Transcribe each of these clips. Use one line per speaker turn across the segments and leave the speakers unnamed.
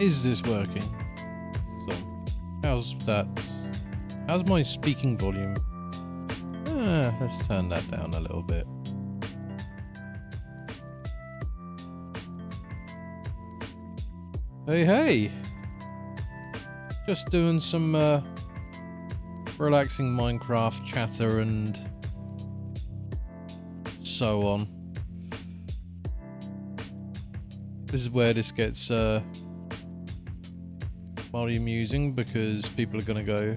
Is this working? So, how's that? How's my speaking volume? Let's turn that down a little bit. Hey! Just doing some relaxing Minecraft chatter and so on. This is where this gets mildly amusing because people are gonna go,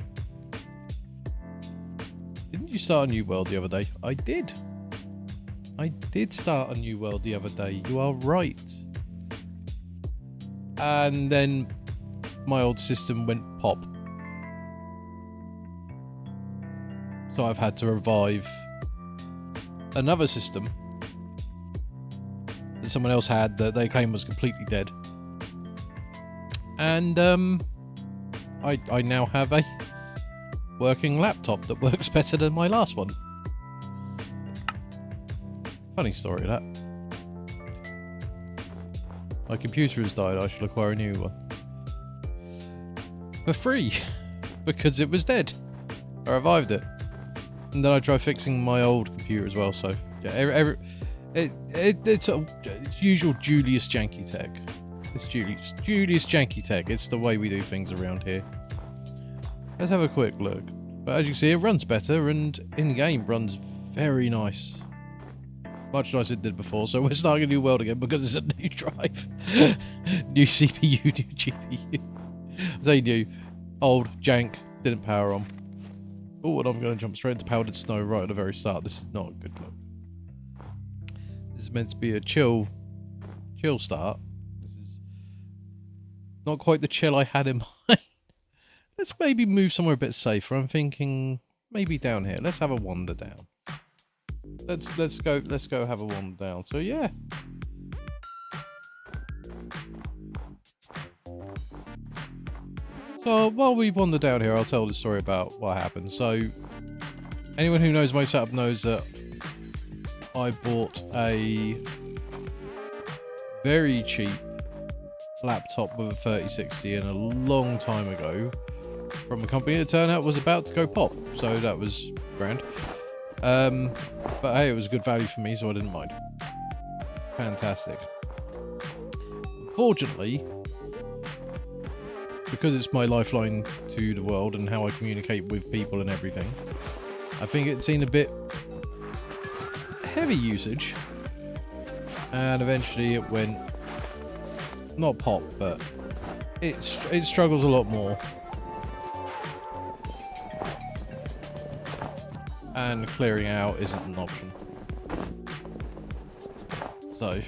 didn't you start a new world the other day? I did start a new world the other day, you are right. And then my old system went pop, so I've had to revive another system that someone else had that they claim was completely dead. And I now have a working laptop that works better than my last one. Funny story, that. My computer has died, I should acquire a new one. For free! Because it was dead. I revived it. And then I tried fixing my old computer as well, so... yeah, it's usual Julius Janky Tech. It's Julius Janky Tech. It's the way we do things around here. Let's have a quick look. But as you can see, it runs better, and in-game runs very nice. Much nicer than it did before, so we're starting a new world again because it's a new drive. New CPU, new GPU. They knew. Old, jank, didn't power on. Oh, and I'm going to jump straight into powdered snow right at the very start. This is not a good look. This is meant to be a chill start. This is not quite the chill I had in mind. Let's maybe move somewhere a bit safer. I'm thinking maybe down here. Let's have a wander down. Let's go have a wander down. So yeah. So while we wander down here, I'll tell the story about what happened. So anyone who knows my setup knows that I bought a very cheap laptop with a 3060 and a long time ago from a company that turned out was about to go pop. So that was grand. But hey, it was good value for me, so I didn't mind. Fantastic. Fortunately, because it's my lifeline to the world and how I communicate with people and everything, I think it's seen a bit heavy usage, and eventually it went not pop, but it struggles a lot more. And clearing out isn't an option. So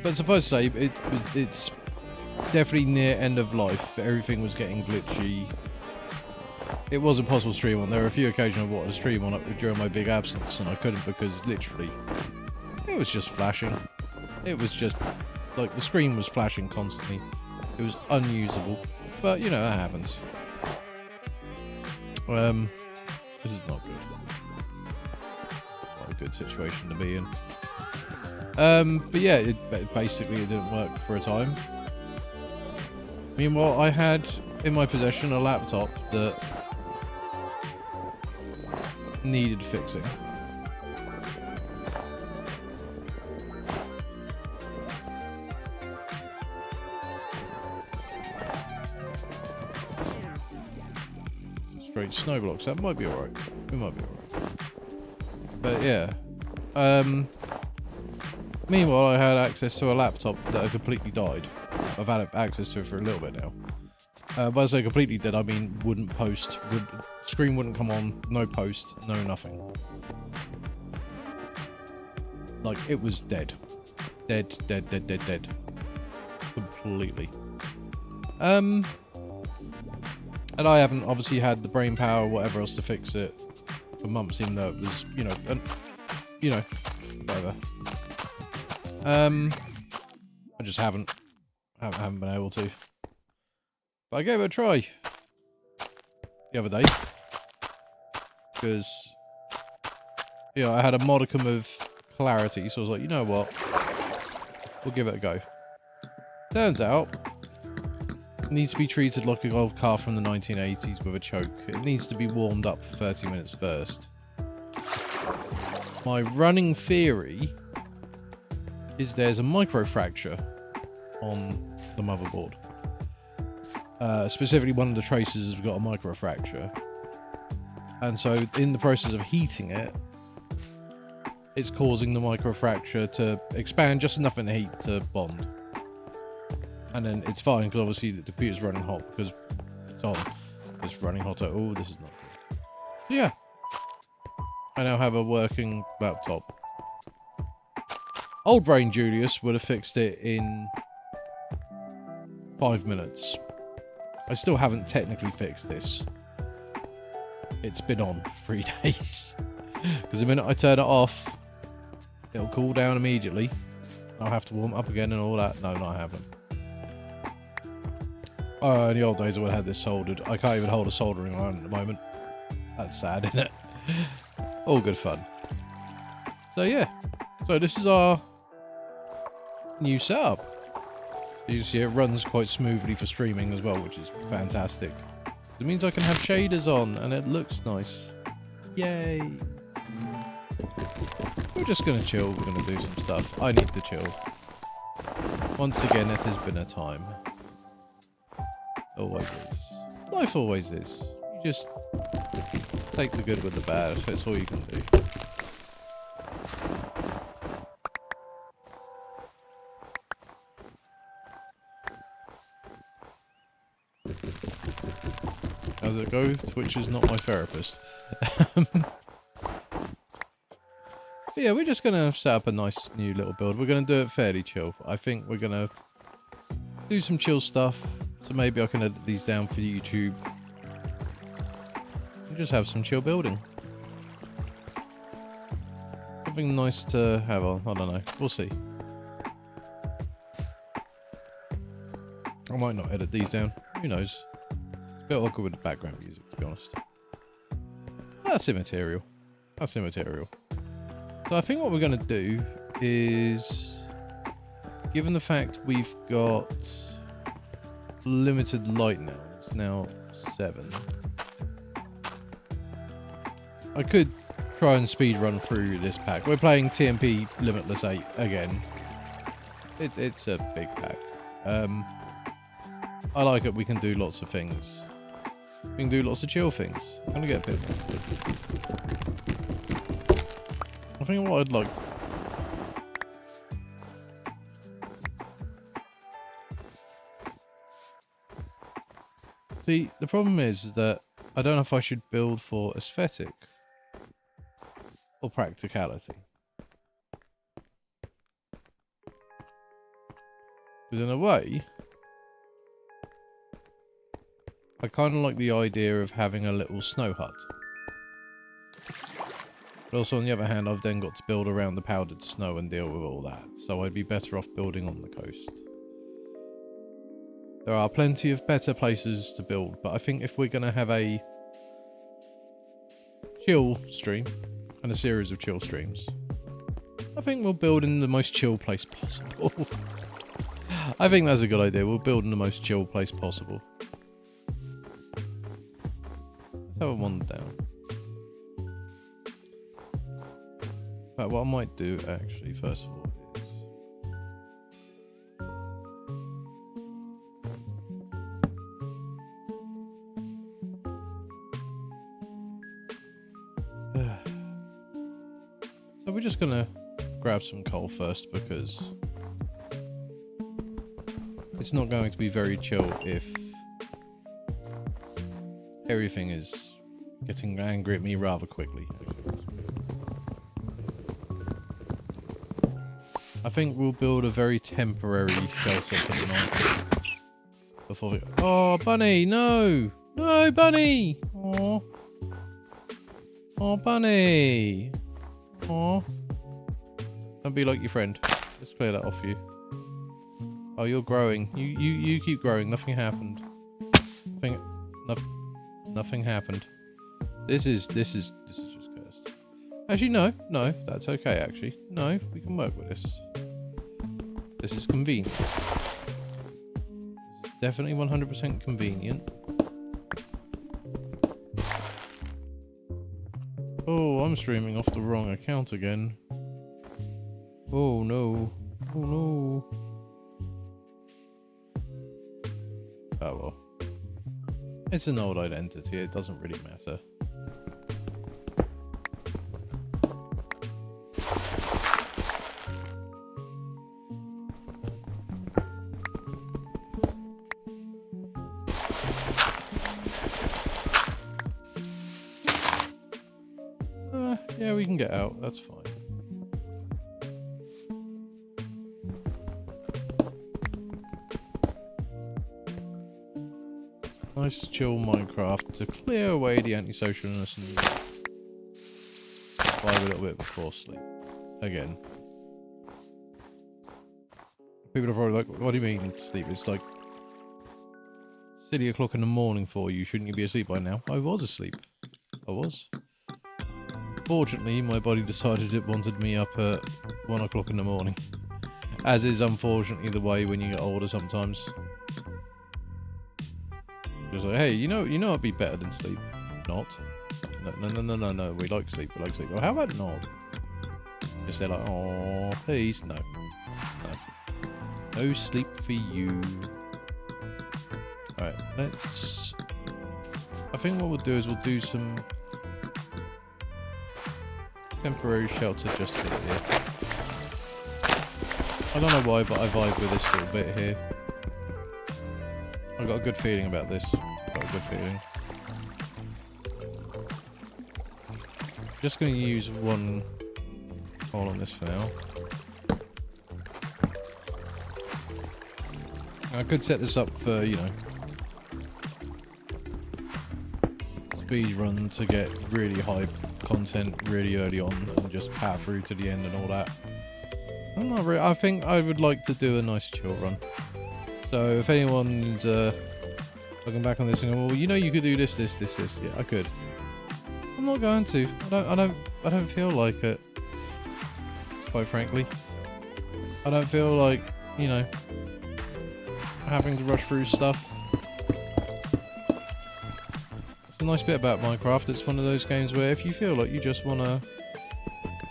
but suffice to say, it's definitely near end of life. Everything was getting glitchy. It was impossible to stream on. There were a few occasions I wanted to stream on it during my big absence, and I couldn't because literally it was just flashing. It was just like the screen was flashing constantly. It was unusable. But, you know, that happens. This is not good. Not a good situation to be in. But yeah, basically it didn't work for a time. Meanwhile, I had in my possession a laptop that needed fixing. Straight snow blocks, that might be alright. We might be alright. But yeah. Meanwhile, I had access to a laptop that had completely died. I've had access to it for a little bit now. By I say completely dead, I mean wouldn't post, screen wouldn't come on, no post, no nothing. Like, it was dead. Dead. Completely. And I haven't obviously had the brain power or whatever else to fix it for months, even though it was, whatever. I just haven't been able to. But I gave it a try the other day because, I had a modicum of clarity, so I was like, you know what? We'll give it a go. Turns out, it needs to be treated like an old car from the 1980s with a choke. It needs to be warmed up for 30 minutes first. My running theory is there's a microfracture on the motherboard. Specifically, one of the traces has got a microfracture. And so, in the process of heating it, it's causing the microfracture to expand just enough in the heat to bond. And then it's fine, because obviously the computer's running hot because it's on. It's running hot. Oh, this is not good. So yeah. I now have a working laptop. Old brain Julius would have fixed it in 5 minutes. I still haven't technically fixed this. It's been on for 3 days. Because the minute I turn it off, it'll cool down immediately. I'll have to warm up again and all that. No, I haven't. In the old days I would have had this soldered. I can't even hold a soldering iron at the moment. That's sad, isn't it? All good fun. So yeah. So this is our new setup. You see it runs quite smoothly for streaming as well, which is fantastic. It means I can have shaders on and it looks nice. Yay! We're just gonna chill, we're gonna do some stuff. I need to chill. Once again, it has been a time. Always is. Life always is. You just take the good with the bad, that's all you can do. How's it go? Twitch is not my therapist. But yeah, we're just going to set up a nice new little build. We're going to do it fairly chill. I think we're going to do some chill stuff. So maybe I can edit these down for YouTube. And just have some chill building. Something nice to have on. I don't know. We'll see. I might not edit these down. Who knows? It's a bit awkward with the background music, to be honest. That's immaterial. That's immaterial. So I think what we're going to do is, given the fact we've got limited light now, it's now 7. I could try and speed run through this pack. We're playing TMP Limitless 8 again. It's a big pack. I like it. We can do lots of things. We can do lots of chill things. I'm gonna get a bit more. I think what I'd like. See, the problem is that I don't know if I should build for aesthetic or practicality. Because in a way, I kind of like the idea of having a little snow hut. But also on the other hand, I've then got to build around the powdered snow and deal with all that. So I'd be better off building on the coast. There are plenty of better places to build, but I think if we're going to have a chill stream and a series of chill streams, I think we'll build in the most chill place possible. I think that's a good idea. We'll build in the most chill place possible. Let's have a wander down. But what I might do actually, first of all, so we're just gonna grab some coal first because it's not going to be very chill if everything is getting angry at me rather quickly. I think we'll build a very temporary shelter for the night before we... Oh, Bunny, no! No, Bunny! Oh. Oh, Bunny! Oh. Don't be like your friend. Let's clear that off you. Oh, you're growing. You keep growing. Nothing happened. Nothing happened. This is just cursed. Actually, no, no, that's okay, actually. No, we can work with this. This is convenient. This is definitely 100% convenient. Oh, I'm streaming off the wrong account again. Oh no. Oh no. Oh well. It's an old identity, it doesn't really matter. Yeah, we can get out, that's fine. Nice chill Minecraft to clear away the antisocialness and vibe a little bit before sleep. Again. People are probably like, what do you mean sleep? It's like silly o'clock in the morning for you. Shouldn't you be asleep by now? I was asleep. I was. Fortunately, my body decided it wanted me up at 1 o'clock in the morning. As is unfortunately the way when you get older sometimes. Just like, hey, you know it'd be better than sleep. Not. No. We like sleep. We like sleep. Well, how about not? Just they're like, oh, please, no. No sleep for you. Alright, let's... I think what we'll do is we'll do some temporary shelter just here. I don't know why, but I vibe with this little bit here. I've got a good feeling about this. Got a good feeling. Just going to use one hole on this for now. I could set this up for, you know, speed run to get really high content really early on and just power through to the end and all that. I'm not really, I think I would like to do a nice chill run. So if anyone's looking back on this and going, well, you know, you could do this, yeah, I could. I'm not going to. I don't feel like it. Quite frankly, I don't feel like, you know, having to rush through stuff. It's a nice bit about Minecraft. It's one of those games where if you feel like you just want to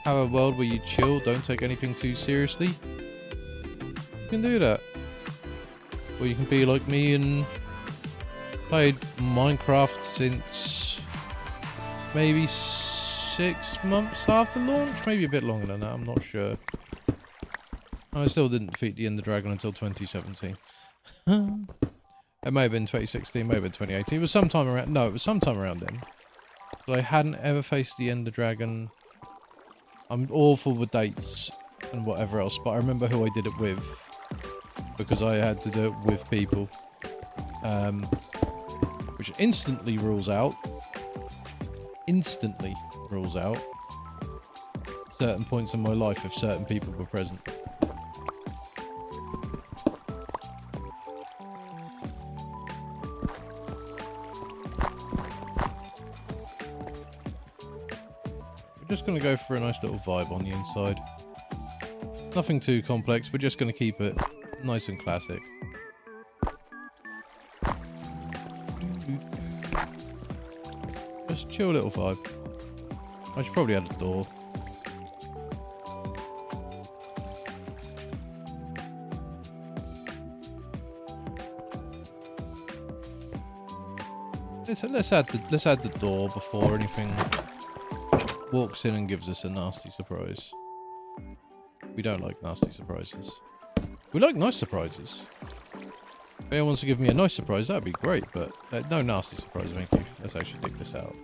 have a world where you chill, don't take anything too seriously, you can do that. Or you can be like me and played Minecraft since maybe 6 months after launch, maybe a bit longer than that, I'm not sure. I still didn't defeat the Ender Dragon until 2017. It may have been 2016, may have been 2018. It was sometime around, no, it was sometime around then. But I hadn't ever faced the Ender Dragon. I'm awful with dates and whatever else, but I remember who I did it with. Because I had to do it with people. Which instantly rules out certain points in my life if certain people were present. We're just going to go for a nice little vibe on the inside. Nothing too complex, we're just going to keep it nice and classic. Just chill little vibe. I should probably add a door. Let's add the door before anything walks in and gives us a nasty surprise. We don't like nasty surprises. We like nice surprises. If anyone wants to give me a nice surprise, that'd be great, but no nasty surprise, thank you. Let's actually dig this out.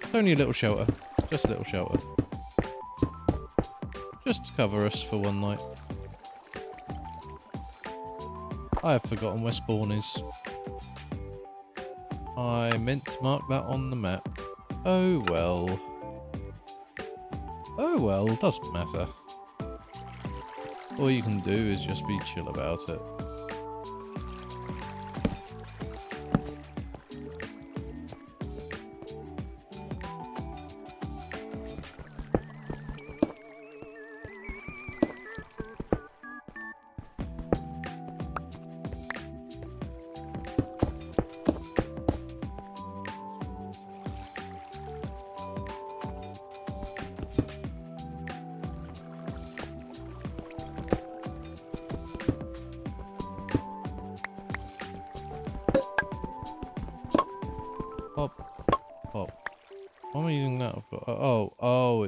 It's only a little shelter. Just a little shelter. Just to cover us for one night. I have forgotten where spawn is. I meant to mark that on the map. Oh well. Oh well, doesn't matter. All you can do is just be chill about it.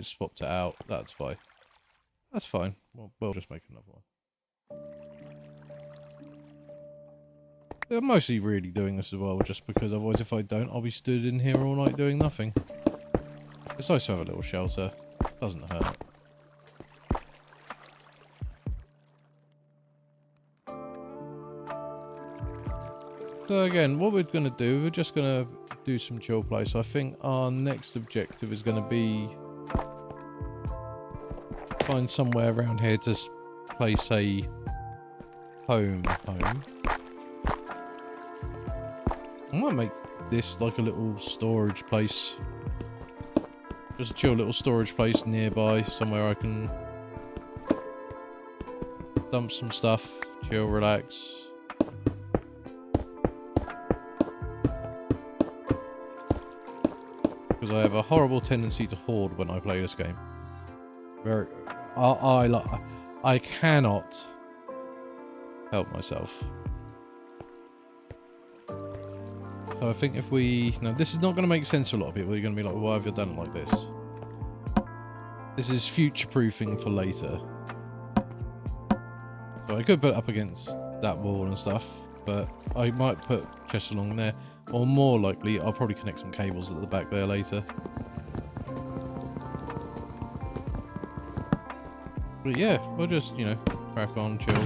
it's swapped it out. That's fine. That's fine. We'll just make another one. I'm mostly really doing this as well, just because otherwise if I don't, I'll be stood in here all night doing nothing. It's nice to have a little shelter. Doesn't hurt. So again, what we're going to do, we're just going to do some chill play. So I think our next objective is going to be find somewhere around here to place a home. I might make this like a little storage place. Just a chill little storage place nearby, somewhere I can dump some stuff, chill, relax. Because I have a horrible tendency to hoard when I play this game. I cannot help myself. So I think if we... Now, this is not going to make sense to a lot of people. You're going to be like, why have you done it like this? This is future-proofing for later. So I could put it up against that wall and stuff, but I might put chests along there. Or more likely, I'll probably connect some cables at the back there later. But yeah, we'll just, you know, crack on, chill.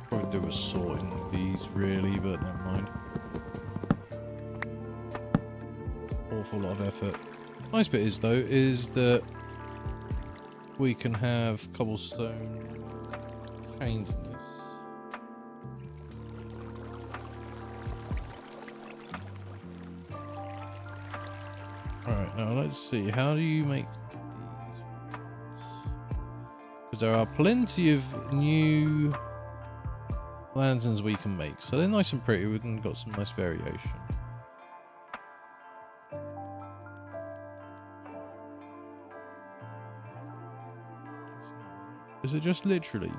Probably do a sorting of these, really, but never mind. Awful lot of effort. Nice bit is, though, is that we can have cobblestone chains in this. Alright, now let's see. How do you make these? Because there are plenty of new lanterns we can make. So they're nice and pretty. We've got some nice variation. Is it just literally?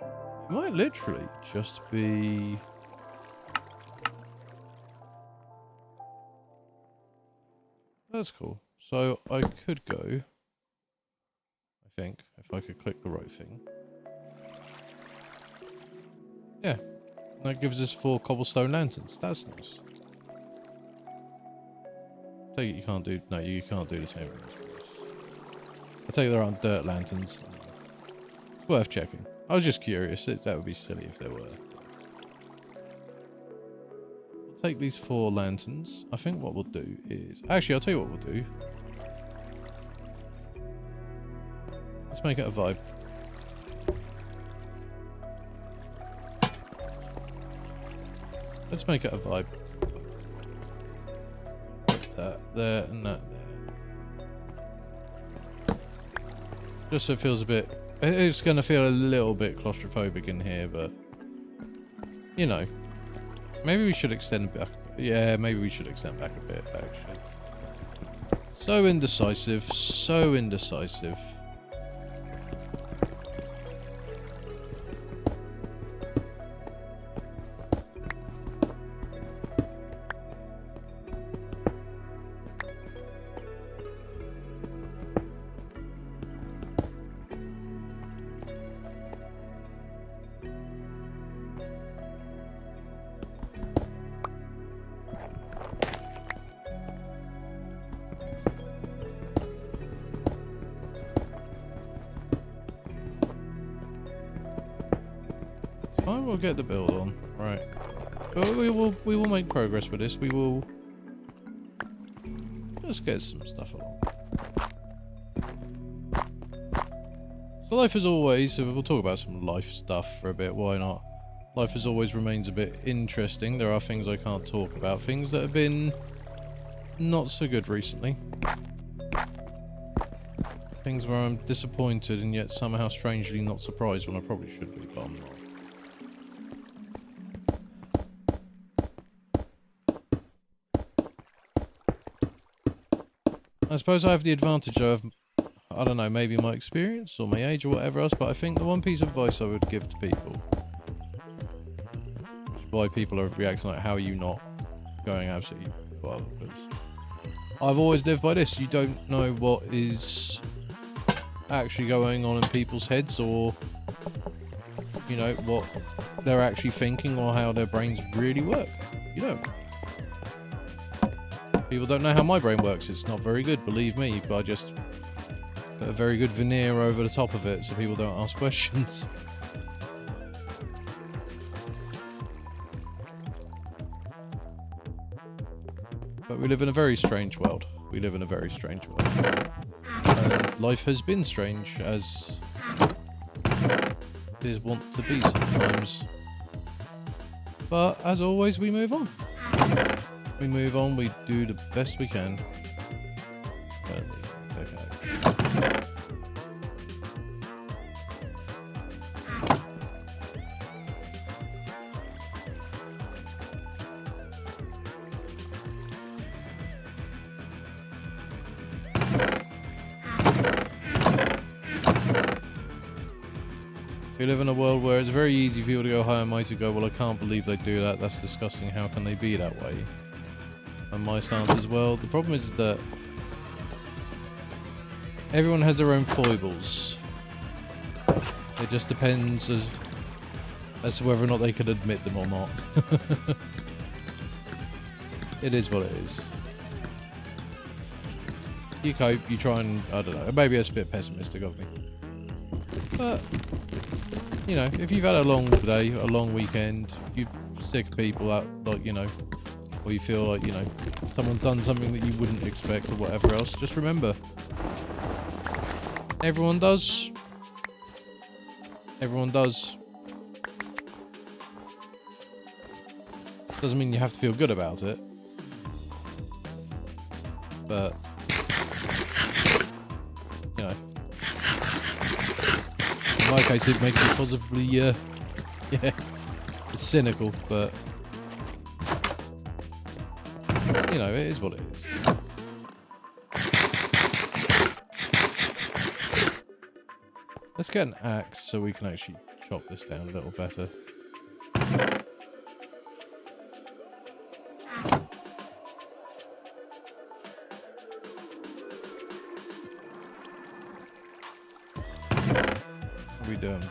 It might literally just be... That's cool. So I could go, I think, if I could click the right thing. Yeah, that gives us 4 cobblestone lanterns. That's nice. Take it you can't do... No, you can't do the same. I take it there aren't dirt lanterns. It's worth checking. I was just curious. That would be silly if there were. Take these 4 lanterns. I think what we'll do is... Actually, I'll tell you what we'll do. Let's make it a vibe. Let's make it a vibe. Put that there and that there. Just so it feels a bit... It's going to feel a little bit claustrophobic in here, but... You know. Maybe we should extend back. Yeah, maybe we should extend back a bit, actually. So indecisive. So indecisive. I will get the build on, right? But we will make progress with this. We will just get some stuff along. So life as always, we'll talk about some life stuff for a bit, why not? Life as always remains a bit interesting. There are things I can't talk about, things that have been not so good recently. Things where I'm disappointed and yet somehow strangely not surprised when I probably should be, but I'm not. I suppose I have the advantage of, I don't know, maybe my experience or my age or whatever else, but I think the one piece of advice I would give to people, which is why people are reacting like, how are you not going absolutely well, because I've always lived by this. You don't know what is actually going on in people's heads, or you know what they're actually thinking, or how their brains really work. You don't. People don't know how my brain works. It's not very good, believe me, but I just put a very good veneer over the top of it so people don't ask questions. But we live in a very strange world. We live in a very strange world. And life has been strange, as it is wont to be sometimes. But as always, we move on. We move on, we do the best we can. Okay. We live in a world where it's very easy for people to go high and mighty, to go, well, I can't believe they do that, that's disgusting, how can they be that way? And my stance as well, the problem is that everyone has their own foibles. It just depends as to whether or not they can admit them or not. It is what it is. You cope, you try and, I don't know, maybe that's a bit pessimistic of me. But, you know, if you've had a long day, a long weekend, you're sick of people out, like, you know, or you feel like, you know, someone's done something that you wouldn't expect or whatever else, just remember, everyone does. Everyone does. Doesn't mean you have to feel good about it. But, you know, in my case it makes me positively, yeah, it's cynical, but you know, it is what it is. Let's get an axe so we can actually chop this down a little better. What are we doing?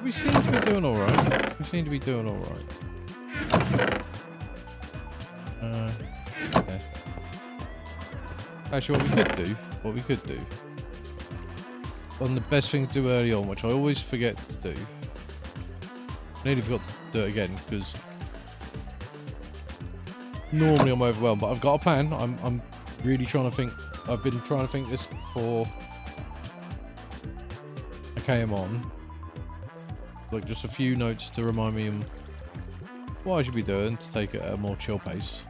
We seem to be doing alright. We seem to be doing alright. Okay. Actually, what we could do, one of the best things to do early on, which I always forget to do, I nearly forgot to do it again, because normally I'm overwhelmed, but I've got a plan. I'm really trying to think, I've been trying to think this before I came on, like just a few notes to remind me what I should be doing to take it at a more chill pace.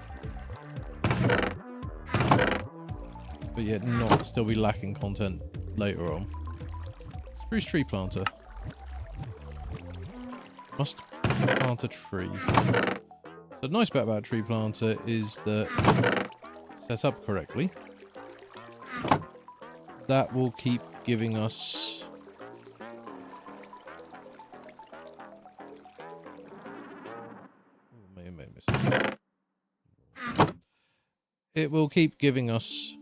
But yet not still be lacking content later on. Spruce tree planter. Must plant a tree. So the nice bit about a tree planter is that set up correctly, that will keep giving us it will keep giving us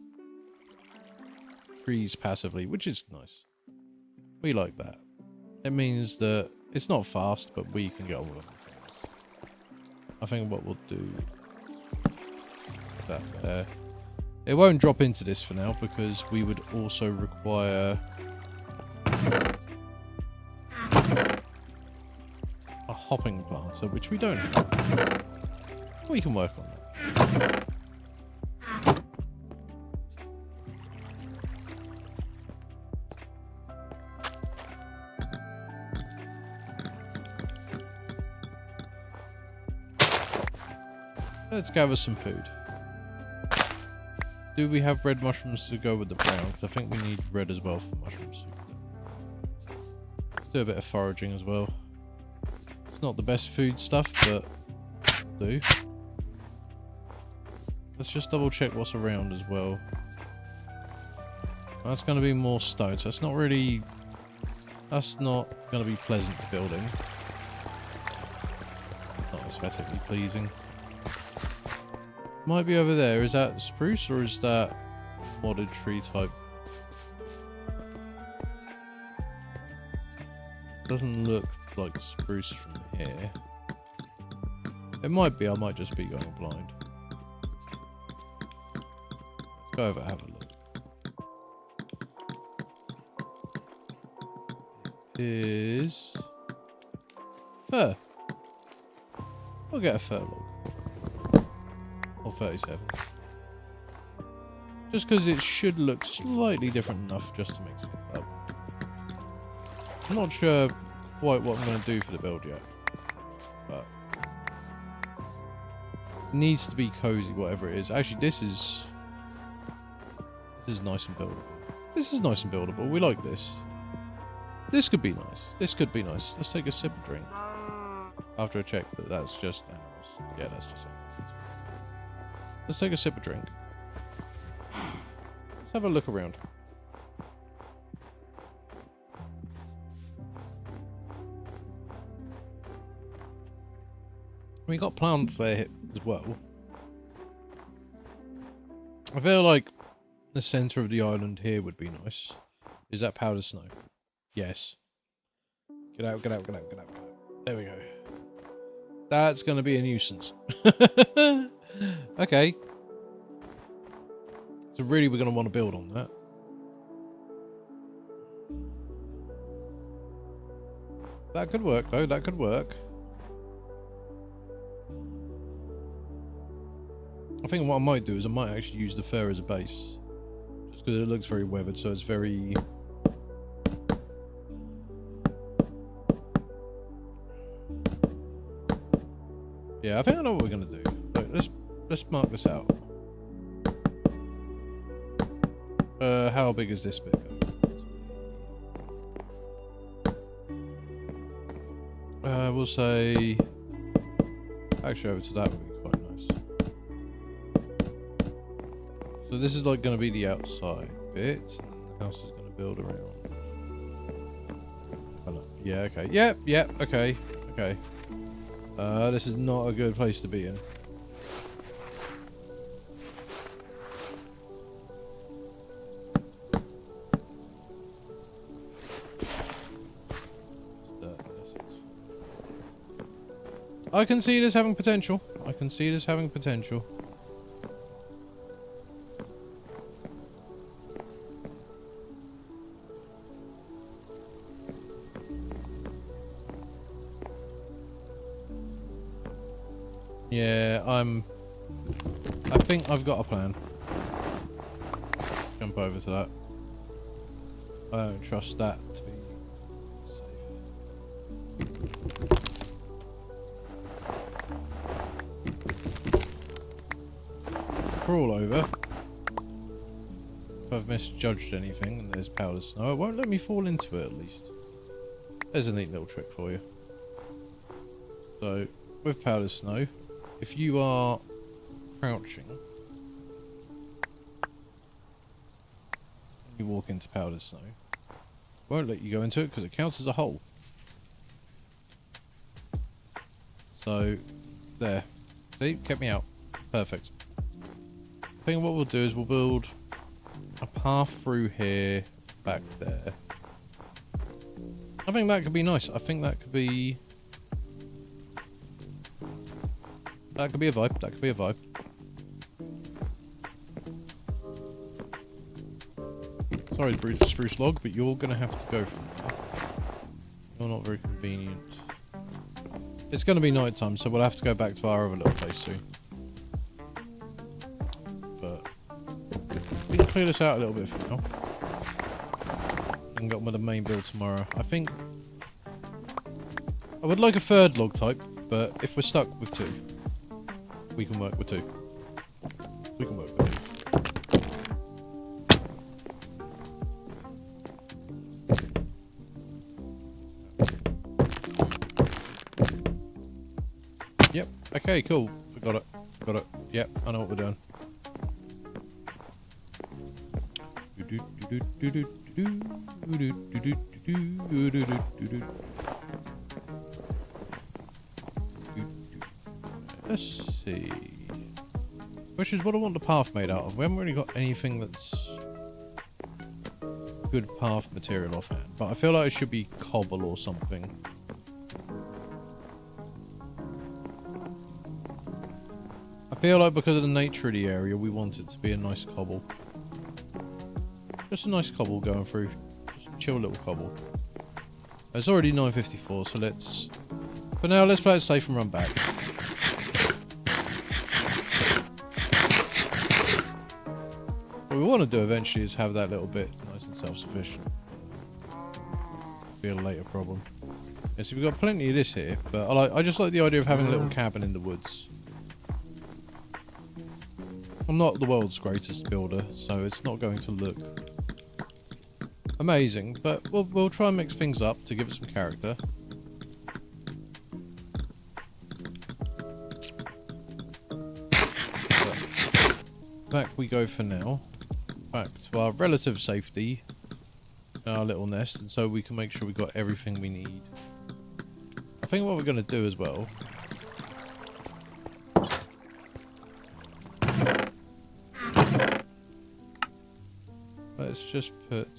trees passively, which is nice. We like that. It means that it's not fast, but we can get on with it. I think what we'll do is that there. It won't drop into this for now because we would also require a hopping planter, which we don't have. We can work on that. Let's gather some food. Do we have red mushrooms to go with the brown? Because I think we need red as well for mushroom soup. Let's do a bit of foraging as well. It's not the best food stuff, but do. Let's just double check what's around as well. That's going to be more stone, so that's not really... That's not going to be pleasant building. Not aesthetically pleasing. Might be over there. Is that spruce or is that modded tree type? Doesn't look like spruce from here. It might be. I might just be going blind. Let's go over and have a look. It is fir. I'll get a fir log. Or 37. Just because it should look slightly different enough just to mix it up. I'm not sure quite what I'm going to do for the build yet. But it needs to be cozy, whatever it is. Actually, this is nice and buildable. This is nice and buildable. We like this. This could be nice. This could be nice. Let's take a sip of drink. After I check that that's just animals. Yeah, that's just animals. Let's take a sip of drink. Let's have a look around. We got plants there as well. I feel like the centre of the island here would be nice. Is that powdered snow? Yes. Get out, get out, get out, get out, get out. There we go. That's going to be a nuisance. Okay. So really we're going to want to build on that. That could work though, that could work. I think what I might do is I might actually use the fur as a base. Just because it looks very weathered, so it's very... Yeah, I think I know what we're going to do. Look, let's mark this out. How big is this bit? We'll say... Actually, over to that would be quite nice. So this is like going to be the outside bit, and the house is going to build around. Oh, no. Yeah, okay. Yep, okay, okay. This is not a good place to be in. I can see this having potential. I can see this having potential. Yeah, I think I've got a plan. Jump over to that. I don't trust that to be safe. Crawl over. If I've misjudged anything and there's powdered snow, it won't let me fall into it at least. There's a neat little trick for you. So, with powdered snow, if you are crouching, you walk into powdered snow, won't let you go into it because it counts as a hole. So, there. See? Kept me out. Perfect. I think what we'll do is we'll build a path through here, back there. I think that could be nice. I think that could be... That could be a vibe. That could be a vibe. Sorry, spruce log, but you're going to have to go from there. You're not very convenient. It's going to be night time, so we'll have to go back to our other little place soon. But we can clear this out a little bit for now. And get on with the main build tomorrow. I think I would like a third log type, but if we're stuck with two, we can work with two. We can work with two. Yep. Okay, cool. We got it. Got it. Yep, I know what we're doing. Let's see. Which is what I want the path made out of. We haven't really got anything that's good path material offhand, but I feel like it should be cobble or something. I feel like because of the nature of the area, we want it to be a nice cobble. Just a nice cobble going through. Just a chill little cobble. It's already 9:54, so let's... For now, let's play it safe and run back. What we want to do eventually is have that little bit nice and self-sufficient. Be a later problem. Yeah, so we've got plenty of this here, but I just like the idea of having a little cabin in the woods. I'm not the world's greatest builder, so it's not going to look amazing, but we'll try and mix things up to give it some character. So, back we go for now. Back to our relative safety, our little nest, and so we can make sure we got everything we need. I think what we're going to do as well... Let's just put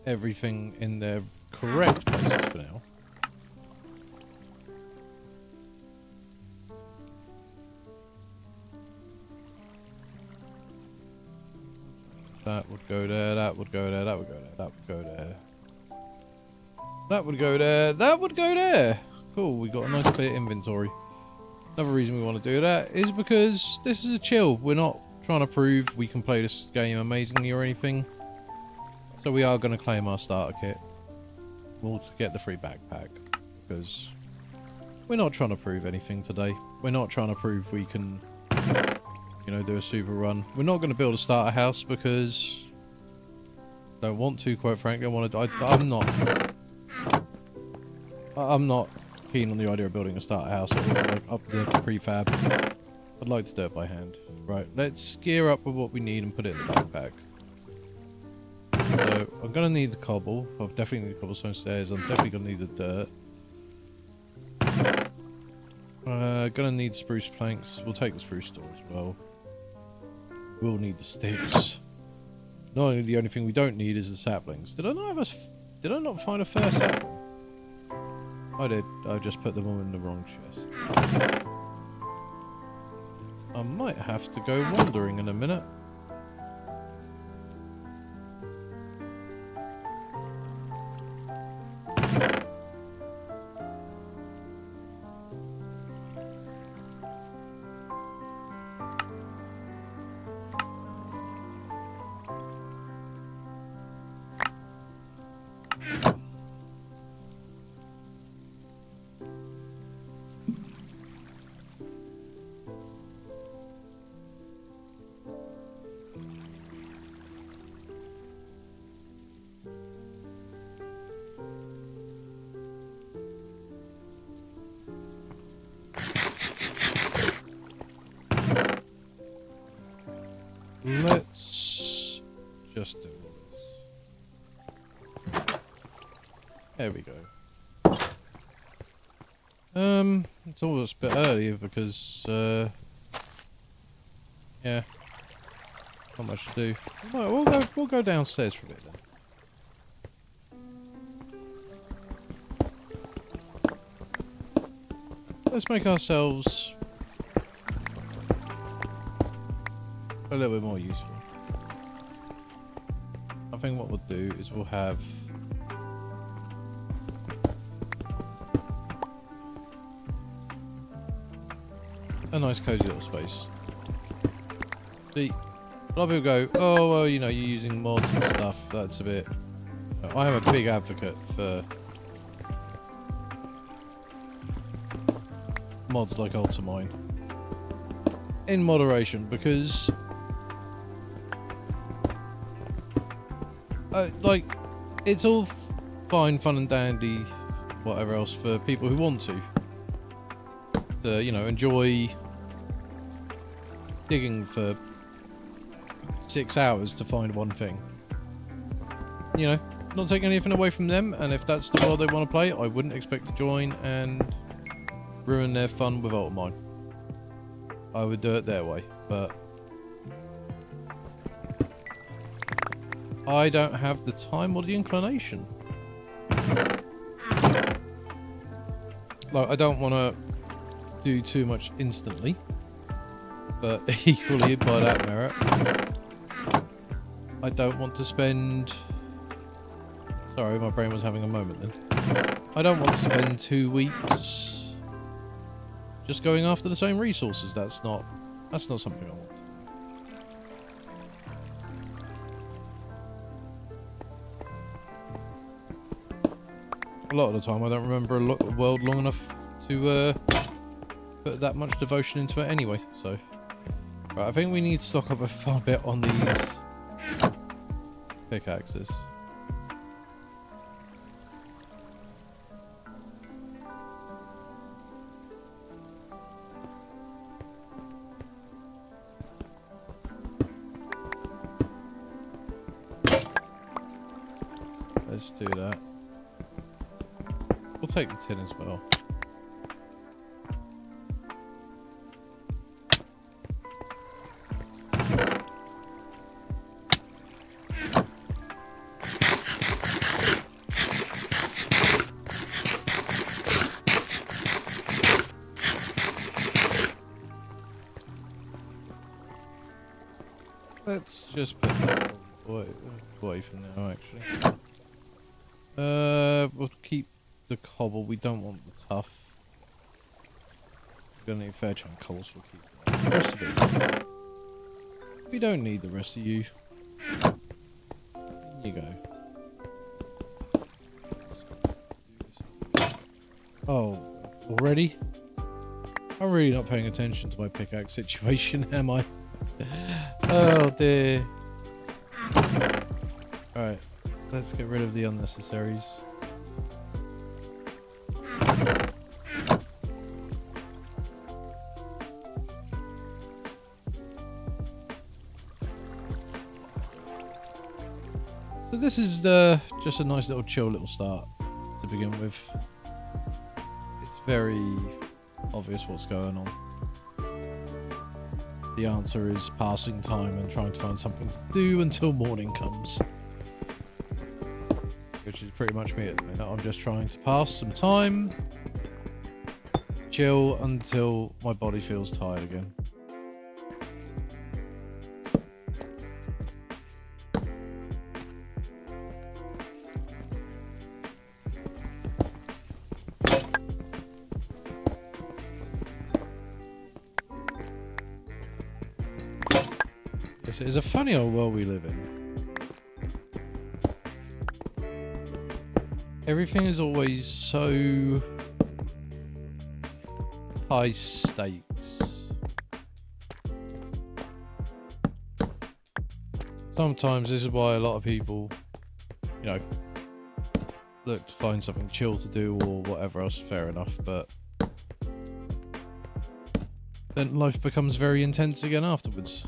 everything in their correct places for now. That would go there, that would go there, that would go there, that would go there. That would go there, that would go there! Cool, we got a nice clear inventory. Another reason we want to do that is because this is a chill. We're not trying to prove we can play this game amazingly or anything. So we are going to claim our starter kit. We'll get the free backpack. Because we're not trying to prove anything today. We're not trying to prove we can... you know, do a super run. We're not going to build a starter house because I don't want to, quite frankly. I'm not keen on the idea of building a starter house or like up the prefab. I'd like to do it by hand. Right, let's gear up with what we need and put it in the backpack. So I'm going to need the cobble. I'll definitely need the cobblestone stairs. I'm definitely going to need the dirt. Gonna need spruce planks. We'll take the spruce store as well. We'll need the sticks. Not only the only thing we don't need is the saplings. Did I not find a fair sapling? I did. I just put them all in the wrong chest. I might have to go wandering in a minute. Let's just do this. There we go. It's always a bit early because, yeah, not much to do. Right, we'll go downstairs for a bit then. Let's make ourselves a little bit more useful. I think what we'll do is we'll have a nice cozy little space. See, a lot of people go, oh well, you know, you're using mods and stuff, that's a bit... I am a big advocate for mods like Ultimine in moderation, because like, it's all fine, fun and dandy, whatever else, for people who want to, you know, enjoy digging for 6 hours to find one thing. You know, not taking anything away from them, and if that's the world they want to play, I wouldn't expect to join and ruin their fun with Ultimine. I would do it their way, but I don't have the time or the inclination. Like, I don't want to do too much instantly, but equally by that merit, I don't want to spend... Sorry, my brain was having a moment then. I don't want to spend 2 weeks just going after the same resources. That's not something I want. A lot of the time I don't remember a world long enough to put that much devotion into it anyway, so... Right, I think we need to stock up a far bit on these pickaxes. Let's do that. We'll take the tin as well. Let's just put that away from now, actually. We'll keep the cobble. We don't want the tough. We're gonna need a fair chunk of coals. We'll keep that. The rest of it. We don't need the rest of you. Here you go. Oh, already? I'm really not paying attention to my pickaxe situation, am I? Oh dear. Alright, let's get rid of the unnecessaries. So this is just a nice little chill little start to begin with. It's very obvious what's going on. The answer is passing time and trying to find something to do until morning comes. Which is pretty much me at the minute. I'm just trying to pass some time, chill until my body feels tired again. It's a funny old world we live in. Everything is always so high stakes. Sometimes this is why a lot of people, you know, look to find something chill to do or whatever else, fair enough, but then life becomes very intense again afterwards.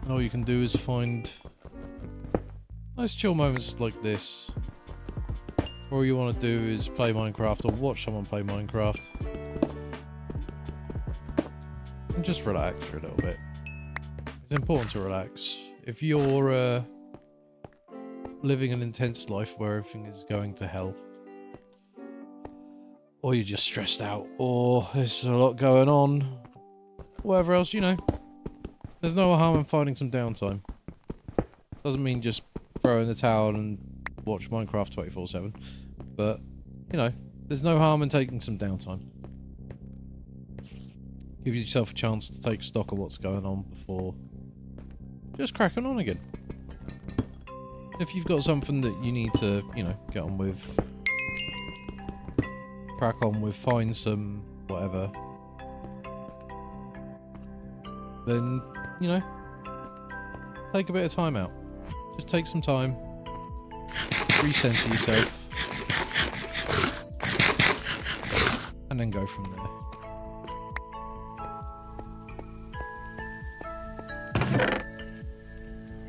And all you can do is find nice chill moments like this. All you want to do is play Minecraft or watch someone play Minecraft. And just relax for a little bit. It's important to relax. If you're living an intense life where everything is going to hell, or you're just stressed out, or there's a lot going on, whatever else, you know, there's no harm in finding some downtime. Doesn't mean just throw in the towel and watch Minecraft 24/7, but, you know, there's no harm in taking some downtime. Give yourself a chance to take stock of what's going on before just cracking on again. If you've got something that you need to, you know, get on with, crack on with, find some whatever, then, you know, take a bit of time out. Just take some time, recenter yourself, and then go from there.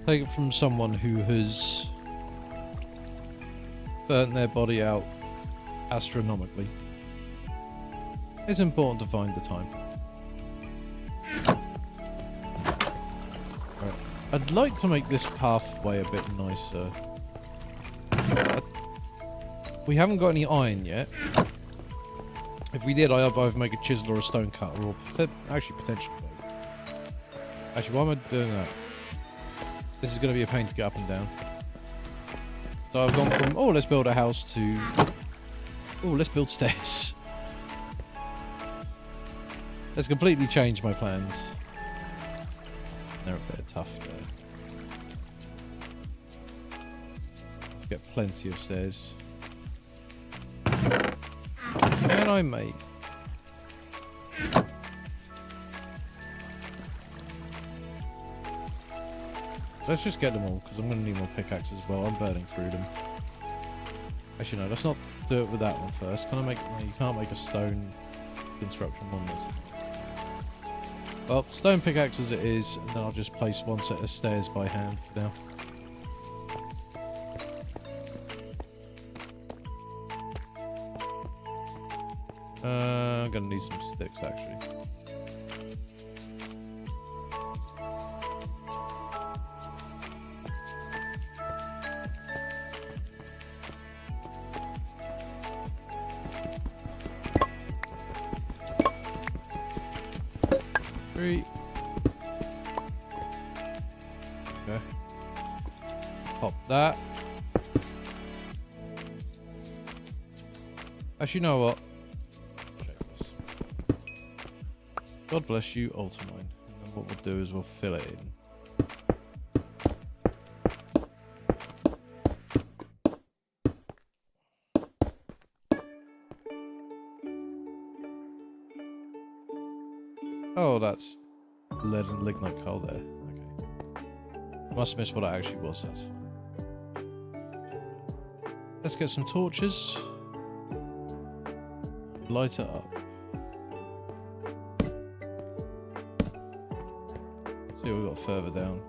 Take it from someone who has burnt their body out astronomically. It's important to find the time. Right. I'd like to make this pathway a bit nicer. We haven't got any iron yet. If we did, I'd either make a chisel or a stone cutter, or actually potentially both. Actually, why am I doing that? This is going to be a pain to get up and down. So I've gone from, oh, let's build a house to, oh, let's build stairs. Let's completely change my plans. They're a bit tough there. Get plenty of stairs. Can I make? Let's just get them all, because I'm going to need more pickaxes as well. I'm burning through them. Actually, no, let's not do it with that one first. Can I make... No, you can't make a stone construction one. Well, stone pickaxes it is, and then I'll just place one set of stairs by hand for now. I'm going to need some sticks, actually. Three. Okay. Pop that. Actually, you know what? Check this. God bless you, Ultimine. And then what we'll do is we'll fill it in. Oh, that's lead and lignite coal there. Okay. Must have missed what it actually was, that's fine. Let's get some torches. Light it up. See what we've got further down.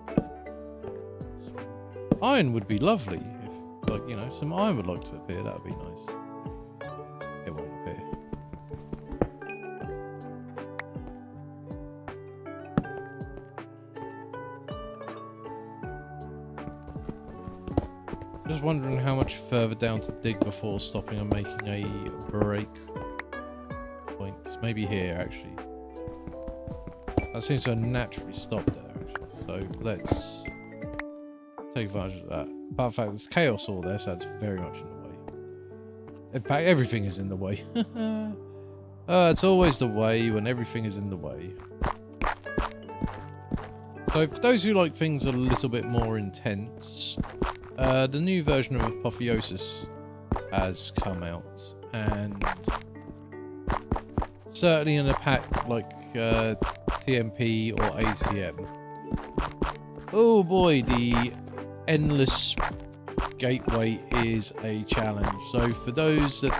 Iron would be lovely. If, like, you know, some iron would like to appear. That would be nice. It won't appear. Just wondering how much further down to dig before stopping and making a break point. Maybe here, actually. That seems to have naturally stopped there, actually. So let's take advantage of that. Apart from the fact, there's chaos all there, so that's very much in the way. In fact, everything is in the way. It's always the way when everything is in the way. So for those who like things a little bit more intense, the new version of Apotheosis has come out, and certainly in a pack like TMP or ATM, oh boy, the endless gateway is a challenge. So for those that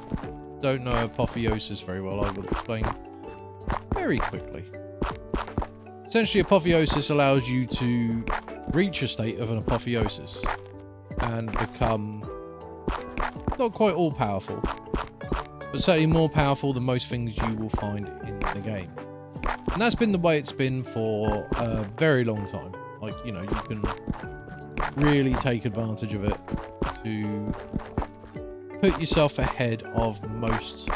don't know Apotheosis very well, I will explain very quickly. Essentially, Apotheosis allows you to reach a state of an apotheosis and become not quite all powerful, but certainly more powerful than most things you will find in the game. And that's been the way it's been for a very long time. Like, you know, you can really take advantage of it to put yourself ahead of most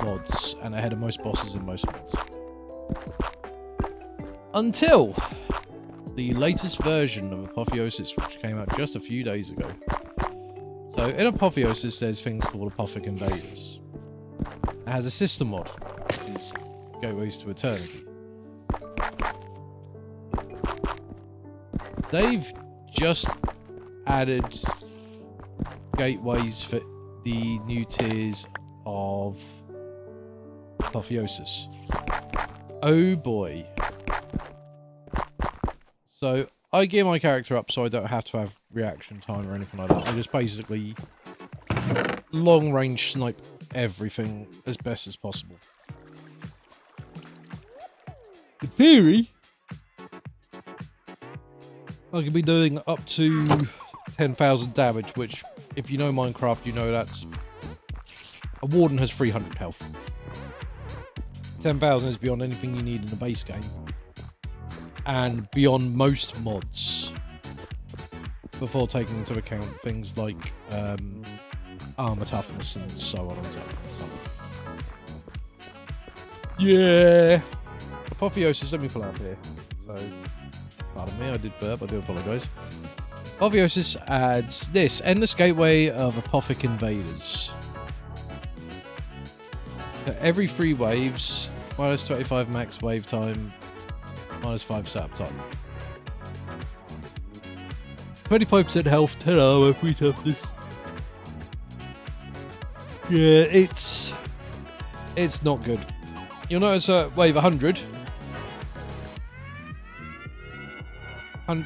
mods and ahead of most bosses in most mods. Until the latest version of Apotheosis, which came out just a few days ago. So in Apotheosis, there's things called Apothic Invaders. It has a system mod, which is Gateways to Eternity. They've just added gateways for the new tiers of Apotheosis. Oh boy. So I gear my character up so I don't have to have reaction time or anything like that. I just basically long range snipe everything as best as possible. In theory, I could be doing up to 10,000 damage, which, if you know Minecraft, you know that's... A Warden has 300 health. 10,000 is beyond anything you need in the base game. And beyond most mods. Before taking into account things like armor toughness and so on and so on. Yeah. Apotheosis, let me pull up here. So, pardon me, I did burp, I do apologise. Apotheosis adds this: Endless Gateway of Apothic Invaders. So every 3 waves, minus 25 max wave time, minus 5 setup time. 25% health, 10 armor, 3 toughness. Yeah, it's not good. You'll notice wave 100.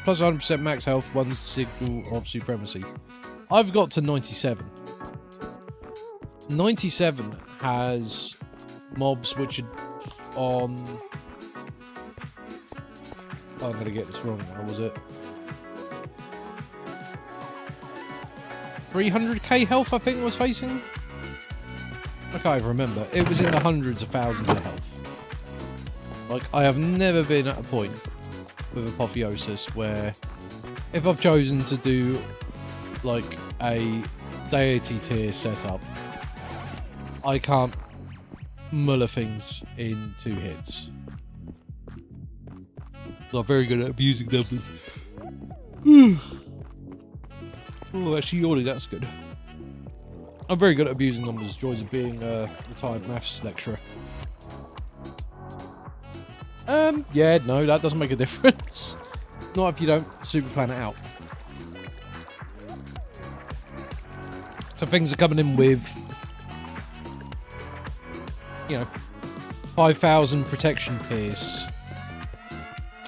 Plus 100% max health, 1 signal of supremacy. I've got to 97. 97 has mobs which are on... Oh, I'm going to get this wrong now, was it? 300k health, I think, I was facing? I can't even remember. It was in the hundreds of thousands of health. Like, I have never been at a point with Apotheosis where if I've chosen to do like a deity tier setup, I can't muller things in 2 hits. I'm very good at abusing numbers. Oh, actually yawning, that's good. I'm very good at abusing numbers, joys of being a retired maths lecturer. Yeah, no, that doesn't make a difference. Not if you don't super plan it out. So things are coming in with, you know, 5,000 protection pierce,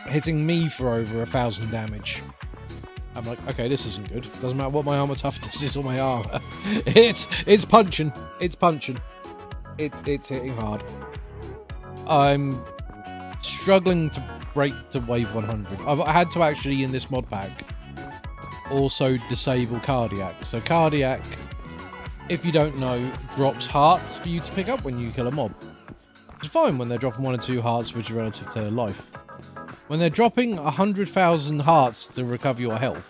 hitting me for over 1,000 damage. I'm like, okay, this isn't good. Doesn't matter what my armor toughness is or my armor. It's punching. It's punching. It's hitting hard. I'm struggling to break to wave 100. I've had to actually, in this mod pack, also disable Cardiac. So Cardiac, if you don't know, drops hearts for you to pick up when you kill a mob. It's fine when they're dropping 1 or 2 hearts, which are relative to their life. When they're dropping 100,000 hearts to recover your health,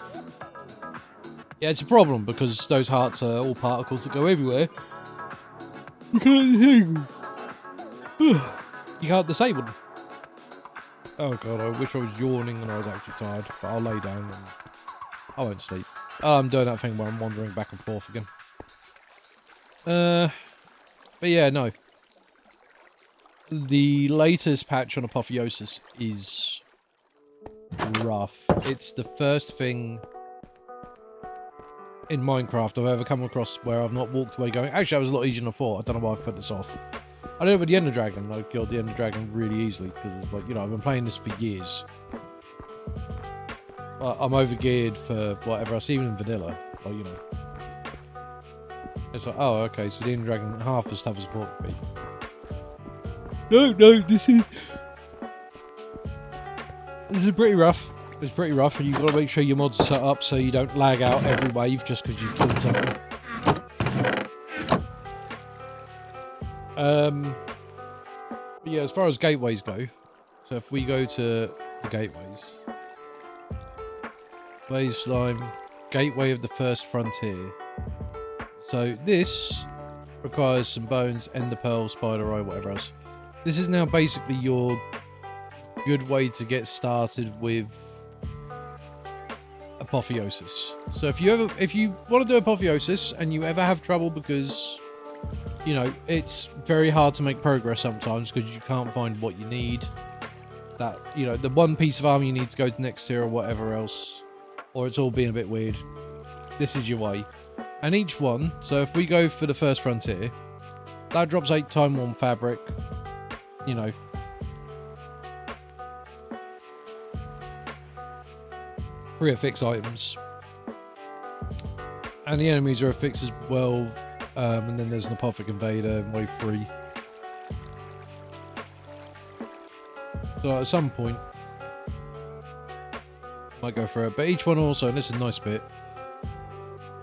yeah, it's a problem because those hearts are all particles that go everywhere. You can't disable them. Oh god, I wish I was yawning and I was actually tired, but I'll lay down and I won't sleep. Oh, I'm doing that thing where I'm wandering back and forth again. But yeah, no. The latest patch on Apotheosis is rough. It's the first thing in Minecraft I've ever come across where I've not walked away going, actually that was a lot easier than I thought. I don't know why I've put this off. I did it with the Ender Dragon. I killed the Ender Dragon really easily because it's like, you know, I've been playing this for years. I'm overgeared for whatever else, even in vanilla. Like, you know. It's like, oh, okay, so the Ender Dragon half as tough as it ought to be. No, this is pretty rough. It's pretty rough, and you've got to make sure your mods are set up so you don't lag out every wave just because you've killed something. But yeah, as far as gateways go, so if we go to the gateways, Blaze Slime, Gateway of the First Frontier. So this requires some bones, ender pearl, spider eye, whatever else. This is now basically your good way to get started with Apotheosis. So if you want to do Apotheosis and you ever have trouble because, you know, it's very hard to make progress sometimes because you can't find what you need, that, you know, the one piece of armor you need to go to next tier or whatever else, or it's all being a bit weird, this is your way. And each one, so if we go for the First Frontier, that drops 8 time worn fabric, you know, free affix items, and the enemies are affixed as well, and then there's an Apothic Invader in wave 3. So at some point might go for it, but each one also, and this is a nice bit,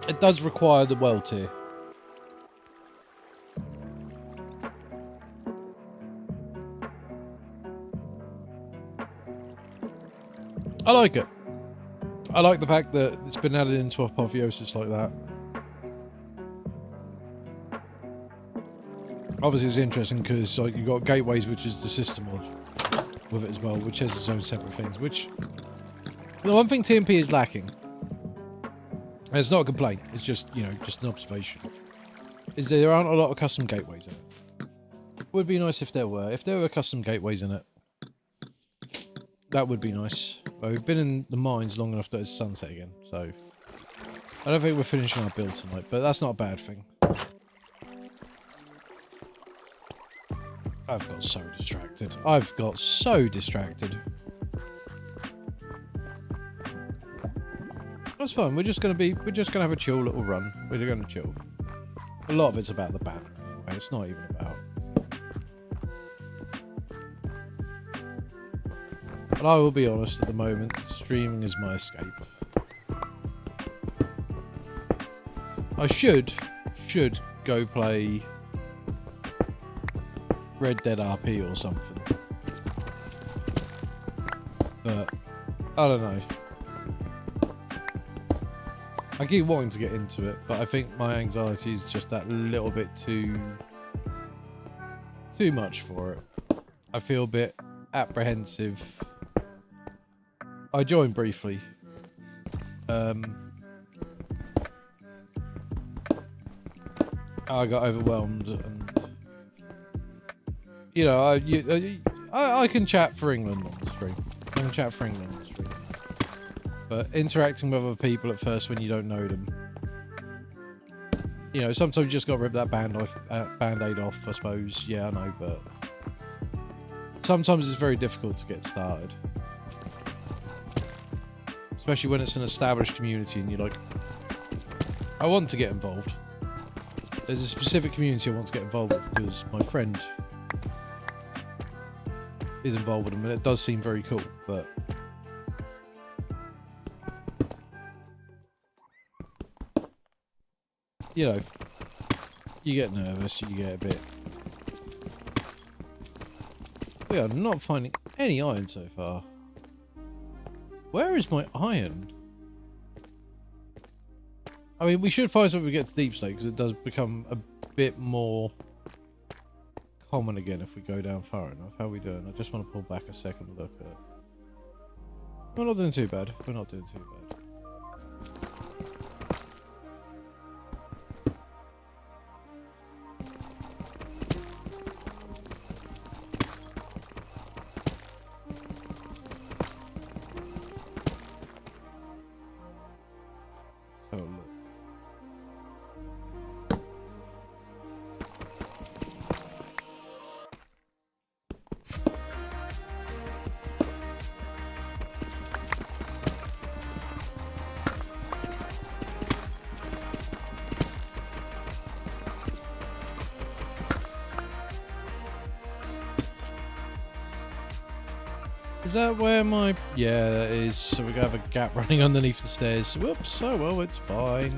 it does require the world tier. I like it. I like the fact that it's been added into Apotheosis like that. Obviously, it's interesting because like you've got Gateways, which is the system mod with it as well, which has its own separate things. Which the one thing TMP is lacking, and it's not a complaint. It's just just an observation. Is there aren't a lot of custom gateways in it. Would be nice if there were. If there were custom gateways in it, that would be nice. But we've been in the mines long enough that it's sunset again, so I don't think we're finishing our build tonight. But that's not a bad thing. I've got so distracted. I've got so distracted. That's fine. We're just gonna have a chill little run. We're gonna chill. A lot of it's about the banner. Anyway. It's not even about. But I will be honest. At the moment, streaming is my escape. I should go play Red Dead RP or something, but I don't know. I keep wanting to get into it, but I think my anxiety is just that little bit too much for it. I feel a bit apprehensive. I joined briefly. I got overwhelmed and. You know, I can chat for England on the stream. I can chat for England on the stream. But interacting with other people at first when you don't know them. You know, sometimes you just got to rip that band-aid off, I suppose. Yeah, I know, but... sometimes it's very difficult to get started. Especially when it's an established community and you're like... I want to get involved. There's a specific community I want to get involved with because my friend... is involved with them, and it does seem very cool, but you know, you get nervous, you get a bit. We are not finding any iron so far. Where is my iron? I mean, we should find something to get to Deep Slate, because it does become a bit more common again if we go down far enough. How are we doing? I just want to pull back a second and look at. We're not doing too bad. We're not doing too bad. So look. Is that where my... yeah, that is. So we're going to have a gap running underneath the stairs. Whoops. Oh, well, it's fine.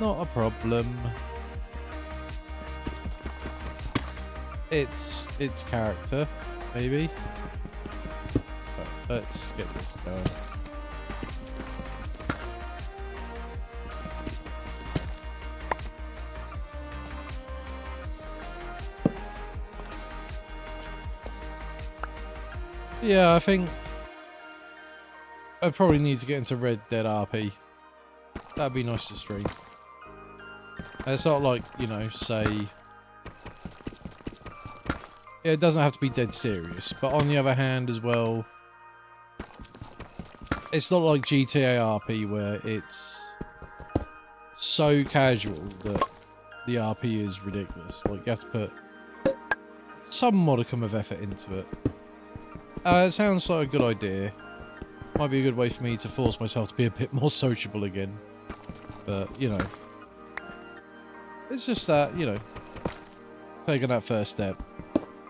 Not a problem. It's character, maybe. So let's get this going. Yeah, I think I probably need to get into Red Dead RP. That'd be nice to stream. And it's not like, you know, say... yeah, it doesn't have to be dead serious. But on the other hand as well... it's not like GTA RP where it's so casual that the RP is ridiculous. Like, you have to put some modicum of effort into it. It sounds like a good idea. Might be a good way for me to force myself to be a bit more sociable again. But, you know. It's just that, you know. Taking that first step.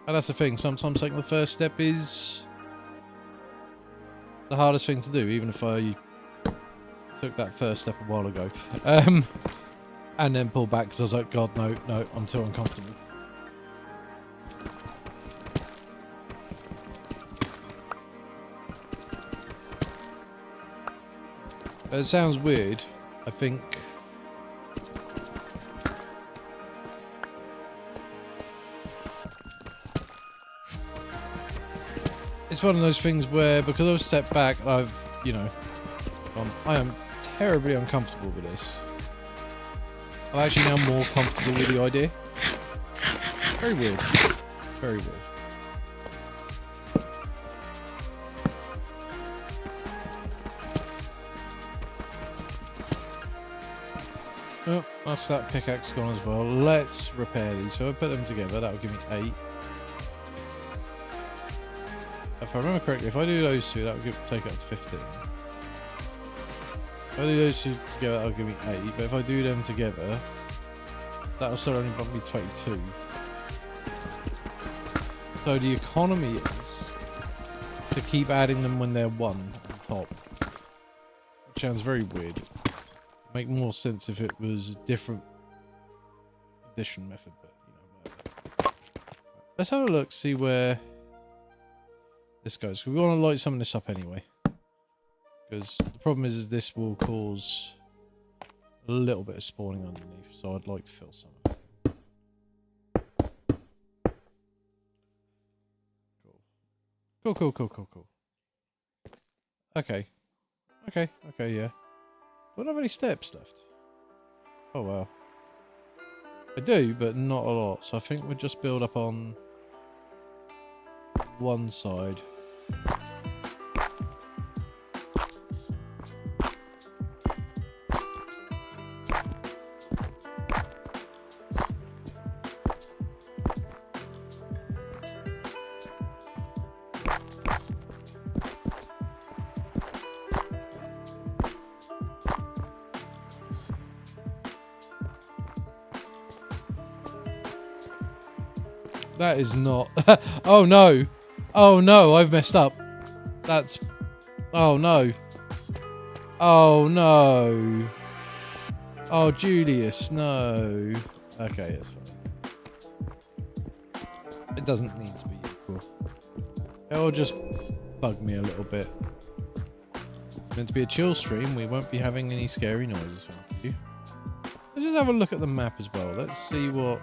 And that's the thing. Sometimes taking the first step is the hardest thing to do. Even if I took that first step a while ago. And then pulled back because I was like, God, no, I'm too uncomfortable. It sounds weird. I think... It's one of those things where, because I've stepped back, I've, you know, I am terribly uncomfortable with this. I'm actually now more comfortable with the idea. Very weird. Very weird. Oh, that's that pickaxe gone as well. Let's repair these. So I put them together, that'll give me 8. If I remember correctly, if I do those two, that'll take it up to 15. If I do those two together, that'll give me 8. But if I do them together, that'll still only bump me 22. So the economy is to keep adding them when they're 1 on top. Which sounds very weird. It'd make more sense if it was a different addition method, but you know, whatever. Let's have a look, see where this goes. We want to light some of this up anyway. Because the problem is this will cause a little bit of spawning underneath, so I'd like to fill some of it. Cool. Okay, yeah. Don't have any steps left. Oh wow. I do, but not a lot. So I think we'll just build up on one side. That is not... Oh no! Oh no, I've messed up. That's... Oh no. Oh no. Oh, Julius, no. Okay, that's fine. It doesn't need to be equal. It'll just bug me a little bit. It's meant to be a chill stream. We won't be having any scary noises. Thank you. Let's just have a look at the map as well. Let's see what...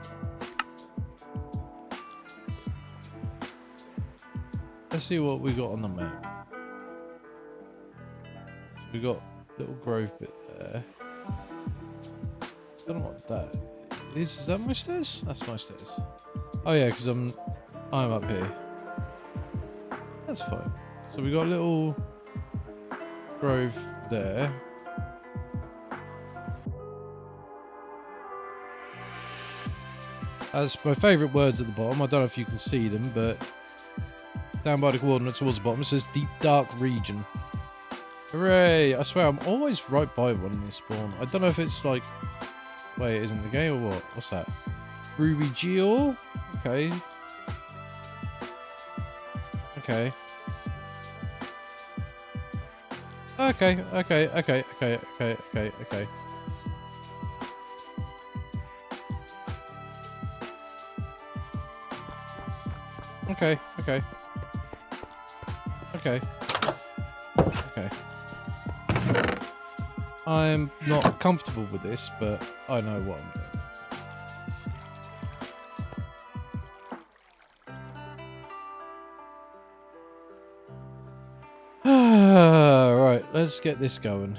Let's see what we got on the map. We got a little grove bit there. I don't know what that is. Is that my stairs? That's my stairs. Oh yeah, because I'm up here. That's fine. So we got a little grove there. That's my favourite words at the bottom. I don't know if you can see them, but down by the coordinates towards the bottom, it says Deep Dark Region. Hooray! I swear, I'm always right by one when they spawn. I don't know if it's like... Wait, it isn't the game or what? What's that? Ruby Geo? Okay. Okay. Okay. I'm not comfortable with this, but I know what I'm doing. Right, let's get this going.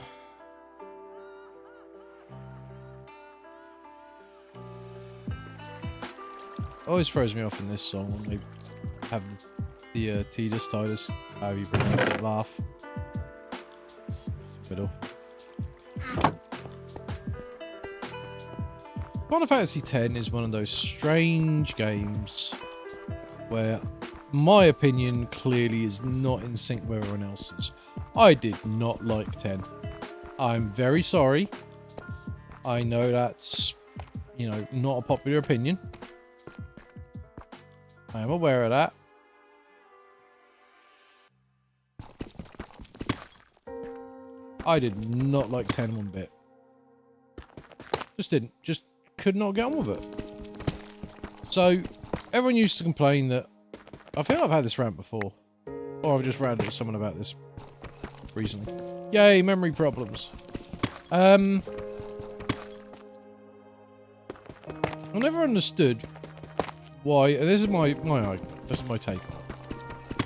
Always throws me off in this song when they have the Tidus, however you pronounce it, laugh. Middle. Final Fantasy X is one of those strange games where my opinion clearly is not in sync with everyone else's. I did not like 10. I'm very sorry. I know that's, you know, not a popular opinion. I am aware of that. I did not like 10 one bit. Just didn't. Just could not get on with it. So, everyone used to complain that... I feel I've had this rant before. Or I've just ranted with someone about this recently. Yay, memory problems. I never understood why, and this is my take.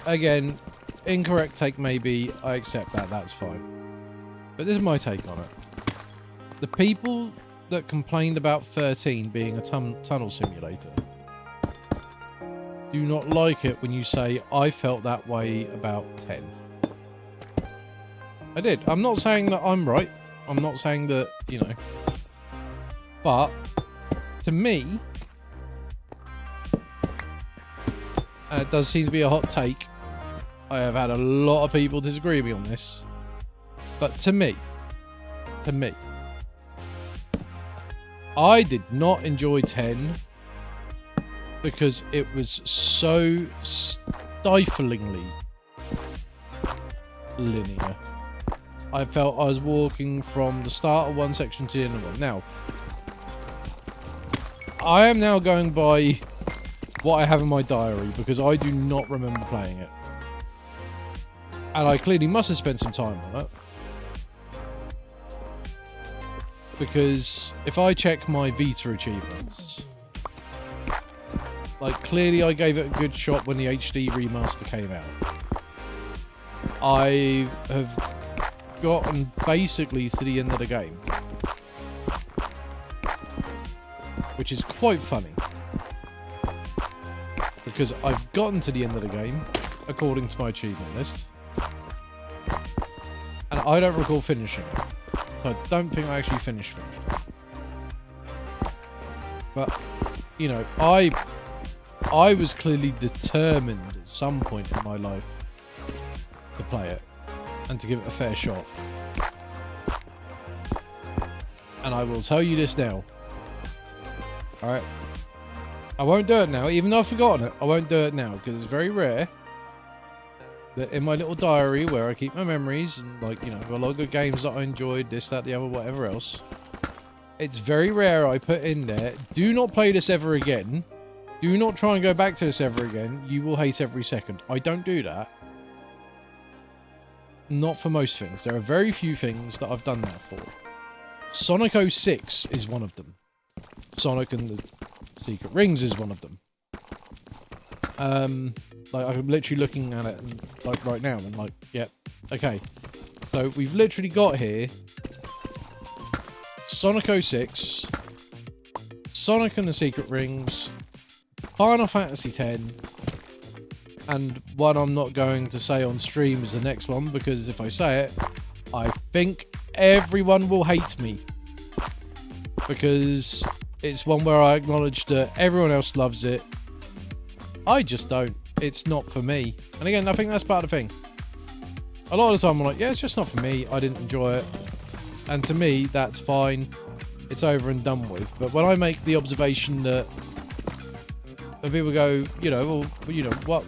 Again, incorrect take maybe, I accept that, that's fine. But this is my take on it. The people that complained about 13 being a tunnel simulator do not like it when you say, I felt that way about 10. I did. I'm not saying that I'm right. I'm not saying that, you know. But, to me, and it does seem to be a hot take, I have had a lot of people disagree with me on this. But to me, I did not enjoy 10 because it was so stiflingly linear. I felt I was walking from the start of one section to the end of one. Now, I am now going by what I have in my diary because I do not remember playing it. And I clearly must have spent some time on it. Because if I check my Vita achievements, like clearly I gave it a good shot when the HD remaster came out. I have gotten basically to the end of the game, which is quite funny because I've gotten to the end of the game according to my achievement list, and I don't recall finishing it. So I don't think I actually finished it. But, you know, I was clearly determined at some point in my life to play it and to give it a fair shot. And I will tell you this now. Alright? I won't do it now, even though I've forgotten it. I won't do it now because it's very rare that in my little diary where I keep my memories and, like, you know, a lot of games that I enjoyed, this, that, the other, whatever else. It's very rare I put in there, do not play this ever again. Do not try and go back to this ever again. You will hate every second. I don't do that. Not for most things. There are very few things that I've done that for. Sonic 06 is one of them. Sonic and the Secret Rings is one of them. Like, I'm literally looking at it, and, like, right now, and like, yep, okay. So, we've literally got here Sonic 06, Sonic and the Secret Rings, Final Fantasy X, and one I'm not going to say on stream is the next one, because if I say it, I think everyone will hate me. Because it's one where I acknowledge that everyone else loves it. I just don't. It's not for me. And again, I think that's part of the thing. A lot of the time I'm like, yeah, it's just not for me. I didn't enjoy it. And to me, that's fine. It's over and done with. But when I make the observation that when people go, you know, well, you know, what?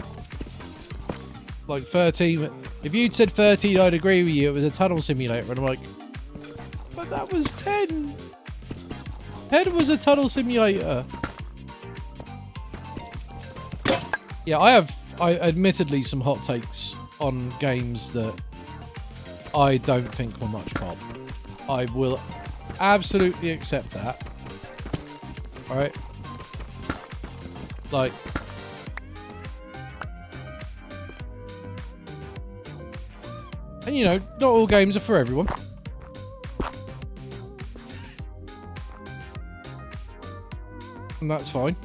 Like 13. If you'd said 13, I'd agree with you. It was a tunnel simulator. And I'm like, but that was 10. 10 was a tunnel simulator. Yeah, I have admittedly some hot takes on games that I don't think were much fun. I will absolutely accept that. Alright? Like, and you know, not all games are for everyone. And that's fine.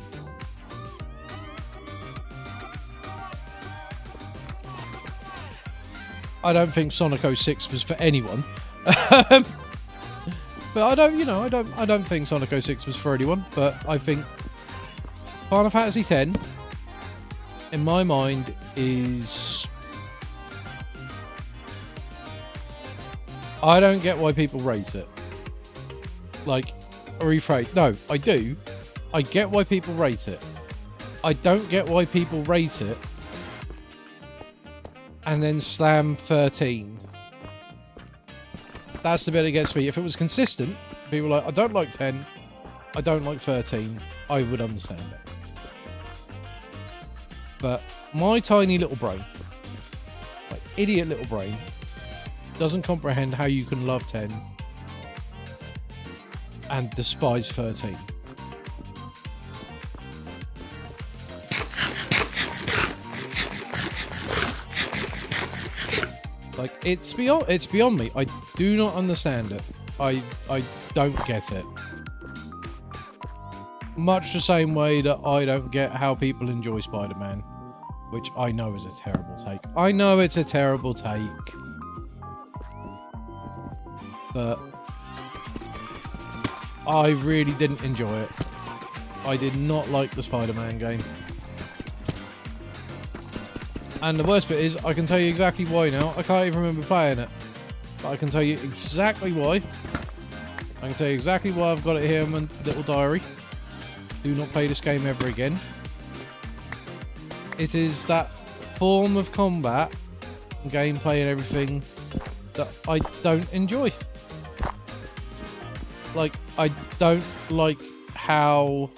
I don't think Sonic 06 was for anyone. But I don't, you know, I don't think Sonic 06 was for anyone, but I think Final Fantasy X in my mind is, I don't get why people rate it. Like, rephrase. No, I do. I get why people rate it. I don't get why people rate it and then slam 13. That's the bit that gets me. If it was consistent, people are like, I don't like 10, I don't like 13, I would understand it. But my tiny little brain, my idiot little brain, doesn't comprehend how you can love 10 and despise 13. Like, it's beyond me. I do not understand it. I don't get it. Much the same way that I don't get how people enjoy Spider-Man, which I know is a terrible take. I know it's a terrible take. But I really didn't enjoy it. I did not like the Spider-Man game. And the worst bit is, I can tell you exactly why now. I can't even remember playing it. But I can tell you exactly why. I can tell you exactly why I've got it here in my little diary. Do not play this game ever again. It is that form of combat, gameplay and everything that I don't enjoy. Like, I don't like how...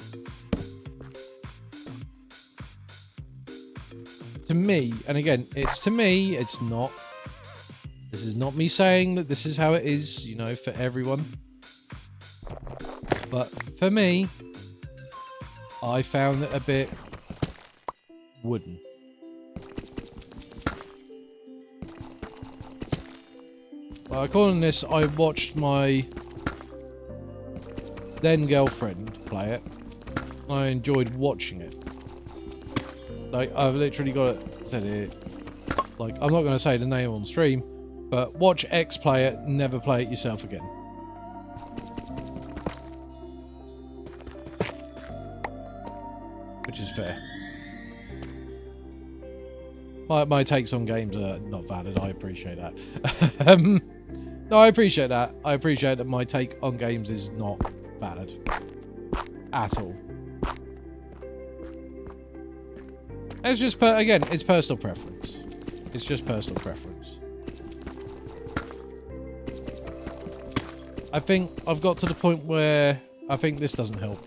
To me, and again, it's to me, it's not... This is not me saying that this is how it is, you know, for everyone. But for me, I found it a bit wooden. Well, according to this, I watched my then girlfriend play it. I enjoyed watching it. Like, I've literally got it said it. Like, I'm not going to say the name on stream, but watch X play it, never play it yourself again. Which is fair. My takes on games are not valid. I appreciate that. No, I appreciate that. I appreciate that my take on games is not valid at all. It's just, again, it's personal preference. It's just personal preference. I think I've got to the point where I think this doesn't help.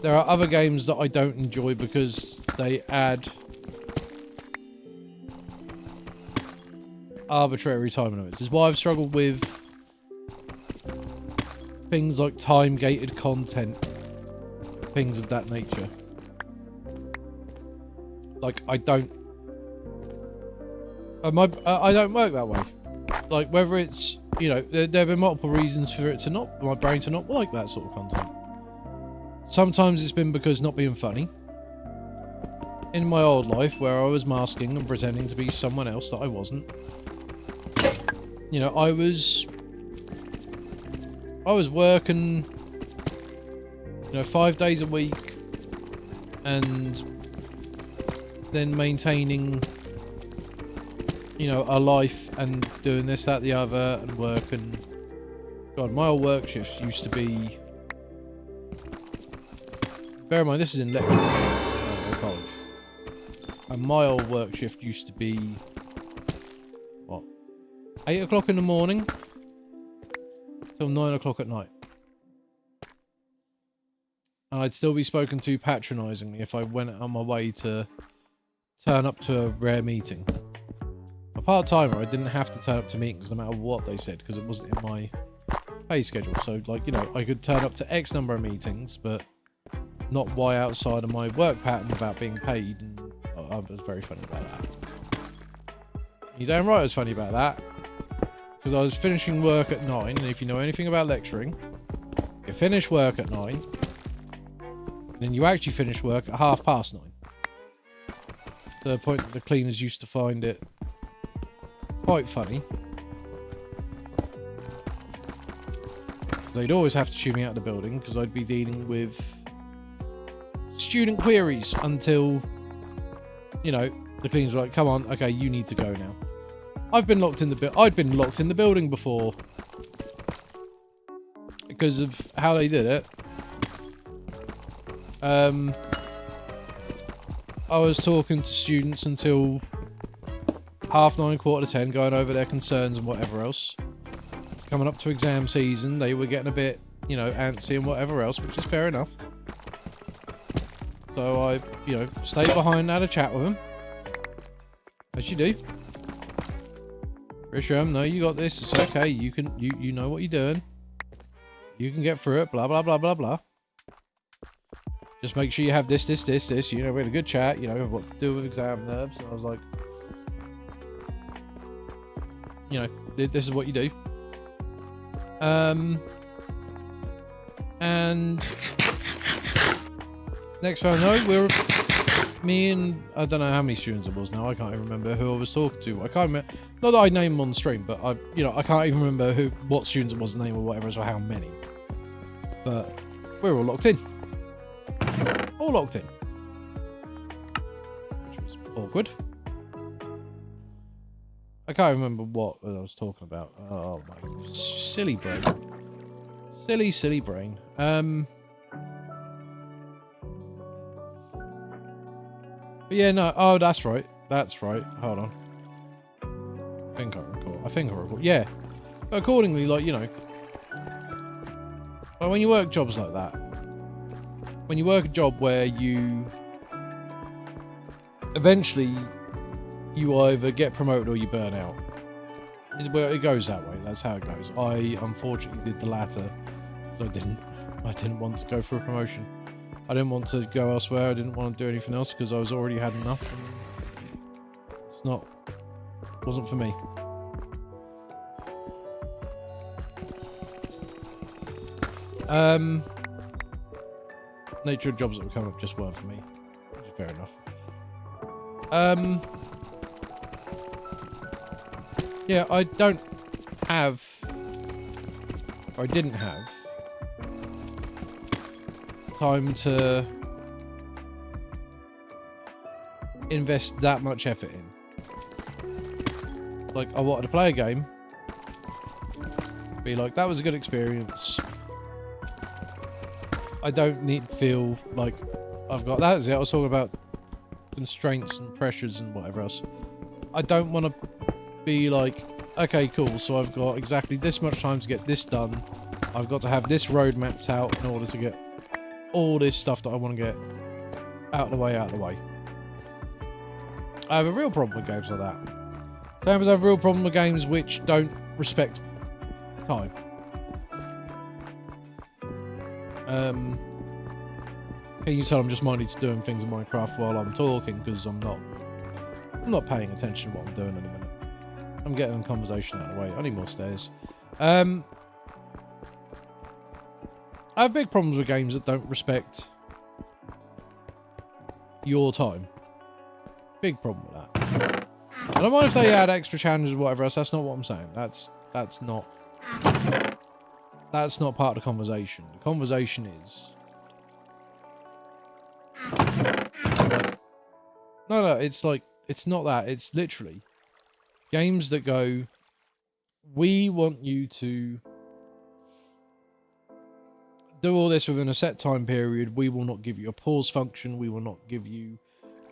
There are other games that I don't enjoy because they add arbitrary time limits. This is why I've struggled with things like time-gated content, things of that nature. Like, I don't work that way. Like, whether it's, you know, there have been multiple reasons for it to not, my brain to not like that sort of content. Sometimes it's been because not being funny. In my old life, where I was masking and pretending to be someone else that I wasn't. You know, I was working, you know, 5 days a week, and then maintaining, you know, a life and doing this, that, the other, and work. And God, my old work shifts used to be, bear in mind this is in lecture, college, and my old work shift used to be what, 8 o'clock in the morning till 9 o'clock at night. And I'd still be spoken to patronisingly if I went on my way to turn up to a rare meeting. A part-timer, I didn't have to turn up to meetings no matter what they said, because it wasn't in my pay schedule. So, like, you know, I could turn up to X number of meetings, but not Y outside of my work pattern without being paid. And I was very funny about that. You're damn right I was funny about that. Because I was finishing work at 9, and if you know anything about lecturing, you finish work at 9, and then you actually finish work at 9:30. To the point that the cleaners used to find it quite funny. They'd always have to shoo me out of the building because I'd be dealing with student queries until, you know, the cleaners were like, come on, okay, you need to go now. I'd been locked in the building before because of how they did it. I was talking to students until 9:30, 9:45, going over their concerns and whatever else. Coming up to exam season, they were getting a bit, you know, antsy and whatever else, which is fair enough. So I, you know, stayed behind and had a chat with them. As you do. Grisham, no, you got this. It's okay. You can, you know what you're doing. You can get through it. Blah, blah, blah, blah, blah. Just make sure you have this. You know, we had a good chat. You know, what to do with exam nerves. And I was like, you know, this is what you do. And next thing I know, me and I don't know how many students it was now. I can't even remember who I was talking to. I can't remember. Not that I named them on the stream, but I can't even remember what students it was, the name or whatever, or how many. But we're all locked in. All locked in. Which was awkward. I can't remember what I was talking about. Oh my silly brain. Silly brain. But yeah, no. Oh, that's right. That's right. Hold on. I think I recall. Yeah. But accordingly, like, you know, but when you work jobs like that, when you work a job where you eventually you either get promoted or you burn out, it goes that way. That's how it goes. I unfortunately did the latter. So I didn't want to go for a promotion. I didn't want to go elsewhere. I didn't want to do anything else because I was already had enough. And wasn't for me. Nature of jobs that were coming up just weren't for me, which is fair enough. Yeah, I didn't have time to invest that much effort in. Like, I wanted to play a game, be like, that was a good experience. I don't need to feel like I've got that. Is it? I was talking about constraints and pressures and whatever else. I don't want to be like, okay, cool, so I've got exactly this much time to get this done. I've got to have this road mapped out in order to get all this stuff that I want to get out of the way. I have a real problem with games like that. Same as I have a real problem with games which don't respect time. Can you tell I'm just minded to doing things in Minecraft while I'm talking because I'm not paying attention to what I'm doing in a minute. I'm getting a conversation out of the way. I need more stairs. I have big problems with games that don't respect your time. Big problem with that. I don't mind if they add extra challenges or whatever else. That's not what I'm saying. That's not part of the conversation. The conversation is... No, it's like, it's not that. It's literally games that go, we want you to do all this within a set time period. We will not give you a pause function. We will not give you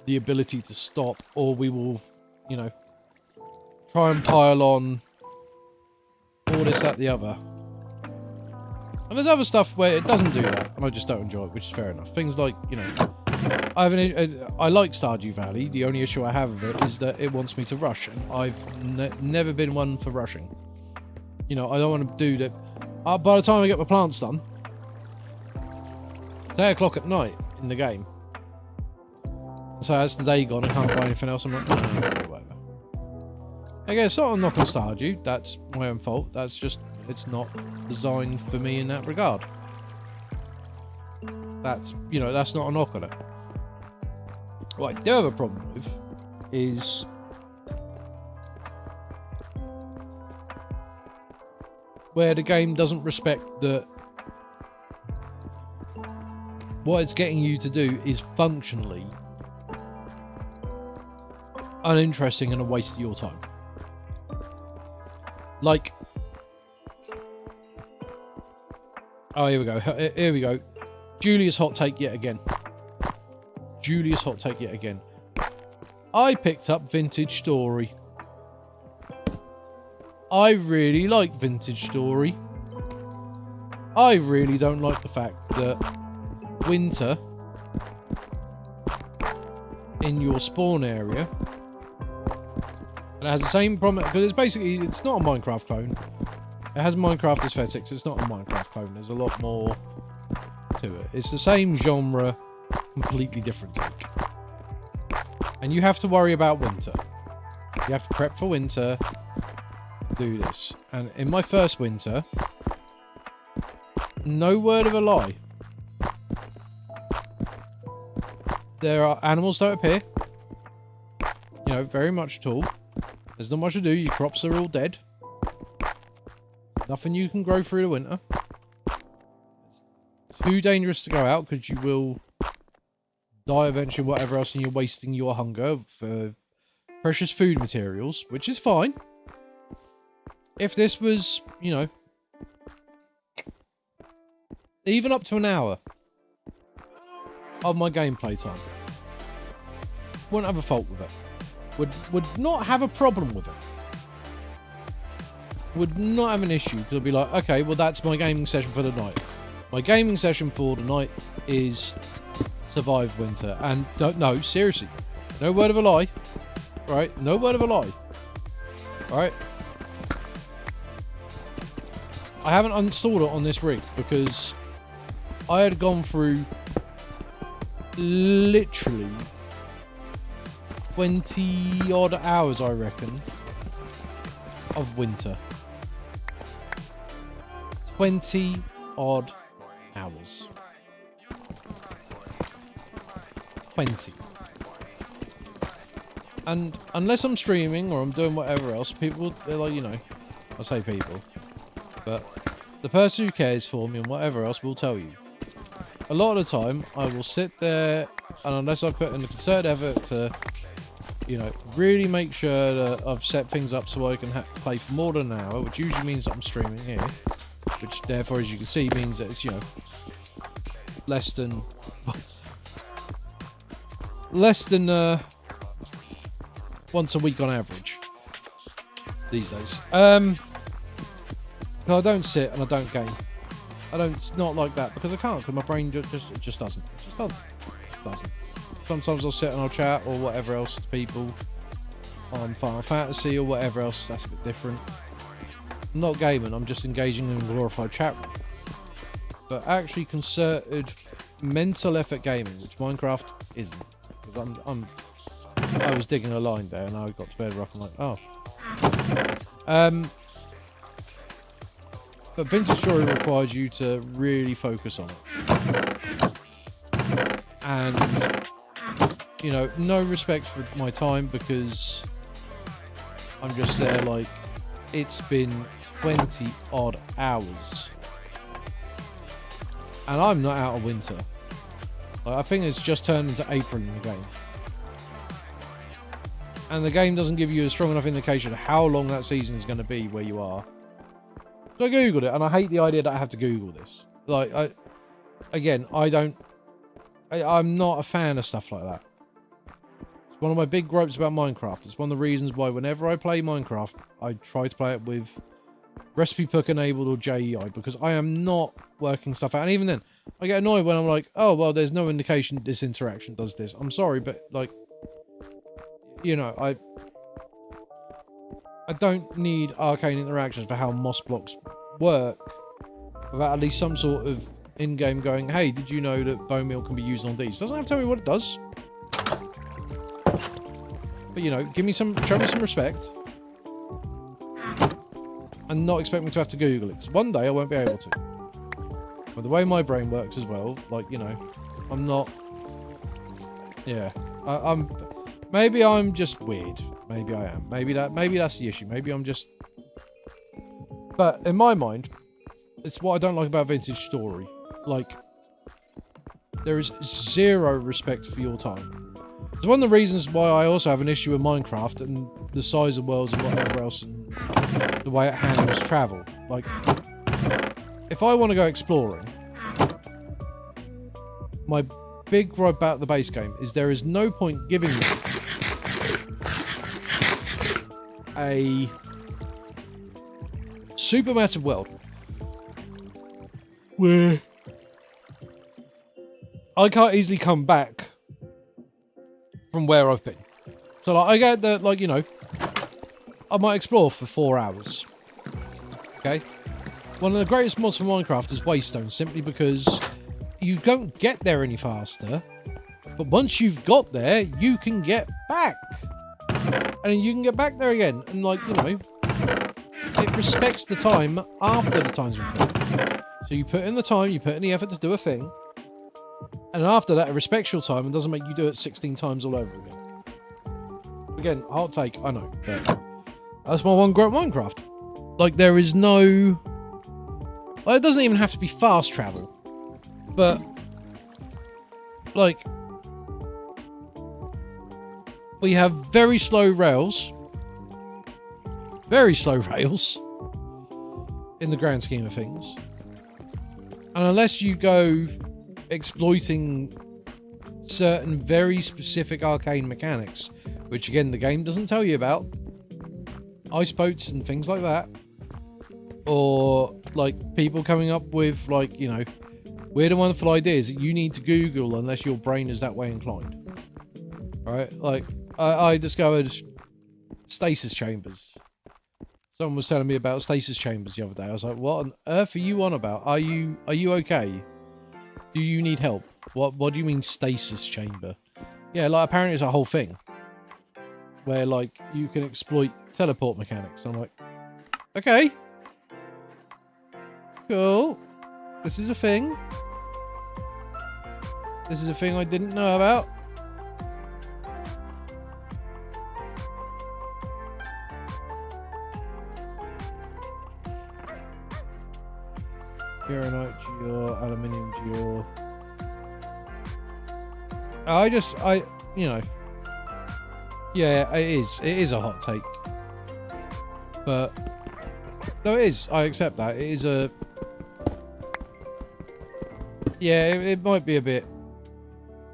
the ability to stop, or we will, you know, try and pile on all this, that, the other. And there's other stuff where it doesn't do that, and I just don't enjoy it, which is fair enough. Things like, you know, I like Stardew Valley. The only issue I have with it is that it wants me to rush, and I've never been one for rushing. You know, I don't want to do that. By the time I get my plants done, it's 8 o'clock at night in the game. So as the day gone, I can't buy anything else. I'm like, no, whatever. Again, it's not a knock on Stardew. That's my own fault. That's just, it's not designed for me in that regard. That's, you know, that's not a knock on it. What I do have a problem with is where the game doesn't respect that what it's getting you to do is functionally uninteresting and a waste of your time. Like, oh, here we go. Here we go. Julius hot take yet again. Julius hot take yet again. I picked up Vintage Story. I really like Vintage Story. I really don't like the fact that winter in your spawn area, And it has the same problem, because it's not a Minecraft clone. It has Minecraft aesthetics, it's not a Minecraft clone. There's a lot more to it. It's the same genre, completely different take. And you have to worry about winter. You have to prep for winter, do this. And in my first winter, no word of a lie, there are animals that appear. You know, very much at all. There's not much to do. Your crops are all dead. Nothing you can grow through the winter. It's too dangerous to go out because you will die eventually, whatever else, and you're wasting your hunger for precious food materials, which is fine. If this was, you know, even up to an hour of my gameplay time, wouldn't have a fault with it. Would not have a problem with it. Would not have an issue, because I'd be like, okay, well, that's my gaming session for the night. My gaming session for the night is survive winter. And no, seriously, no word of a lie. Right? No word of a lie. Alright? I haven't installed it on this rig because I had gone through literally 20 odd hours, I reckon, of winter. 20 odd hours. 20. And unless I'm streaming or I'm doing whatever else, people, they're like, you know, I say people, but the person who cares for me and whatever else will tell you. A lot of the time, I will sit there, and unless I put in a concerted effort to, you know, really make sure that I've set things up so I can play for more than an hour, which usually means that I'm streaming here, which therefore, as you can see, means that it's, you know, less than once a week on average these days. I don't sit and I don't game. It's not like that because I can't, because my brain just doesn't. It just doesn't. Sometimes I'll sit and I'll chat or whatever else to people on Final Fantasy or whatever else. That's a bit different. I'm not gaming, I'm just engaging in glorified chat room. But actually concerted mental effort gaming, which Minecraft isn't. Because I was digging a line there and I got to bed rock. I'm like, oh. But Vintage Story requires you to really focus on it. And, you know, no respect for my time because I'm just there like, it's been 20 odd hours. And I'm not out of winter. Like, I think it's just turned into April in the game. And the game doesn't give you a strong enough indication of how long that season is going to be where you are. So I googled it, and I hate the idea that I have to Google this. Like, I'm not a fan of stuff like that. It's one of my big gripes about Minecraft. It's one of the reasons why whenever I play Minecraft, I try to play it with Recipe Book enabled or JEI, because I am not working stuff out. And even then, I get annoyed when I'm like, oh, well, there's no indication this interaction does this. I'm sorry, but, like, you know, I don't need arcane interactions for how moss blocks work without at least some sort of in-game going, hey, did you know that bone meal can be used on these? Doesn't have to tell me what it does. But, you know, show me some respect. And not expect me to have to Google it. Because one day I won't be able to. But the way my brain works as well, like, you know, I'm not... Yeah. Maybe I'm just weird. Maybe I am. Maybe that's the issue. Maybe I'm just... But in my mind, it's what I don't like about Vintage Story. Like, there is zero respect for your time. It's one of the reasons why I also have an issue with Minecraft and the size of worlds and whatever else and the way it handles travel. Like, if I want to go exploring, my big gripe about the base game is there is no point giving me a supermassive world where I can't easily come back from where I've been. So, like, I get that, like, you know, I might explore for 4 hours. Okay? One of the greatest mods for Minecraft is Waystone, simply because you don't get there any faster, but once you've got there, you can get back. And you can get back there again. And, like, you know, it respects the time after the time's been put. So you put in the time, you put in the effort to do a thing, and after that, it respects your time and doesn't make you do it 16 times all over again. Again, hot take, I know, but that's my one gripe Minecraft. Like, there is no... Well, it doesn't even have to be fast travel. But, like, we have very slow rails. Very slow rails. In the grand scheme of things. And unless you go exploiting certain very specific arcane mechanics, which again the game doesn't tell you about, ice boats and things like that, or like people coming up with, like, you know, weird and wonderful ideas that you need to Google unless your brain is that way inclined. Right? Like, I discovered stasis chambers. Someone was telling me about stasis chambers the other day. I was like, what on earth are you on about? Are you okay? Do you need help? What do you mean stasis chamber? Yeah, like, apparently it's a whole thing where, like, you can exploit teleport mechanics. I'm like, okay, cool. This is a thing. This is a thing I didn't know about. Granite gear, aluminium gear. You know, yeah, it is a hot take, but no, it is. I accept that it is a. Yeah, it might be a bit,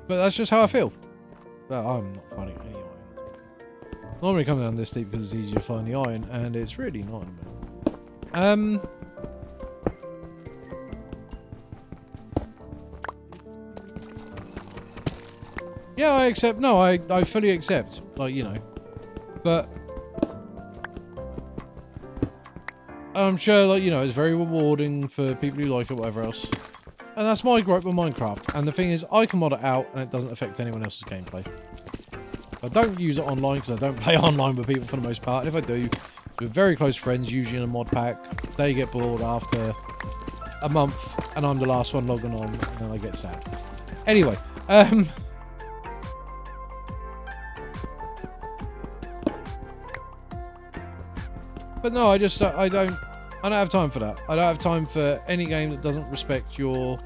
but that's just how I feel. I'm not finding any iron. Normally come down this deep because it's easier to find the iron, and it's really not. Yeah, I accept. No, I fully accept. Like, you know, but I'm sure, like, you know, it's very rewarding for people who like it, whatever else. And that's my gripe with Minecraft. And the thing is, I can mod it out, and it doesn't affect anyone else's gameplay. I don't use it online because I don't play online with people for the most part. And if I do, we're very close friends, usually in a mod pack. They get bored after a month, and I'm the last one logging on, and then I get sad. Anyway, but no, I don't have time for that. I don't have time for any game that doesn't respect your...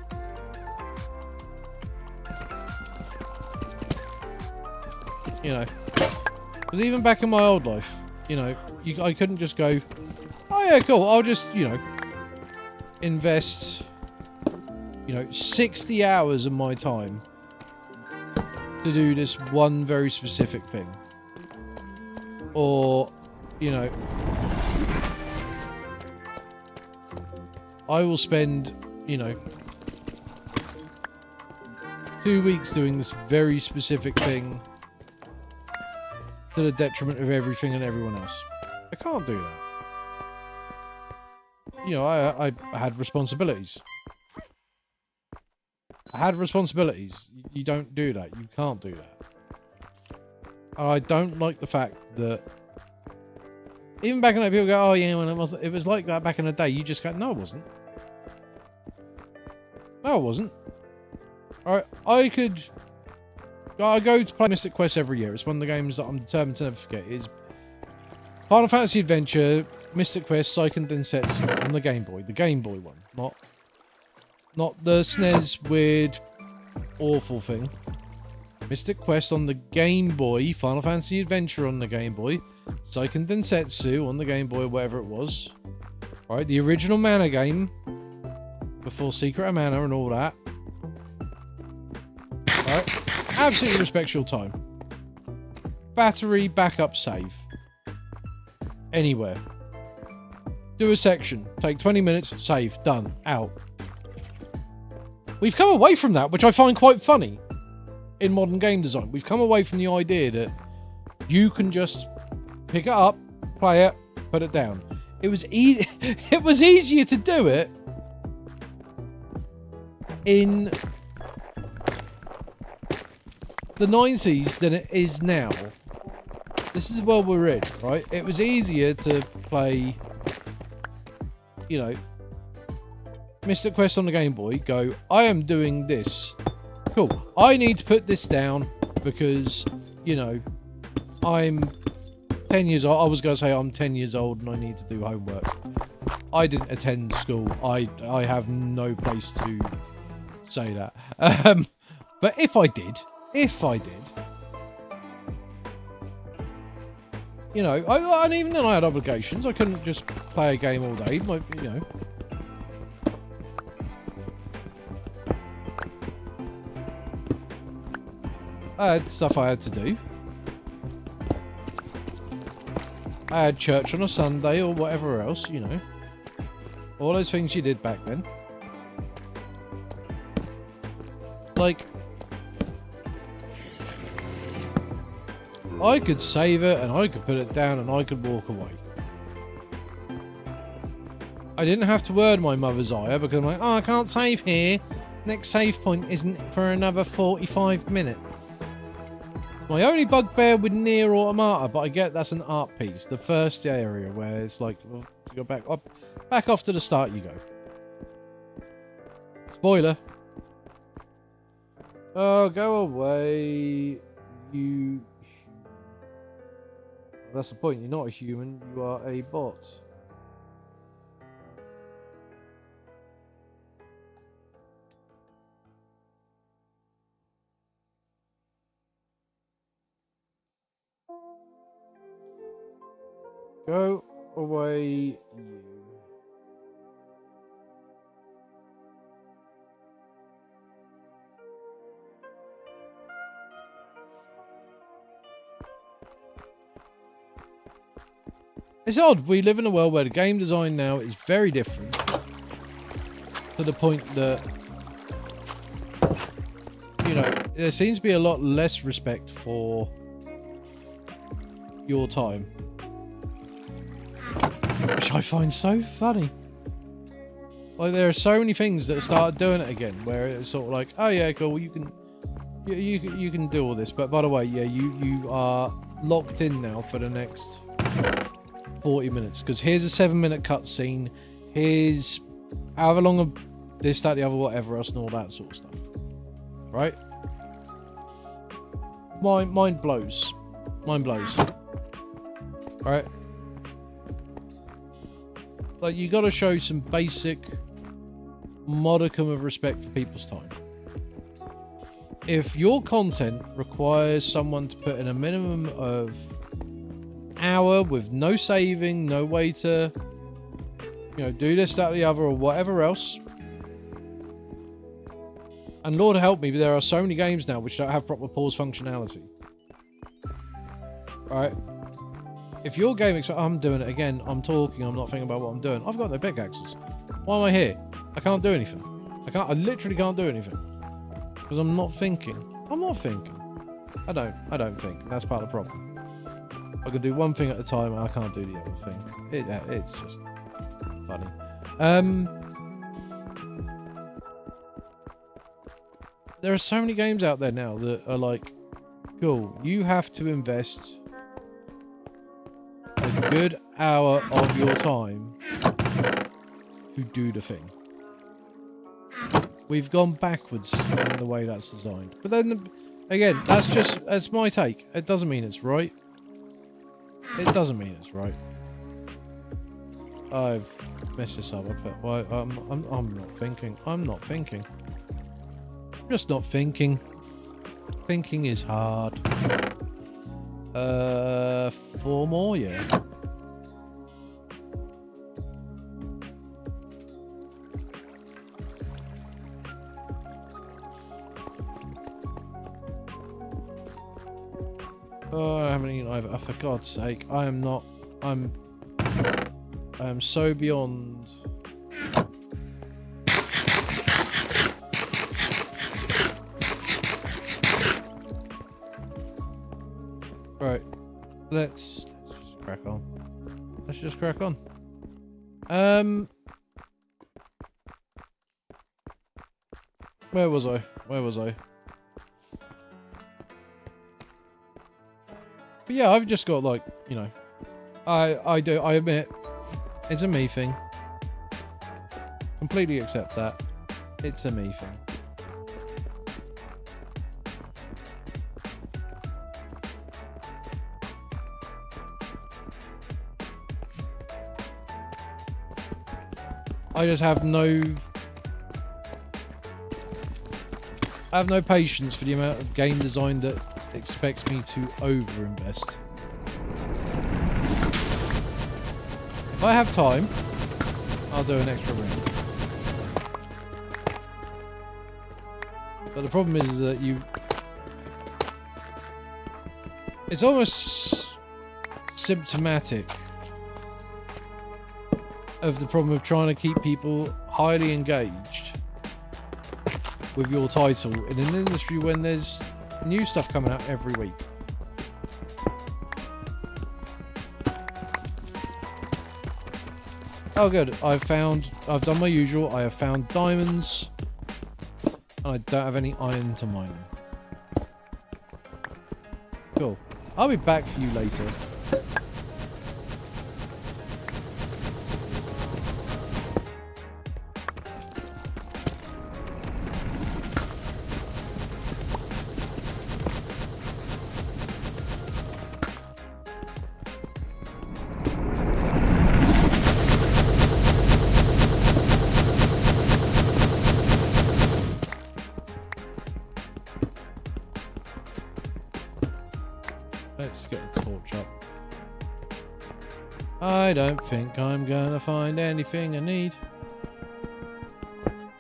You know. Because even back in my old life, you know, I couldn't just go, oh yeah, cool, I'll just, you know, invest, you know, 60 hours of my time to do this one very specific thing. Or, you know... I will spend, you know, 2 weeks doing this very specific thing to the detriment of everything and everyone else. I can't do that. You know, I had responsibilities. I had responsibilities. You don't do that. You can't do that. I don't like the fact that even back in the day, people go, oh yeah, when it was like that back in the day. You just go, no, it wasn't. No, it wasn't. Alright, I go to play Mystic Quest every year. It's one of the games that I'm determined to never forget. It's Final Fantasy Adventure, Mystic Quest, Seiken Densetsu on the Game Boy. The Game Boy one. Not the SNES weird, awful thing. Mystic Quest on the Game Boy, Final Fantasy Adventure on the Game Boy, Seiken Densetsu on the Game Boy, whatever it was. Alright, the original Mana game, before Secret of Mana and all that. Alright, absolutely respects your time. Battery, backup, save. Anywhere. Do a section, take 20 minutes, save, done, out. We've come away from that, which I find quite funny. In modern game design, we've come away from the idea that you can just pick it up, play it, put it down. It was easy. It was easier to do it in the 90s than it is now. This is the world we're in, right? It was easier to play, you know, Mystic Quest on the Game Boy. Go, I am doing this. Cool. I need to put this down because, you know, I'm 10 years old. I was going to say I'm 10 years old and I need to do homework. I didn't attend school. I have no place to say that. But if I did, you know, and even then I had obligations. I couldn't just play a game all day. Like, you know. I had stuff I had to do. I had church on a Sunday or whatever else, you know. All those things you did back then. Like, I could save it and I could put it down and I could walk away. I didn't have to earn my mother's ire because I'm like, oh, I can't save here. Next save point isn't for another 45 minutes. My only bugbear with Nier Automata, but I get that's an art piece. The first area where it's like, well, you go back up, back off to the start you go. Spoiler. Oh, go away. You. That's the point. You're not a human. You are a bot. Go away, you. It's odd. We live in a world where the game design now is very different. To the point that, you know, there seems to be a lot less respect for your time. Which I find so funny. Like, there are so many things that started doing it again, where it's sort of like, oh yeah, cool, you can do all this, but by the way, yeah, you are locked in now for the next 40 minutes, because here's a 7-minute cutscene, here's however long of this, that, the other, whatever else, and all that sort of stuff. Right? Mind blows. Mind blows. Alright? Like, you gotta show some basic modicum of respect for people's time. If your content requires someone to put in a minimum of an hour with no saving, no way to, you know, do this, that, the other, or whatever else. And Lord help me, but there are so many games now which don't have proper pause functionality. Alright? If your game, I'm doing it again, I'm talking, I'm not thinking about what I'm doing. I've got no pickaxes. Why am I here? I can't do anything. I literally can't do anything. Because I'm not thinking. I'm not thinking. I don't think. That's part of the problem. I can do one thing at a time and I can't do the other thing. It's just funny. There are so many games out there now that are like, cool, you have to invest a good hour of your time to do the thing. We've gone backwards in the way that's designed. But then, again, that's my take. It doesn't mean it's right. It doesn't mean it's right. I've messed this up. I'm not thinking. I'm not thinking. I'm just not thinking. Thinking is hard. 4 more, yeah. Oh, I haven't eaten either. Oh, for God's sake, I am so beyond. Right, let's just crack on. let's just crack on. Where was I? But yeah, I've just got like, you know, I admit, it's a me thing. Completely accept that. It's a me thing. I just have no patience for the amount of game design that expects me to overinvest. If I have time, I'll do an extra ring. But the problem is that it's almost symptomatic of the problem of trying to keep people highly engaged with your title in an industry when there's new stuff coming out every week. Oh good, I've done my usual, I have found diamonds, and I don't have any iron to mine. Cool. I'll be back for you later. Let's get a torch up. I don't think I'm gonna find anything I need.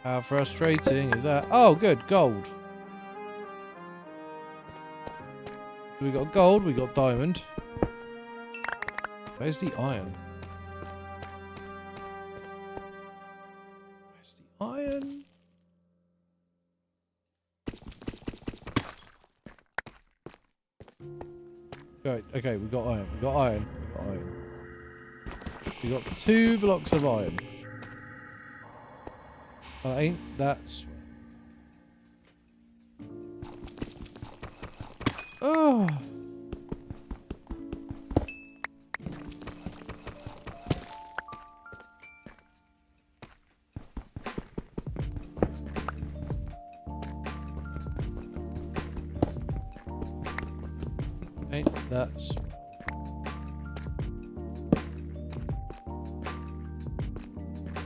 How frustrating is that? Oh, good, gold. So we got gold, we got diamond. Where's the iron? Where's the iron? Right, okay, we got iron, we got iron, we got iron. We got 2 blocks of iron. Ain't that... Oh! Ain't that...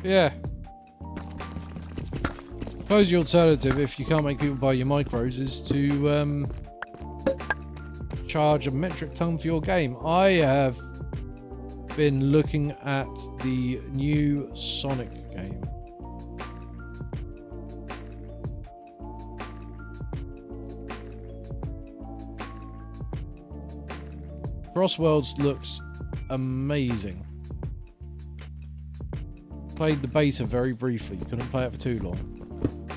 Yeah. Suppose the alternative, if you can't make people buy your micros, is to charge a metric ton for your game. I have been looking at the new Sonic game. Crossworlds looks amazing. Played the beta very briefly. Couldn't play it for too long.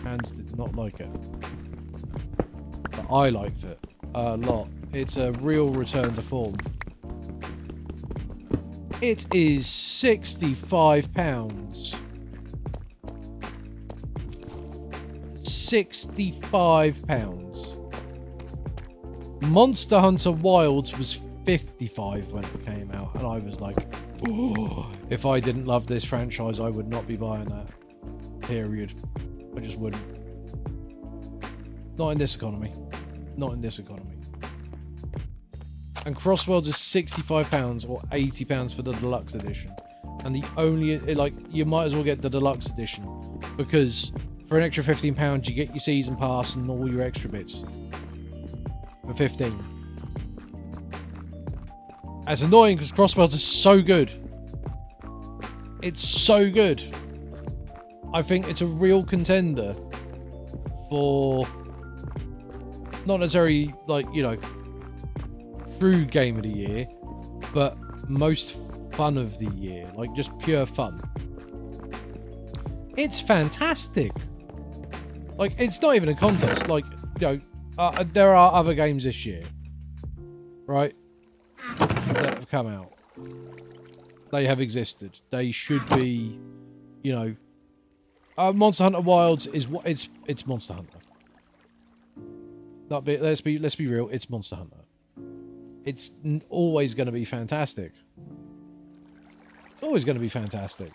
Hands did not like it. But I liked it a lot. It's a real return to form. It is £65. £65. Monster Hunter Wilds was 55 when it came out, and I was like, oh, if I didn't love this franchise, I would not be buying that. Period. I just wouldn't. Not in this economy. Not in this economy. And Crossworlds is £65 or £80 for the deluxe edition. And the only, like, you might as well get the deluxe edition, because for an extra £15 you get your season pass and all your extra bits for 15. It's annoying because Crossworlds is so good. It's so good. I think it's a real contender for not necessarily, like, you know, true game of the year, but most fun of the year, like just pure fun. It's fantastic. Like, it's not even a contest. Like, you know, there are other games this year, right, that have come out. they have existed. They should be, you know, Monster Hunter Wilds is what it's Monster Hunter. Let's be real, it's Monster Hunter. It's always going to be fantastic. It's always going to be fantastic.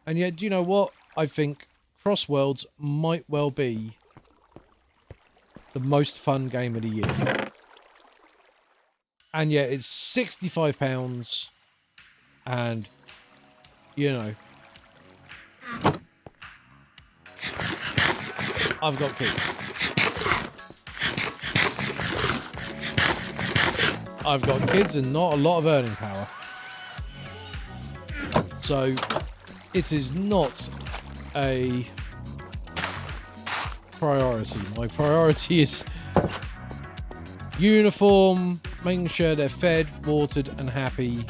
And yet, do you know what? I think Cross Worlds might well be the most fun game of the year. And yet it's £65, and you know, I've got kids. I've got kids and not a lot of earning power. So it is not a priority. My priority is uniform, making sure they're fed, watered and happy,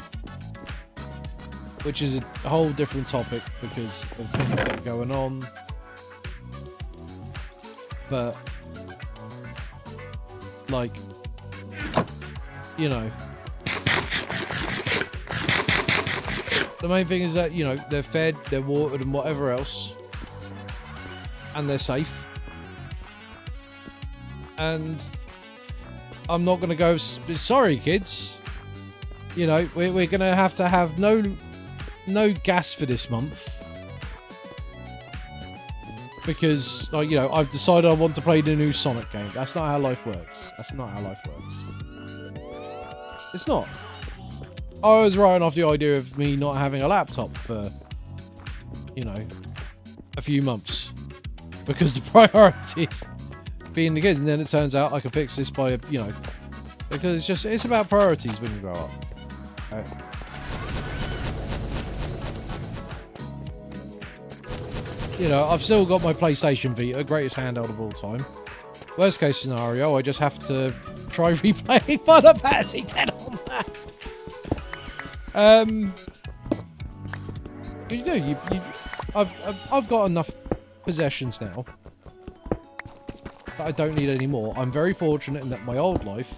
which is a whole different topic because of things that are going on. But like, you know, the main thing is that, you know, they're fed, they're watered and whatever else, and they're safe. And I'm not going to go, sorry kids, you know, we're going to have no gas for this month. Because, like, you know, I've decided I want to play the new Sonic game. That's not how life works. That's not how life works. It's not. I was writing off the idea of me not having a laptop for, you know, a few months. Because the priority is being the kids. And then it turns out I can fix this by, you know, because it's about priorities when you grow up. Right? You know, I've still got my PlayStation Vita, greatest handheld of all time. Worst case scenario, I just have to try replaying Final Fantasy X on that. You do. I've got enough possessions now that I don't need any more. I'm very fortunate in that my old life,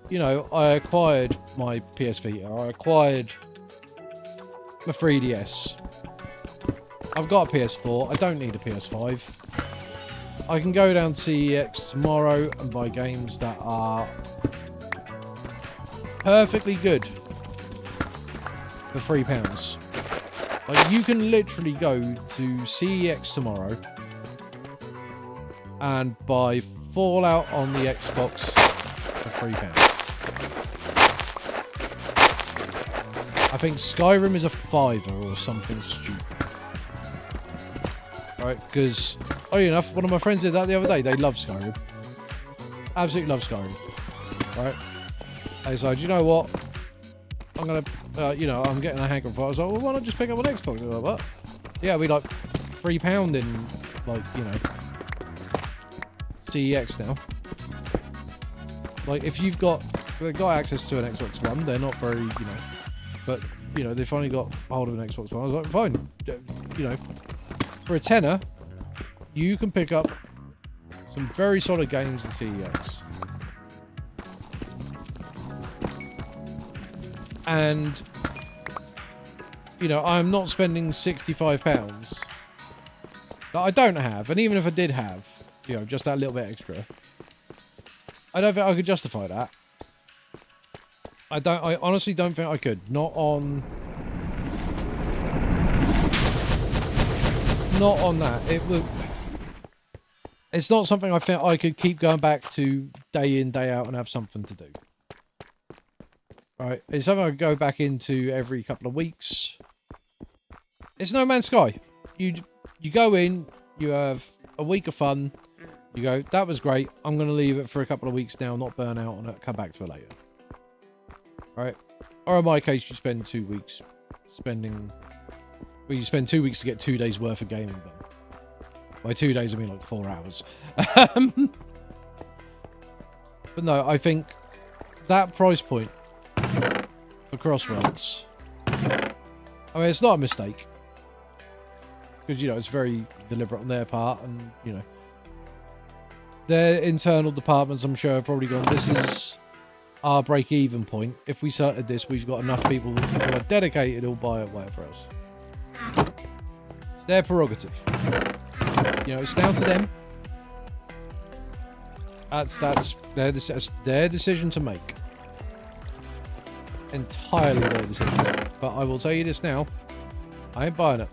you know, I acquired my PS Vita, I acquired my 3DS. I've got a PS4, I don't need a PS5. I can go down to CEX tomorrow and buy games that are perfectly good for £3. Like, you can literally go to CEX tomorrow and buy Fallout on the Xbox for £3. I think Skyrim is a £5 or something stupid. Right, because, oddly enough, one of my friends did that the other day. They love Skyrim. Absolutely love Skyrim. Right? They said, you know what? I'm going to, you know, I'm getting a hankering for it. I was like, well, why not just pick up an Xbox? I was like, what? Yeah, we like £3 in, like, you know, CEX now. Like, if they've got access to an Xbox One, they're not very, you know, but, you know, they've finally got hold of an Xbox One. I was like, fine, you know, for a tenner, you can pick up some very solid games in CEX. And, you know, I'm not spending £65 that I don't have. And even if I did have, you know, just that little bit extra, I don't think I could justify that. I honestly don't think I could. Not on that. It's not something I think I could keep going back to day in, day out and have something to do. Right? It's something I could go back into every couple of weeks. It's No Man's Sky. You go in, you have a week of fun, you go, that was great, I'm going to leave it for a couple of weeks now, not burn out, and come back to it later. Right? Or in my case, you spend 2 weeks you spend 2 weeks to get 2 days worth of gaming done. By 2 days, I mean like 4 hours. But no, I think that price point for Cross Worlds, I mean, it's not a mistake. Because, you know, it's very deliberate on their part, and, you know, their internal departments, I'm sure, have probably gone, this is our break-even point. If we started this, we've got enough people who are dedicated or buy it, whatever else. It's their prerogative. You know, it's down to them. That's their decision to make. Entirely their decision. But I will tell you this now. I ain't buying it.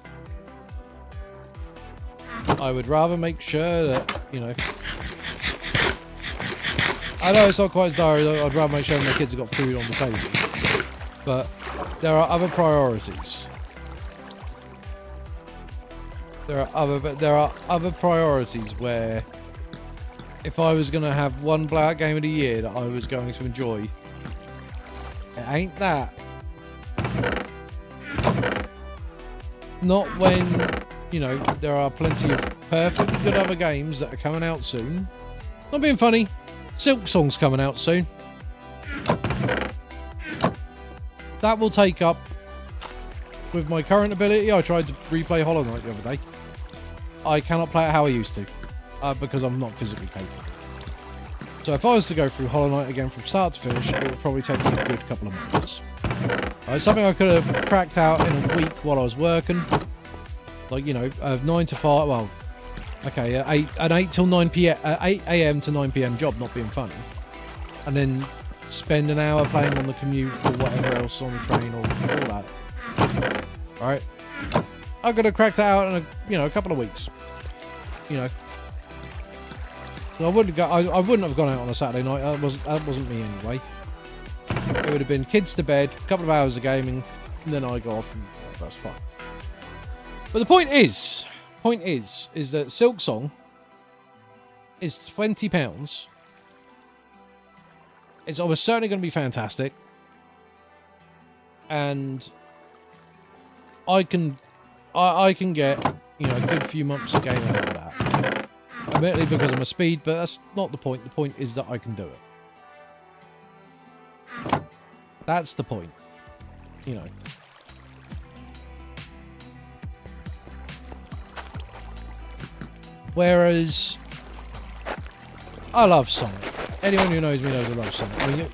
I would rather make sure that, you know... I know it's not quite as dire. I'd rather make sure my kids have got food on the table. But there are other priorities. There are other priorities where if I was going to have one blowout game of the year that I was going to enjoy, it ain't that. Not when, you know, there are plenty of perfectly good other games that are coming out soon. Not being funny, Silksong's coming out soon. That will take up, with my current ability, I tried to replay Hollow Knight the other day. I cannot play it how I used to, because I'm not physically capable. So if I was to go through Hollow Knight again from start to finish, it would probably take me a good couple of months. It's something I could have cracked out in a week while I was working. Like, you know, 9 to 5, well, okay, an 8 till 9 p.m., 8 a.m. to 9 p.m. job, not being funny. And then spend an hour playing on the commute or whatever else on the train or all that. Alright? I could have cracked that out in a couple of weeks. You know. So I wouldn't have gone out on a Saturday night. That wasn't me anyway. It would have been kids to bed, a couple of hours of gaming, and then I go off and that's fine. But the point is that Silksong is £20. It's almost certainly going to be fantastic, and I can get, you know, a good few months of game out of that. Admittedly, because I'm a speed, but that's not the point. The point is that I can do it. That's the point, you know. Whereas, I love Sonic. Anyone who knows me knows I love Sonic. I mean,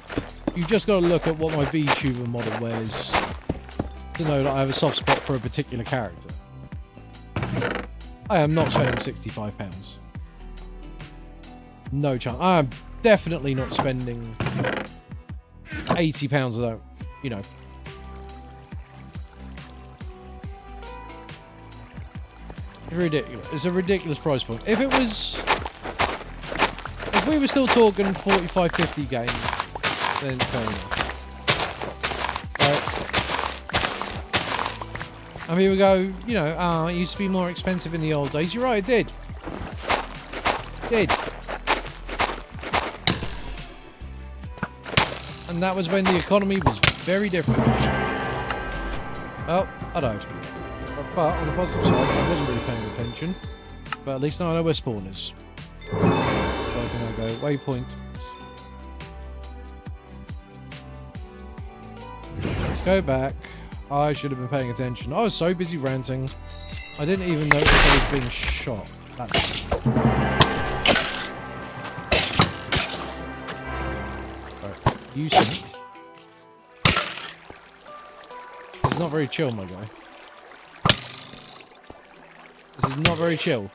you've just got to look at what my VTuber model wears to know that I have a soft spot for a particular character. I am not spending £65. No chance. I am definitely not spending £80 of that, you know. It's ridiculous. It's a ridiculous price point. If we were still talking 45, 50 games, then fair enough. Right. And people go, you know, it used to be more expensive in the old days. You're right, it did. It did. And that was when the economy was very different. Well, I don't. But on the positive side, I wasn't really paying attention. But at least now I know where spawn is. So I can now go waypoint. Let's go back. I should have been paying attention. I was so busy ranting, I didn't even notice I was being shot. That's... Right, you see. It's not very chill, my guy. This is not very chill.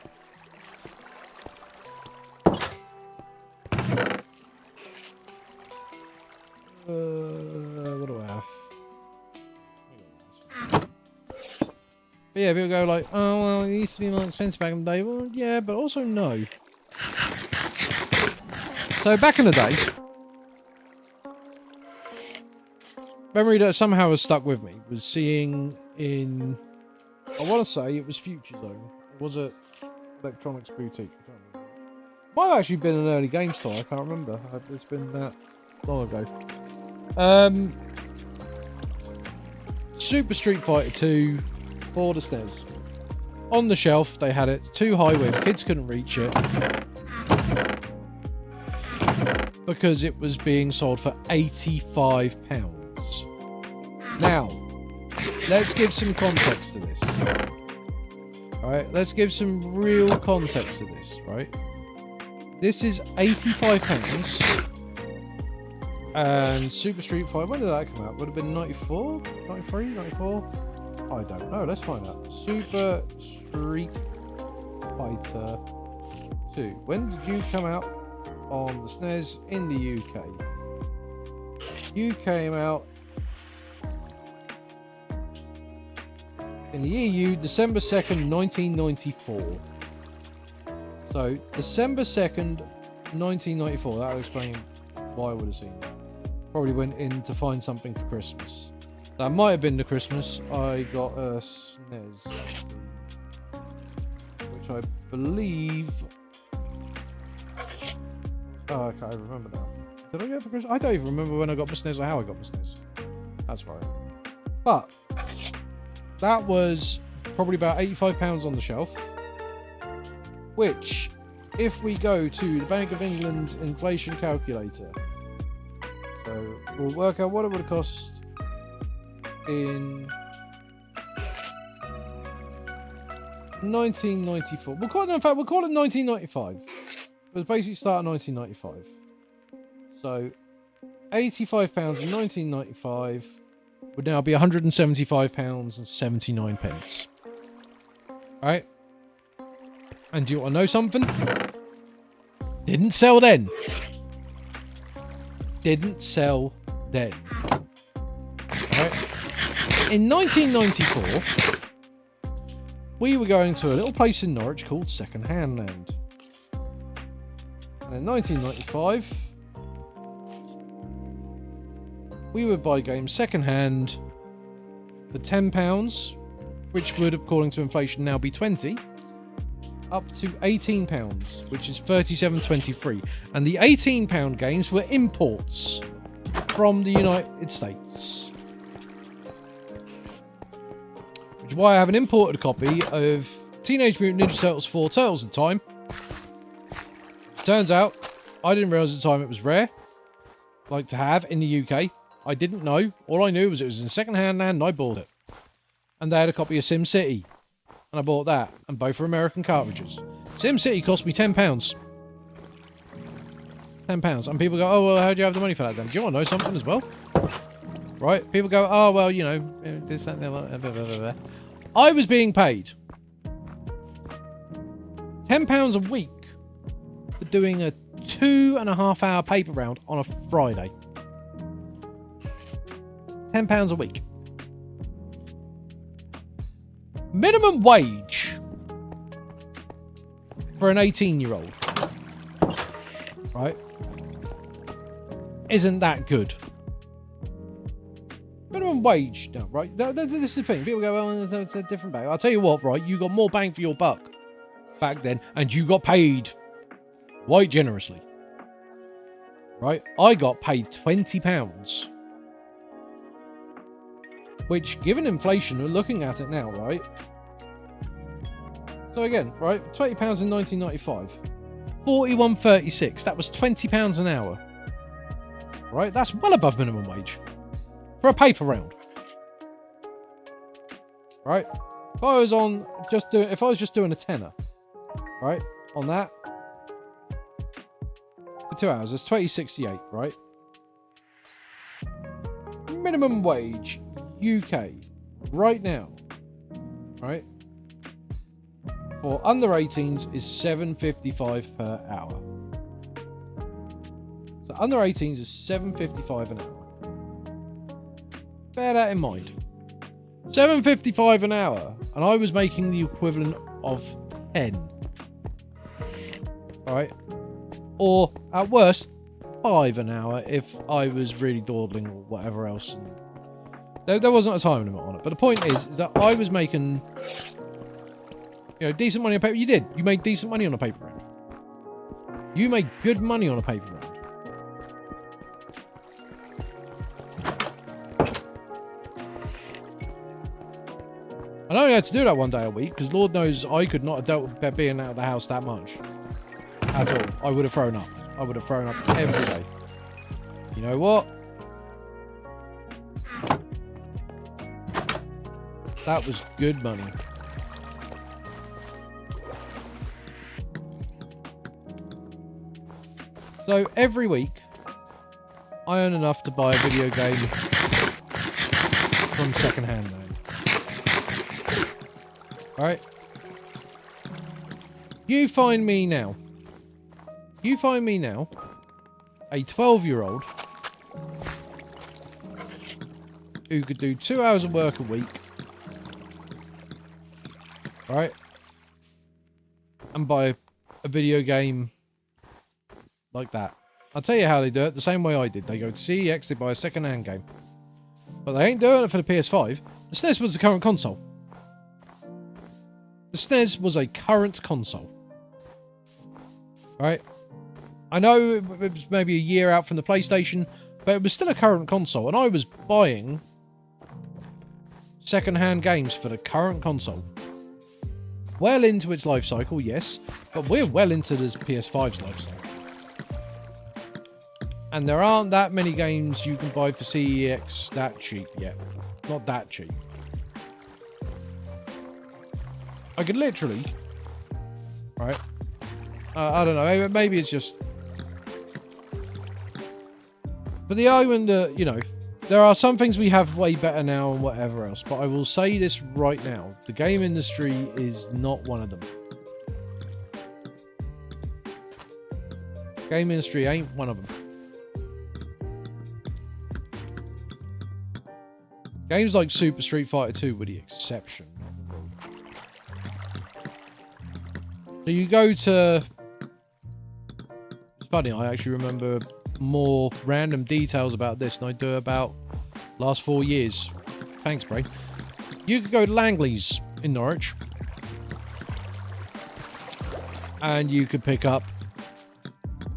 What do I have? But yeah, people go like, oh, well, it used to be more expensive back in the day. Well, yeah, but also no. So back in the day, memory that somehow has stuck with me was seeing in, I want to say it was Future Zone. It was a Electronics Boutique. I can't remember. Might have actually been an early game store. I can't remember. It's been that long ago. Super Street Fighter 2 for the SNES. On the shelf, they had it too high where kids couldn't reach it because it was being sold for £85. Now, let's give some context to this. Alright, let's give some real context to this, right? This is £85 And Super Street Fighter, when did that come out? Would have been 94? 93? 94? I don't know. Let's find out. Super Street Fighter 2. When did you come out on the SNES in the UK? You came out in the EU December 2nd, 1994. So, December 2nd, 1994. That'll explain why I would have seen that. Probably went in to find something for Christmas. That might have been the Christmas I got a SNES, which I believe. Oh, I can't remember now. Did I get it for Christmas? I don't even remember when I got my SNES or how I got my SNES. That's right. But that was probably about £85 on the shelf. Which, if we go to the Bank of England's inflation calculator, so we'll work out what it would have cost in 1994. We'll call it 1995. It was basically start of 1995. So £85 in 1995 would now be £175.79. Alright? And do you want to know something? Didn't sell then. Didn't sell then. Alright? In 1994, we were going to a little place in Norwich called Second Hand Land. And in 1995, we would buy games second hand for £10, which would, according to inflation, now be 20, up to £18, which is 37.23. And the £18 games were imports from the United States. Which is why I have an imported copy of Teenage Mutant Ninja Turtles 4 Turtles in Time. Turns out, I didn't realise at the time it was rare, like to have in the UK. I didn't know. All I knew was it was in second-hand land and I bought it. And they had a copy of SimCity. And I bought that. And both are American cartridges. SimCity cost me £10. £10. And people go, oh, well, how do you have the money for that then? Do you want to know something as well? Right? People go, oh, well, you know, this, that, blah, blah, blah, blah, blah. I was being paid £10 a week for doing a 2.5 hour paper round on a Friday. £10 a week. Minimum wage for an 18-year-old, right, isn't that good. Minimum wage, no, right? This is the thing. People go, well, it's a different bang. I'll tell you what, right? You got more bang for your buck back then, and you got paid quite generously, right? I got paid £20. Which, given inflation, we're looking at it now, right? So again, right, £20 in 1995, 41.36. That was £20 an hour, right? That's well above minimum wage for a paper round, right? If I was just doing a tenner, right, on that for 2 hours, it's 20.68, right? Minimum wage. UK right now, right, for under 18s is £7.55 per hour. So under 18s is £7.55 an hour. Bear that in mind. £7.55 an hour, and I was making the equivalent of 10. Right, or at worst 5 an hour if I was really dawdling or whatever else. There wasn't a time limit on it, but the point is that I was making, you know, decent money on paper. You did. You made decent money on a paper round. You made good money on a paper round. And I only had to do that one day a week because Lord knows I could not have dealt with being out of the house that much at all. I would have thrown up. I would have thrown up every day. You know what? That was good money. So every week, I earn enough to buy a video game from second-hand man. Alright? You find me now, a 12-year-old who could do 2 hours of work a week, right, and buy a video game like that. I'll tell you how they do it, the same way I did. They go to CEX, they buy a second-hand game. But they ain't doing it for the PS5. The SNES was the current console. The SNES was a current console. Right? I know it was maybe a year out from the PlayStation, but it was still a current console, and I was buying second-hand games for the current console. Well into its life cycle, yes, but we're well into this PS5's life cycle. And there aren't that many games you can buy for CEX that cheap yet. Not that cheap. I could literally... Right? I don't know, maybe it's just... But the argument that, you know, there are some things we have way better now and whatever else, but I will say this right now. The game industry is not one of them. Game industry ain't one of them. Games like Super Street Fighter 2 were the exception. So you go to... It's funny, I actually remember more random details about this than I do about last 4 years. Thanks, Bray. You could go to Langley's in Norwich. And you could pick up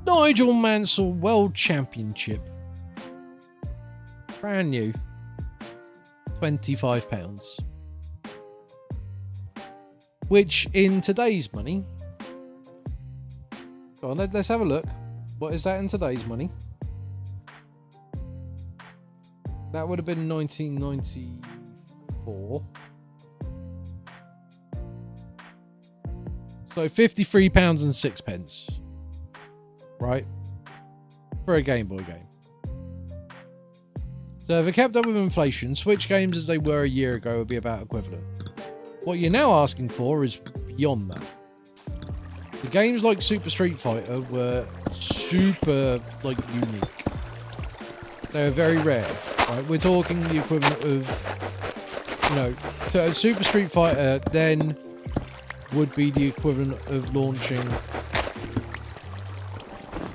Nigel Mansell World Championship. Brand new. £25. Which in today's money... Go on, let's have a look. What is that in today's money? That would have been 1994. So £53.06. Right? For a Game Boy game. So if it kept up with inflation, Switch games as they were a year ago would be about equivalent. What you're now asking for is beyond that. The games like Super Street Fighter were super, like, unique. They were very rare, right? We're talking the equivalent of, you know, so Super Street Fighter then would be the equivalent of launching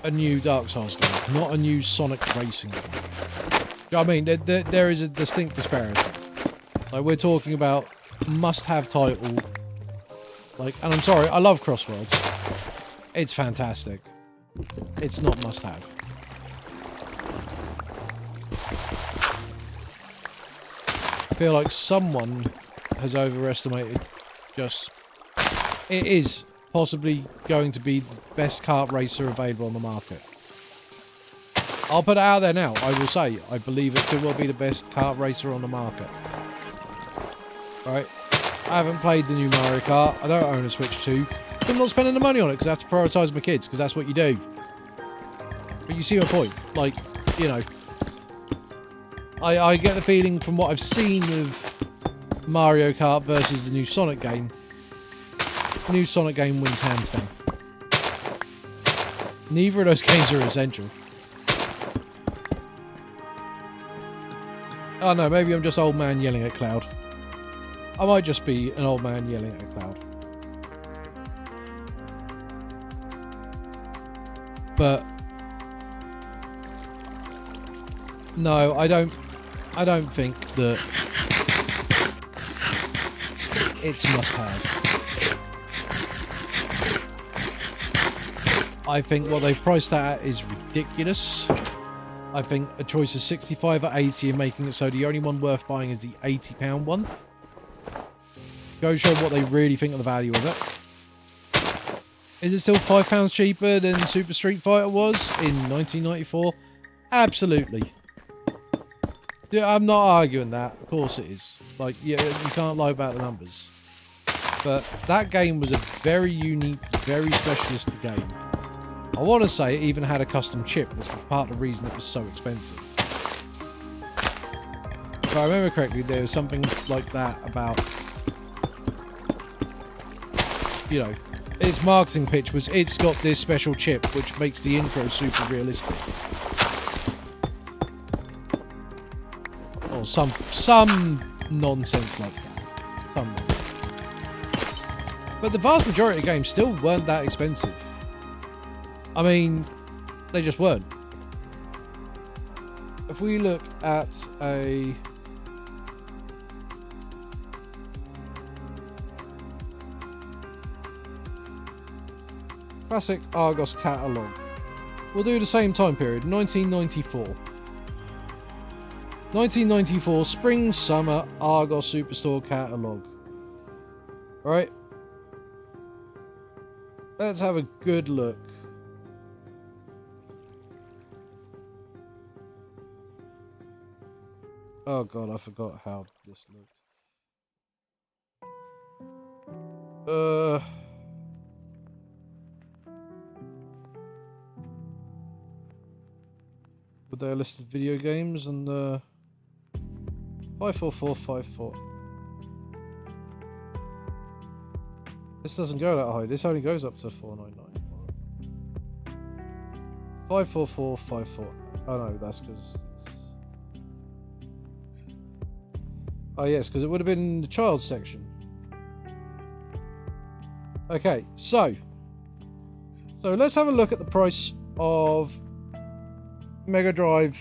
a new Dark Souls game, not a new Sonic racing game. You know what I mean? There is a distinct disparity. Like, we're talking about must-have title. Like, and I'm sorry, I love Crosswords. It's fantastic. It's not must-have. I feel like someone has overestimated just... It is possibly going to be the best kart racer available on the market. I'll put it out there now. I will say, I believe it could well be the best kart racer on the market. Right? I haven't played the new Mario Kart. I don't own a Switch 2. I'm not spending the money on it because I have to prioritise my kids, because that's what you do. But you see my point. Like, you know, I get the feeling from what I've seen of Mario Kart versus the new Sonic game. The new Sonic game wins hands down. Neither of those games are essential. Oh no, maybe I'm just old man yelling at Cloud. I might just be an old man yelling at Cloud. But no, I don't think that it's must-have. I think what they've priced that at is ridiculous. I think a choice of 65 or 80 and making it so the only one worth buying is the £80 one. Go show what they really think of the value of it. Is it still £5 cheaper than Super Street Fighter was in 1994? Absolutely. Yeah, I'm not arguing that. Of course it is. Like, yeah, you can't lie about the numbers. But that game was a very unique, very specialist game. I want to say it even had a custom chip, which was part of the reason it was so expensive. If I remember correctly, there was something like that about, you know, its marketing pitch was it's got this special chip which makes the intro super realistic. Or some nonsense like that. Some nonsense. But the vast majority of games still weren't that expensive. I mean, they just weren't. If we look at a classic Argos catalogue, we'll do the same time period, 1994. 1994 Spring Summer Argos Superstore catalogue. Alright. Let's have a good look. Oh god, I forgot how this looked. Were there listed video games and 54454. This doesn't go that high. This only goes up to 499. 54454. Oh no, that's because. Oh yes, because it would have been in the child section. Okay, so let's have a look at the price of Mega Drive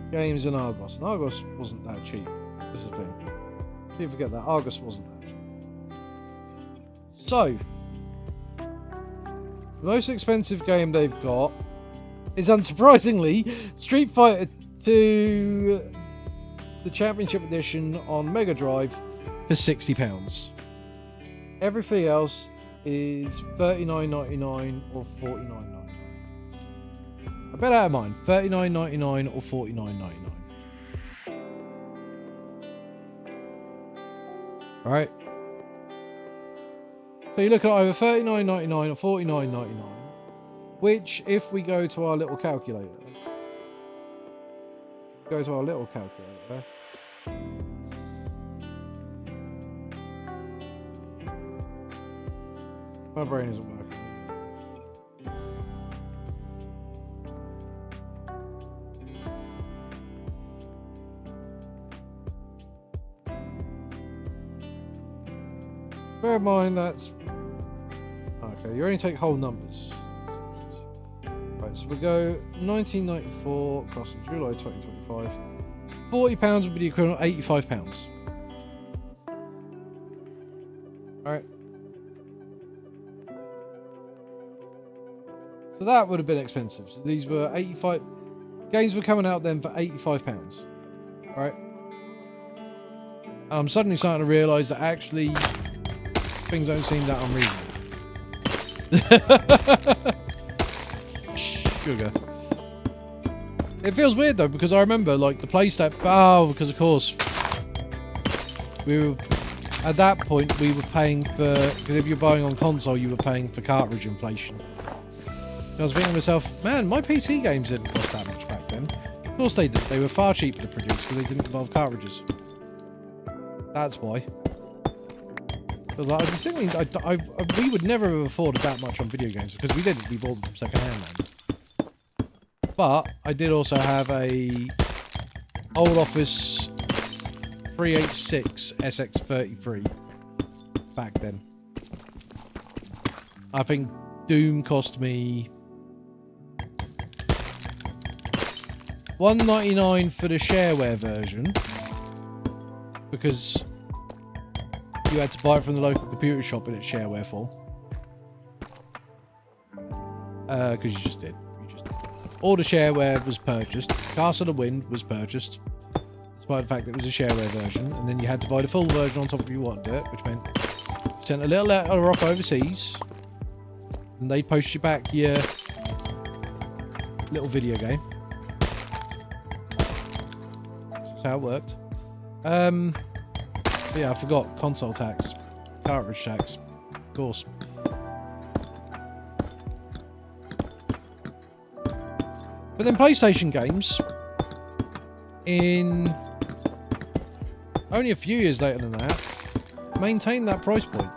games in Argos. And Argos wasn't that cheap. This is the thing. You forget that Argos wasn't that cheap. So, the most expensive game they've got is unsurprisingly Street Fighter 2, the Championship Edition on Mega Drive for £60. Everything else is $39.99 or $49.99. I bet out of mine, $39.99 or $49.99. Alright. So you look at either $39.99 or $49.99, which, if we go to our little calculator, my brain isn't working. Bear in mind that's okay. You only take whole numbers. Right, so we go 1994 across July 2025. £40 would be the equivalent of £85. All right. So that would have been expensive. So these were 85 games were coming out then for £85. All right. I'm suddenly starting to realise that actually things don't seem that unreasonable. Sugar. It feels weird though, because I remember like the PlayStation. Oh, because of course we were at that point we were paying for, because if you're buying on console you were paying for cartridge inflation. I was thinking to myself, man, my PC games didn't cost that much back then. Of course they did. They were far cheaper to produce because they didn't involve cartridges. That's why. Because I was thinking, we would never have afforded that much on video games because we didn't. We bought them from second-hand land. But I did also have a old Office 386 SX33 back then. I think Doom cost me $1.99 for the shareware version because you had to buy it from the local computer shop in its shareware form. Because you just did. All the shareware was purchased. Castle of Wind was purchased, despite the fact that it was a shareware version. And then you had to buy the full version on top if you wanted it, which meant you sent a little letter off overseas, and they post you back your little video game. That's how it worked. Yeah, I forgot console tax. cartridge tax, of course. But then PlayStation games, in only a few years later than that, maintained that price point.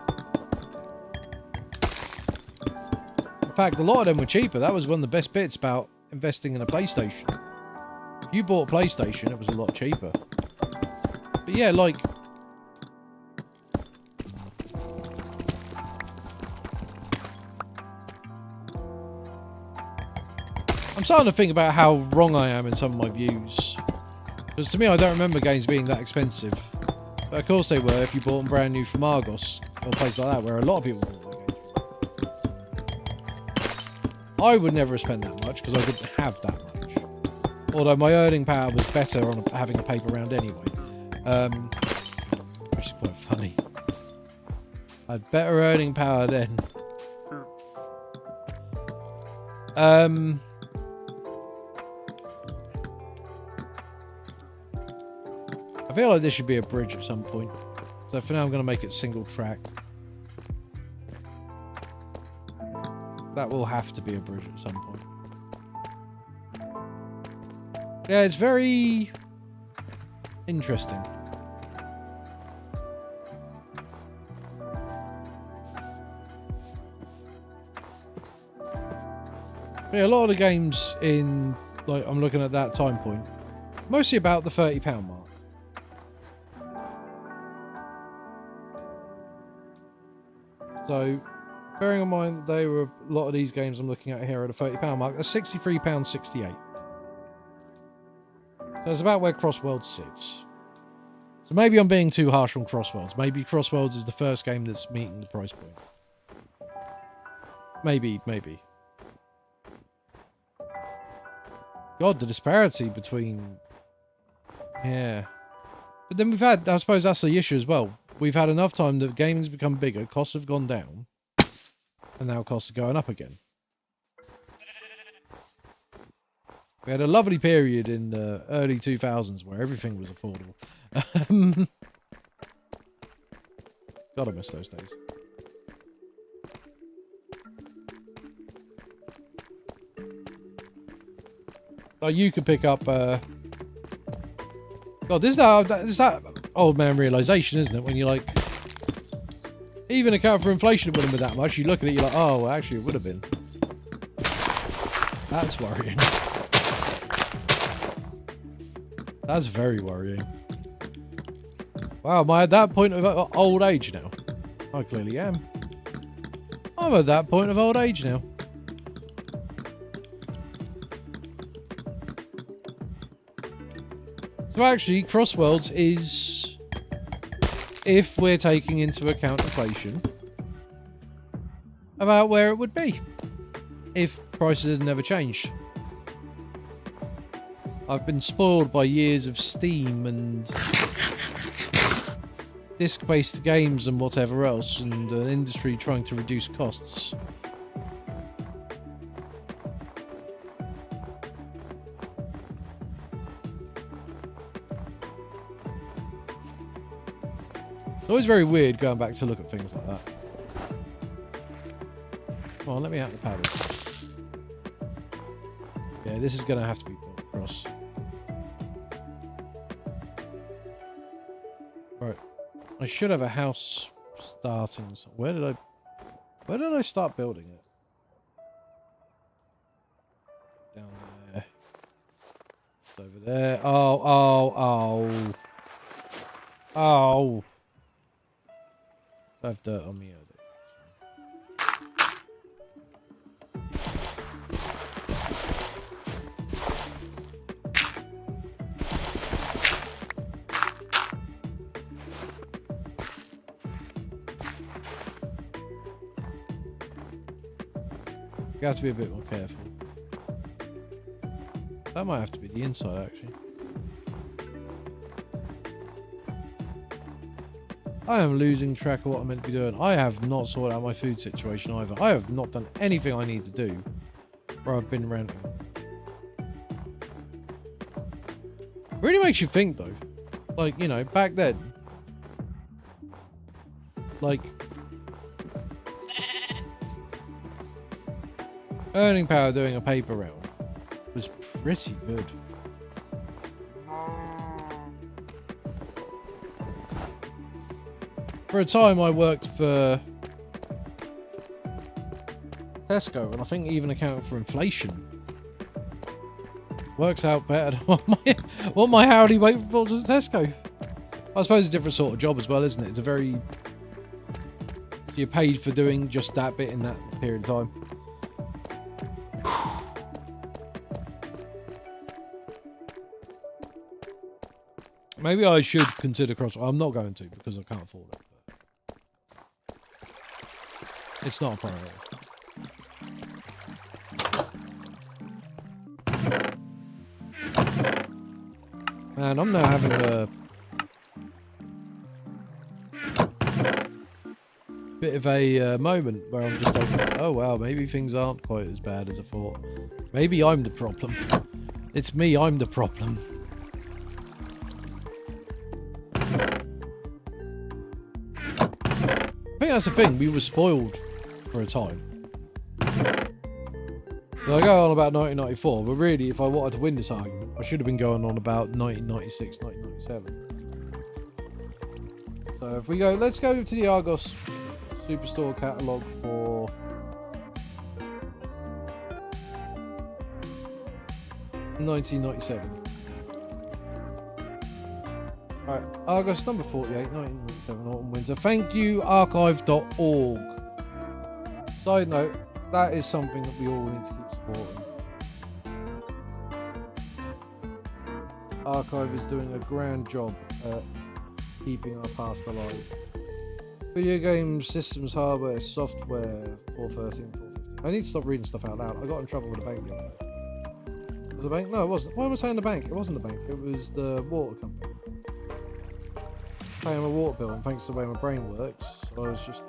In fact, a lot of them were cheaper. That was one of the best bits about investing in a PlayStation. If you bought a PlayStation, it was a lot cheaper. But yeah, like... I'm starting to think about how wrong I am in some of my views. Because to me, I don't remember games being that expensive. But of course they were if you bought them brand new from Argos, or places like that, where a lot of people bought their games. I would never have spent that much, because I didn't have that much. Although my earning power was better on having a paper round anyway. Which is quite funny. I had better earning power then. I feel like this should be a bridge at some point. So for now I'm going to make it single track. That will have to be a bridge at some point. Yeah, it's very interesting. Yeah, a lot of the games in, like, I'm looking at that time point, mostly about the £30 mark. So, bearing in mind they were, a lot of these games I'm looking at here are at a £30 mark, that's £63.68. So it's about where Crossworlds sits. So maybe I'm being too harsh on Crossworlds. Maybe Crossworlds is the first game that's meeting the price point. Maybe. God, the disparity between... Yeah. But then we've had, I suppose that's the issue as well. We've had enough time that gaming's become bigger, costs have gone down, and now costs are going up again. We had a lovely period in the early 2000s where everything was affordable. God, I miss those days. Like, you could pick up... God, this is that old man realization, isn't it? When you're like... Even account for inflation, it wouldn't be that much. You look at it, you're like, oh, well, actually, it would have been. That's worrying. That's very worrying. Wow, am I at that point of old age now? I clearly am. I'm at that point of old age now. So actually, Crossworlds is, if we're taking into account inflation, about where it would be if prices had never changed. I've been spoiled by years of Steam and disc-based games and whatever else, and an industry trying to reduce costs. It's always very weird going back to look at things like that. Come on, let me out the paddle. Yeah, this is going to have to be built across. Right. I should have a house starting. Where did I start building it? Down there. It's over there. Oh. I have dirt on me. You have to be a bit more careful. That might have to be the inside, actually. I am losing track of what I'm meant to be doing. I have not sorted out my food situation either. I have not done anything I need to do where I've been ranting. Really makes you think, though. Like, you know, back then. like earning power doing a paper round was pretty good. For a time I worked for Tesco, and I think even accounting for inflation works out better than what my hourly wage was at Tesco. I suppose it's a different sort of job as well, isn't it? It's a very... You're paid for doing just that bit in that period of time. Maybe I should consider cross... I'm not going to because I can't afford it. But it's not a priority. Man, I'm now having a bit of a moment where I'm just like, oh wow, maybe things aren't quite as bad as I thought. Maybe I'm the problem. It's me, I'm the problem. I think that's the thing, we were spoiled for a time. So I go on about 1994, but really, if I wanted to win this argument, I should have been going on about 1996, 1997. So if we go, let's go to the Argos Superstore catalogue for $1997. Alright, Argos number 48, 1997 Autumn Windsor. Thank you, archive.org. Side note, that is something that we all need to keep supporting. Archive is doing a grand job at keeping our past alive. Video games, systems, hardware, software, 413, 415. I need to stop reading stuff out loud. I got in trouble with the bank the other day. Was the bank? No, it wasn't. Why am I saying the bank? It wasn't the bank. It was the water company. Paying my water bill, and thanks to the way my brain works, I was just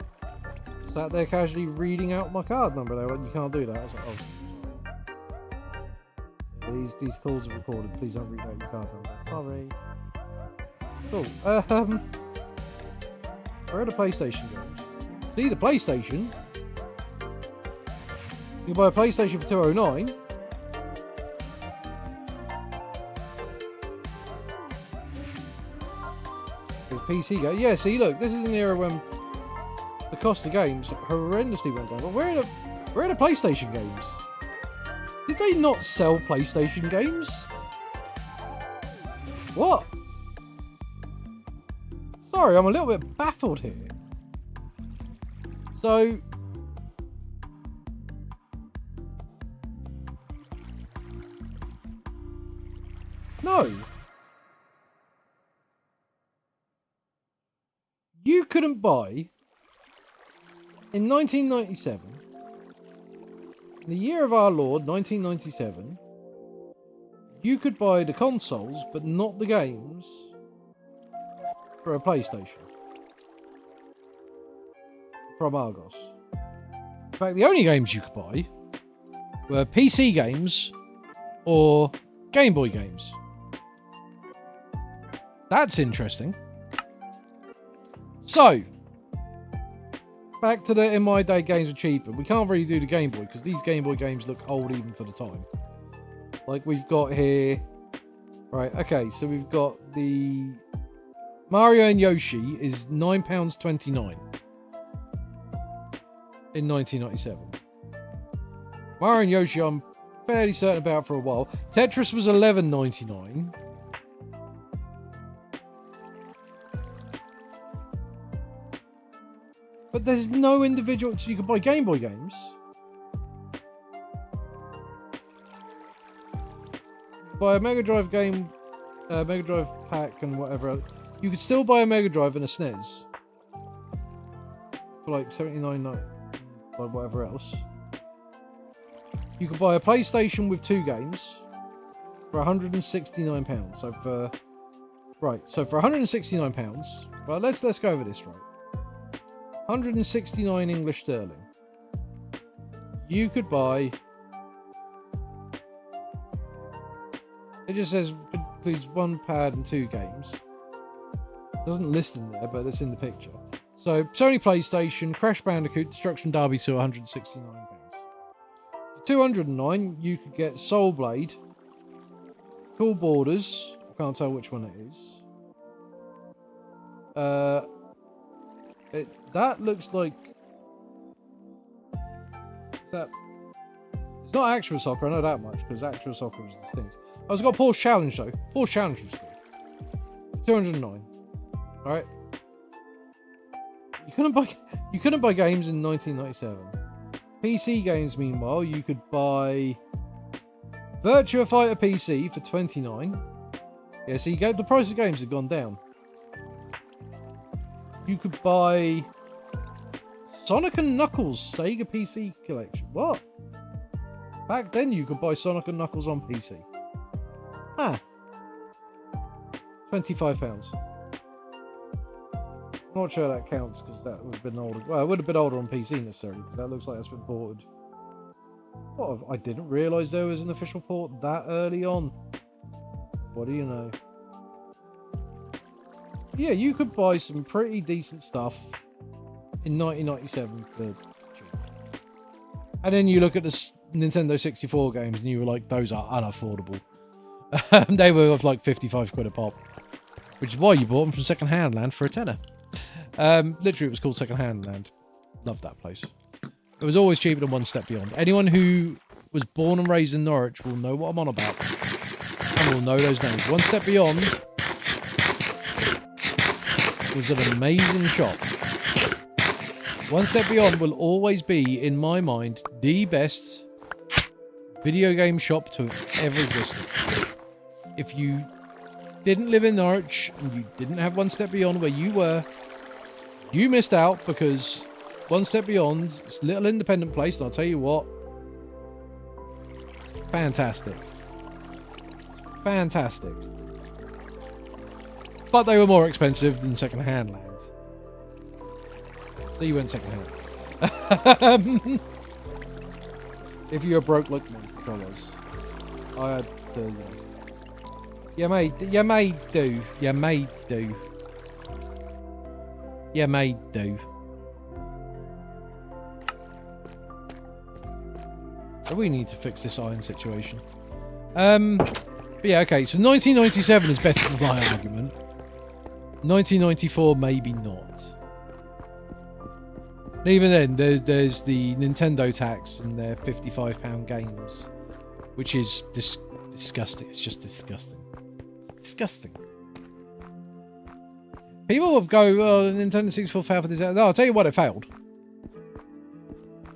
sat there casually reading out my card number. They went, you can't do that. I was like, oh, sorry. These calls are recorded. Please don't read out your card number. Sorry. Cool. Where are the PlayStation games? See, the PlayStation? You can buy a PlayStation for $209. There's PC game. Yeah, see, look, this is an era when the cost of games horrendously went down. But where are the PlayStation games? Did they not sell PlayStation games? What? Sorry, I'm a little bit baffled here. So... No. You couldn't buy... In 1997... In the year of our Lord, 1997... You could buy the consoles, but not the games... for a PlayStation. From Argos. In fact, the only games you could buy were PC games or Game Boy games. That's interesting. So, back to the in my day games were cheaper. We can't really do the Game Boy because these Game Boy games look old even for the time. Like we've got here... Right, okay, so we've got the... Mario and Yoshi is £9.29 in 1997. Mario and Yoshi I'm fairly certain about for a while. Tetris was £11.99. But there's no individual, so you can buy Game Boy games. Buy a Mega Drive game, Mega Drive pack and whatever else. You could still buy a Mega Drive and a SNES for like $79.99 or whatever else. You could buy a PlayStation with 2 games for £169. So for for £169. Well, let's go over this right. 169 English sterling. You could buy. It just says includes 1 pad and 2 games. It doesn't list them there, but it's in the picture. So, Sony PlayStation, Crash Bandicoot, Destruction Derby to £169. For $209, you could get Soul Blade, Cool Borders. I can't tell which one it is. That looks like that. It's not Actual Soccer, I know that much, because Actual Soccer was the things. Oh, it's got Porsche Challenge though. Porsche Challenge was good. 209. All right. You couldn't buy games in 1997. PC games, meanwhile, you could buy Virtua Fighter PC for 29. Yeah, so the price of games have gone down. You could buy Sonic and Knuckles Sega PC collection. What? Back then you could buy Sonic and Knuckles on PC. Ah. £25. I'm not sure that counts because that would have been older. Well, it would have been older on PC necessarily because that looks like that's been ported. What? I didn't realise there was an official port that early on. What do you know? Yeah, you could buy some pretty decent stuff in 1997 for cheap. And then you look at the Nintendo 64 games and you were like, those are unaffordable. They were of like 55 quid a pop. Which is why you bought them from Second Hand Land for a tenner. Literally, it was called Second Hand Land. Loved that place. It was always cheaper than One Step Beyond. Anyone who was born and raised in Norwich will know what I'm on about. And will know those names. One Step Beyond was an amazing shop. One Step Beyond will always be, in my mind, the best video game shop to have ever existed. If you didn't live in Norwich and you didn't have One Step Beyond where you were, you missed out, because One Step Beyond is a little independent place, and I'll tell you what, fantastic. Fantastic. But they were more expensive than Second Hand Land. So you went Second Hand. If you're broke like me, which I was, I had to. You may do. You may do. You may do. So we need to fix this iron situation. But yeah, okay. So 1997 is better than my argument. 1994, maybe not. And even then, there's the Nintendo tax and their £55 games, which is disgusting. It's just disgusting. It's disgusting. People will go, "Oh, the Nintendo 64 failed for this." No, I'll tell you what, it failed.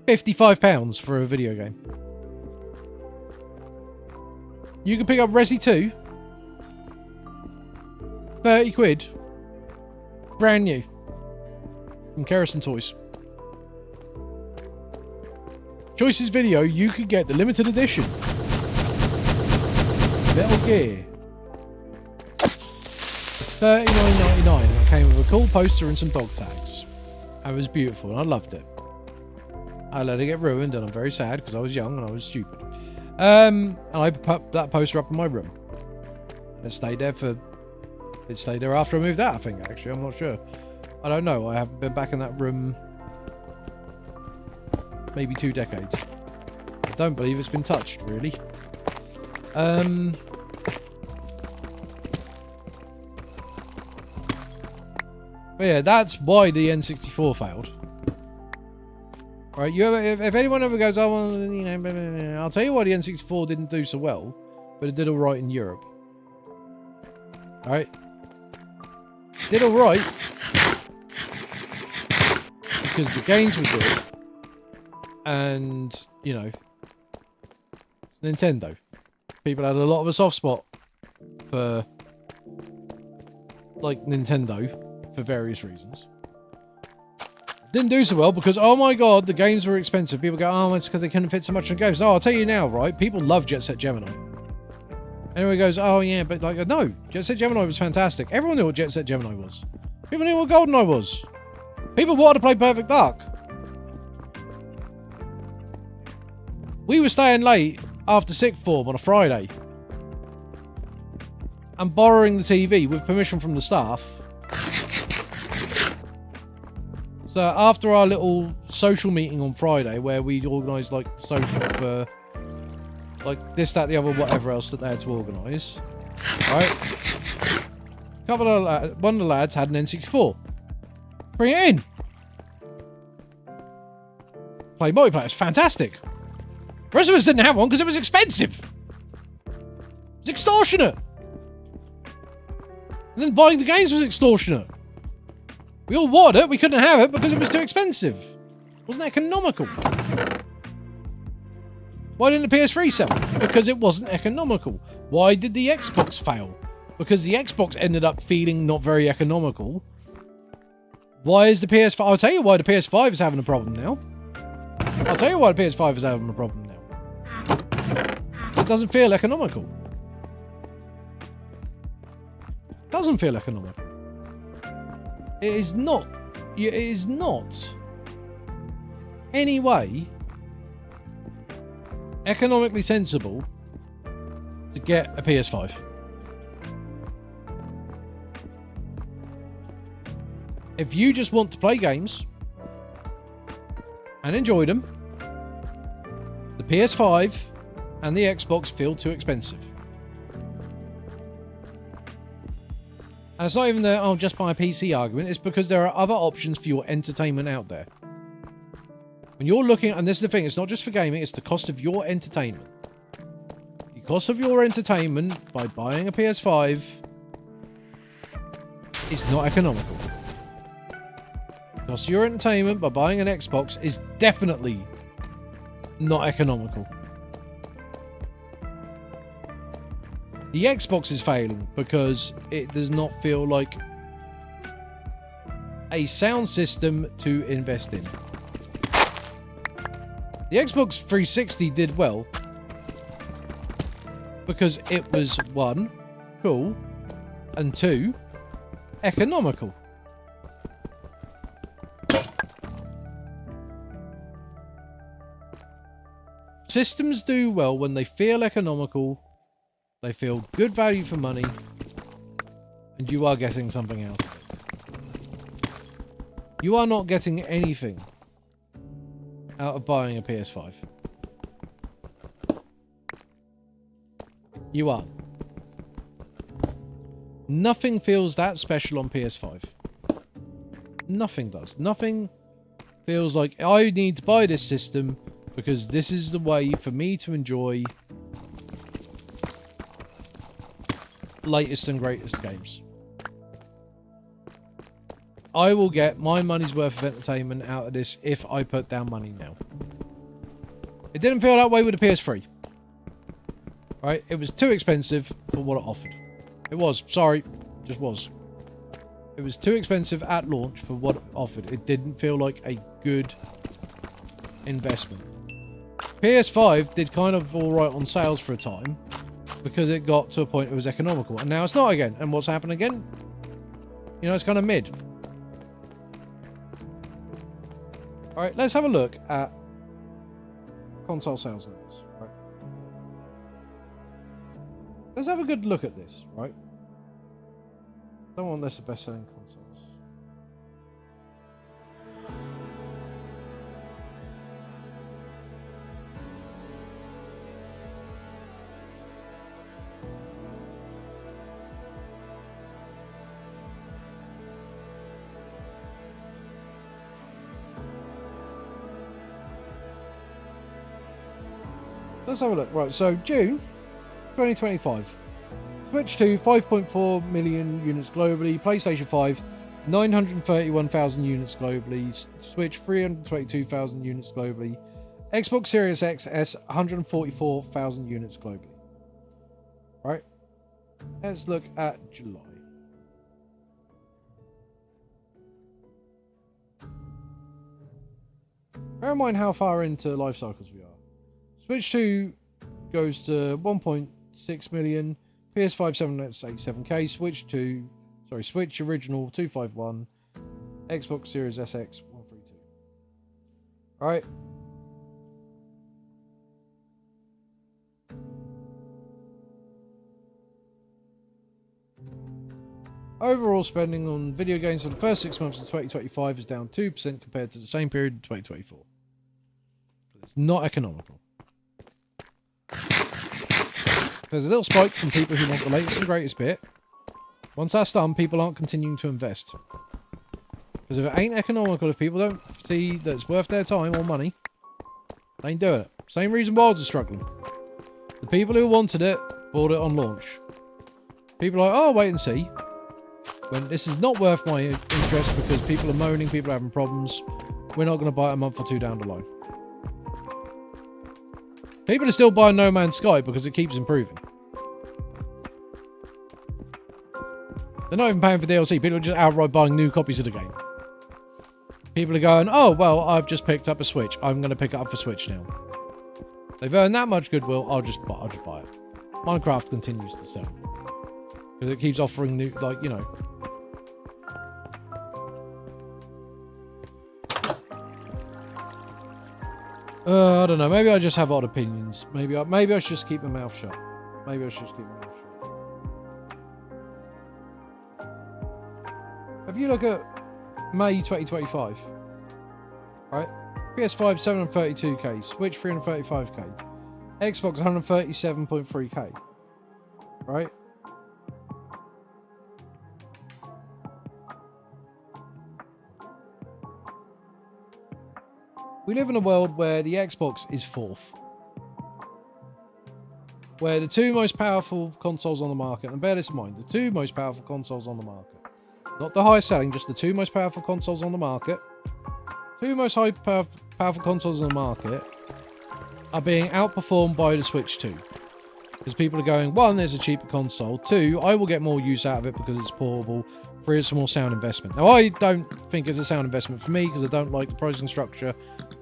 £55 for a video game. You can pick up Resi 2. 30 quid. Brand new. From Kerrison Toys. Choices Video, you could get the limited edition Metal Gear. $39.99. It came with a cool poster and some dog tags. It was beautiful and I loved it. I let it get ruined and I'm very sad because I was young and I was stupid. And I put that poster up in my room. And it stayed there after I moved out, I think, actually. I'm not sure. I don't know. I haven't been back in that room maybe 2 decades. I don't believe it's been touched, really. But yeah, that's why the N64 failed. Right, if anyone ever goes, "Oh, well, you know," I'll tell you why the N64 didn't do so well, but it did all right in Europe. All right, did all right because the games were good, and you know, Nintendo. People had a lot of a soft spot for like Nintendo for various reasons. Didn't do so well because, oh my god, the games were expensive. People go, "Oh, it's because they couldn't fit so much in games." Oh, I'll tell you now, right? People love Jet Set Gemini. Everyone goes, "Oh yeah, but like, no, Jet Set Gemini was fantastic." Everyone knew what Jet Set Gemini was. People knew what GoldenEye was. People wanted to play Perfect Dark. We were staying late after sixth form on a Friday and borrowing the TV with permission from the staff So after our little social meeting on Friday, where we organised like social for like this, that, the other, whatever else that they had to organise, right? One of the lads had an N64. Bring it in. Play multiplayer. It's fantastic. The rest of us didn't have one because it was expensive. It was extortionate. And then buying the games was extortionate. We all wanted it. We couldn't have it because it was too expensive. It wasn't economical. Why didn't the PS3 sell? Because it wasn't economical. Why did the Xbox fail? Because the Xbox ended up feeling not very economical. Why is the PS5... I'll tell you why the PS5 is having a problem now. I'll tell you why the PS5 is having a problem now. It doesn't feel economical. It doesn't feel economical. It is not any way economically sensible to get a PS5. If you just want to play games and enjoy them, the PS5 and the Xbox feel too expensive. And it's not even the, oh, just buy a PC argument. It's because there are other options for your entertainment out there. When you're looking, and this is the thing, it's not just for gaming, it's the cost of your entertainment. The cost of your entertainment by buying a PS5 is not economical. The cost of your entertainment by buying an Xbox is definitely not economical. The Xbox is failing because it does not feel like a sound system to invest in. The Xbox 360 did well because it was, one, cool, and two, economical. Systems do well when they feel economical, they feel good value for money, and you are getting something else. You are not getting anything out of buying a PS5. You are. Nothing feels that special on PS5. Nothing does. Nothing feels like I need to buy this system because this is the way for me to enjoy latest and greatest games. I will get my money's worth of entertainment out of this if I put down money now. It didn't feel that way with the PS3. Right? It was too expensive for what it offered. It was. Sorry. Just was. It was too expensive at launch for what it offered. It didn't feel like a good investment. PS5 did kind of alright on sales for a time because it got to a point it was economical. And now it's not again. And what's happened again? You know, it's kind of mid. Alright, let's have a look at console sales levels. Right. Let's have a good look at this, right? Don't want this the best-selling consoles. Let's have a look. Right, so June 2025. Switch 2, 5.4 million units globally. PlayStation 5, 931,000 units globally. Switch, 322,000 units globally. Xbox Series X S, 144,000 units globally. Right. Let's look at July. Bear in mind how far into life cycles we are. Switch 2 goes to 1.6 million. PS5 787k. Switch original 251. Xbox Series SX 132. Alright. Overall spending on video games for the first 6 months of 2025 is down 2% compared to the same period in 2024. It's not economical. There's a little spike from people who want the latest and greatest bit. Once that's done, people aren't continuing to invest. Because if it ain't economical, if people don't see that it's worth their time or money, they ain't doing it. Same reason Wilds are struggling. The people who wanted it bought it on launch. People are like, oh, wait and see. When this is not worth my interest because people are moaning, people are having problems. We're not going to buy it a month or two down the line. People are still buying No Man's Sky because it keeps improving. They're not even paying for DLC. People are just outright buying new copies of the game. People are going, oh, well, I've just picked up a Switch. I'm going to pick it up for Switch now. They've earned that much goodwill. I'll just buy it. Minecraft continues to sell. Because it keeps offering new, like, you know. I don't know. Maybe I just have odd opinions. Maybe I should just keep my mouth shut. If you look at May 2025, right? PS5 732k, Switch 335k, Xbox 137.3k, right? We live in a world where the Xbox is fourth. Where the two most powerful consoles on the market, and bear this in mind, the two most powerful consoles on the market, not the highest selling, just the two most powerful consoles on the market, two most powerful consoles on the market are being outperformed by the Switch 2. Because people are going, one, there's a cheaper console, two, I will get more use out of it because it's portable, three, it's a more sound investment. Now, I don't think it's a sound investment for me because I don't like the pricing structure.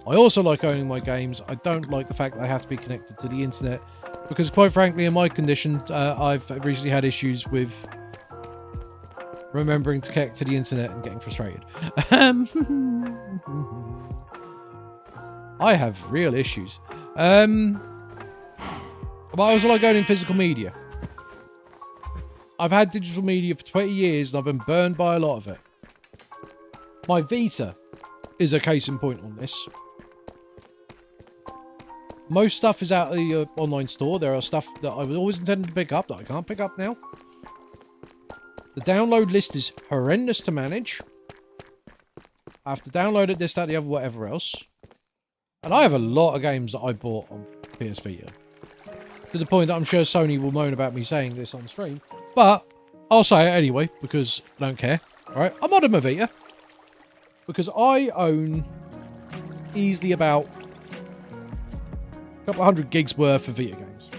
I also like owning my games. I don't like the fact that I have to be connected to the internet because, quite frankly, in my condition, I've recently had issues with remembering to connect to the internet and getting frustrated. I have real issues. But I also like owning physical media. I've had digital media for 20 years and I've been burned by a lot of it. My Vita is a case in point on this. Most stuff is out of the online store. There are stuff that I was always intending to pick up that I can't pick up now. The download list is horrendous to manage. I have to download it, this, that, the other, whatever else. And I have a lot of games that I bought on PS Vita. To the point that I'm sure Sony will moan about me saying this on stream. But I'll say it anyway, because I don't care. Alright, I'm modding my Vita. Because I own easily about a couple of 100 gigs worth of Vita games.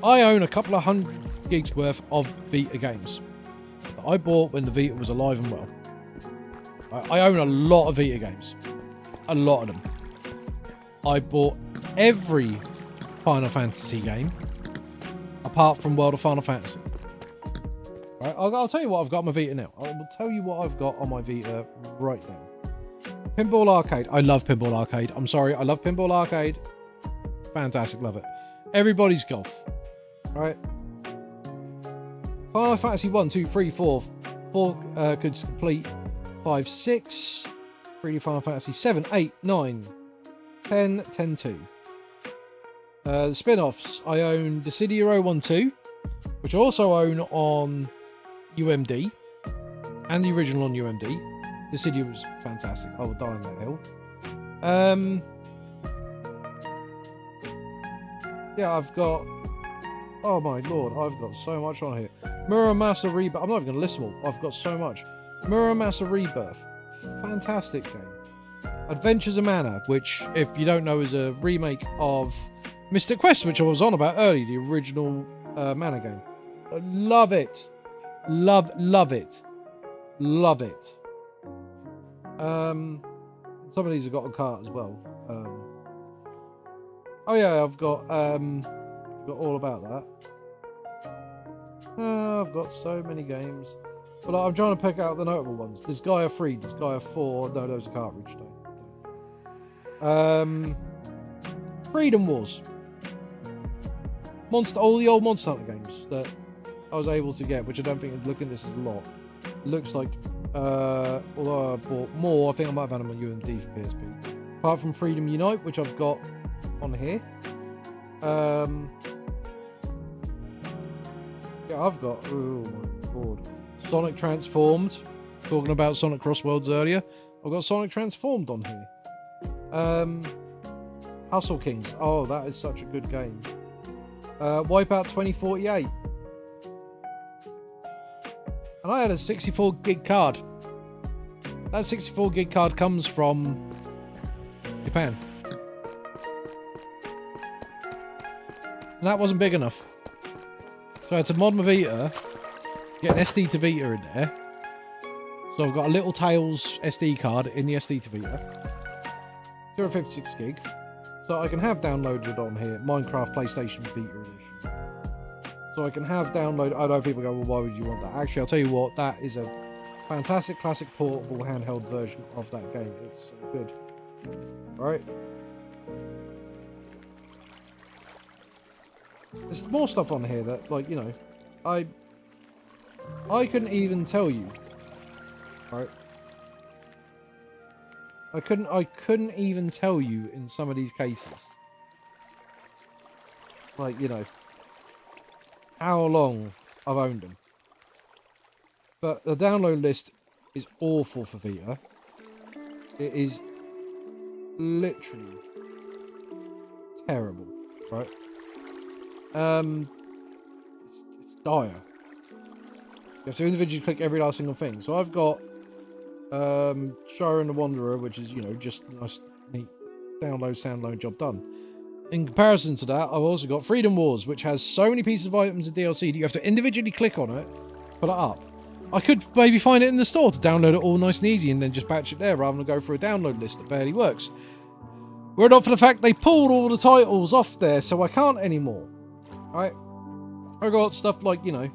I own a couple of 100 gigs worth of Vita games that I bought when the Vita was alive and well. I own a lot of Vita games. A lot of them. I bought every Final Fantasy game apart from World of Final Fantasy. Right, I'll tell you what I've got on my Vita now. I will tell you what I've got on my Vita right now. Pinball Arcade. I love Pinball Arcade. I'm sorry, I love Pinball Arcade. Fantastic, love it. Everybody's Golf. Right. Final Fantasy 1, 2, 3, 4. 4 could complete. 5, 6. 3D Final Fantasy 7, 8, 9, 10, 10, 2. The spin-offs. I own Dissidia 1, 2, which I also own on UMD, and the original on UMD. Dissidia was fantastic. I will die on that hill. Yeah, I've got... Oh my lord, I've got so much on here. Muramasa Rebirth. I'm not even going to list them all. I've got so much. Muramasa Rebirth. Fantastic game. Adventures of Mana, which, if you don't know, is a remake of Mystic Quest, which I was on about earlier, the original Mana game. I love it. Love it. Love it. Some of these have got a cart as well. Oh yeah, I've got all about that. I've got so many games. But I'm trying to pick out the notable ones. Disgaea 3, Disgaea 4. No, those are cartridge though. Freedom Wars. All the old Monster Hunter games that
I was able to get, which I don't think, looking at this is a lot. It looks like, although I bought more, I think I might have had them on UMD for PSP. Apart from Freedom Unite, which I've got on here. Yeah, I've got, oh my god, Sonic Transformed. Talking about Sonic Crossworlds earlier. I've got Sonic Transformed on here. Hustle Kings. Oh, that is such a good game. Wipeout 2048. And I had a 64 gig card. That 64 gig card comes from Japan. And that wasn't big enough. So I had to mod my Vita, get an SD to Vita in there. So I've got a Little Tales SD card in the SD to Vita. 256 gig. So I can have downloaded on here Minecraft PlayStation Vita Edition. So I can have downloaded. I know people go, well, why would you want that? Actually, I'll tell you what, that is a fantastic classic portable handheld version of that game. It's good. Alright. There's more stuff on here that, like, you know, I couldn't even tell you. Right. I couldn't even tell you in some of these cases. Like, you know, how long I've owned them. But the download list is awful for Vita. It is literally terrible, right? It's dire. You have to individually click every last single thing. So I've got Shire and the Wanderer, which is, you know, just a nice, neat download, job done. In comparison to that, I've also got Freedom Wars, which has so many pieces of items and DLC that you have to individually click on it, pull it up. I could maybe find it in the store to download it all nice and easy and then just batch it there rather than go through a download list that barely works. Were it not for the fact they pulled all the titles off there, so I can't anymore. Alright? I got stuff like, you know,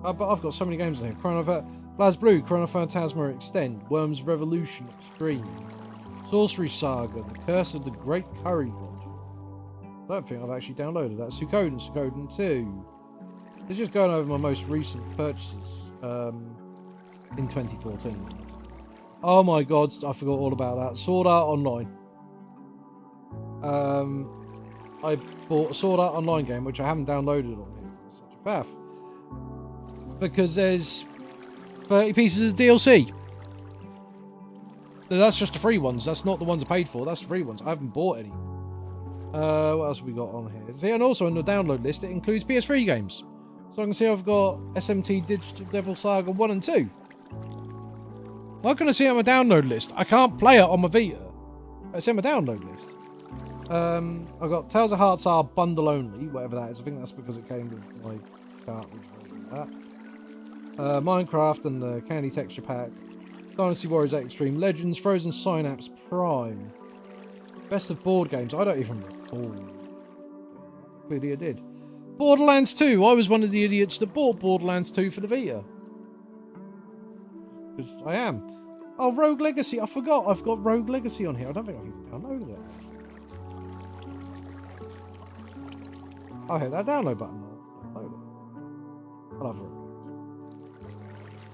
but I've got so many games in here. BlazBlue, Chrono Phantasma Extend, Worms Revolution Extreme, Sorcery Saga, The Curse of the Great Curry God. I don't think I've actually downloaded that. Suikoden, Suikoden 2. It's just going over my most recent purchases in 2014. Oh my god, I forgot all about that. Sword Art Online. I bought a Sword Art Online game, which I haven't downloaded on here. It's such a faff. Because there's 30 pieces of DLC. That's just the free ones. That's not the ones I paid for. That's the free ones. I haven't bought any. What else have we got on here? See, and also in the download list, it includes PS3 games. So I can see I've got SMT Digital Devil Saga 1 and 2. Why can I see it on my download list? I can't play it on my Vita. It's in my download list. I've got Tales of Hearts are bundle only, whatever that is. I think that's because it came with my cartridge. That. Minecraft and the Candy Texture Pack. Dynasty Warriors 8 Extreme Legends. Frozen Synapse Prime. Best of board games. I don't even recall. Clearly I did. Borderlands 2. I was one of the idiots that bought Borderlands 2 for the Vita. Because I am. Oh, Rogue Legacy. I forgot. I've got Rogue Legacy on here. I don't think I've even downloaded it. I'll hit that download button. I love it.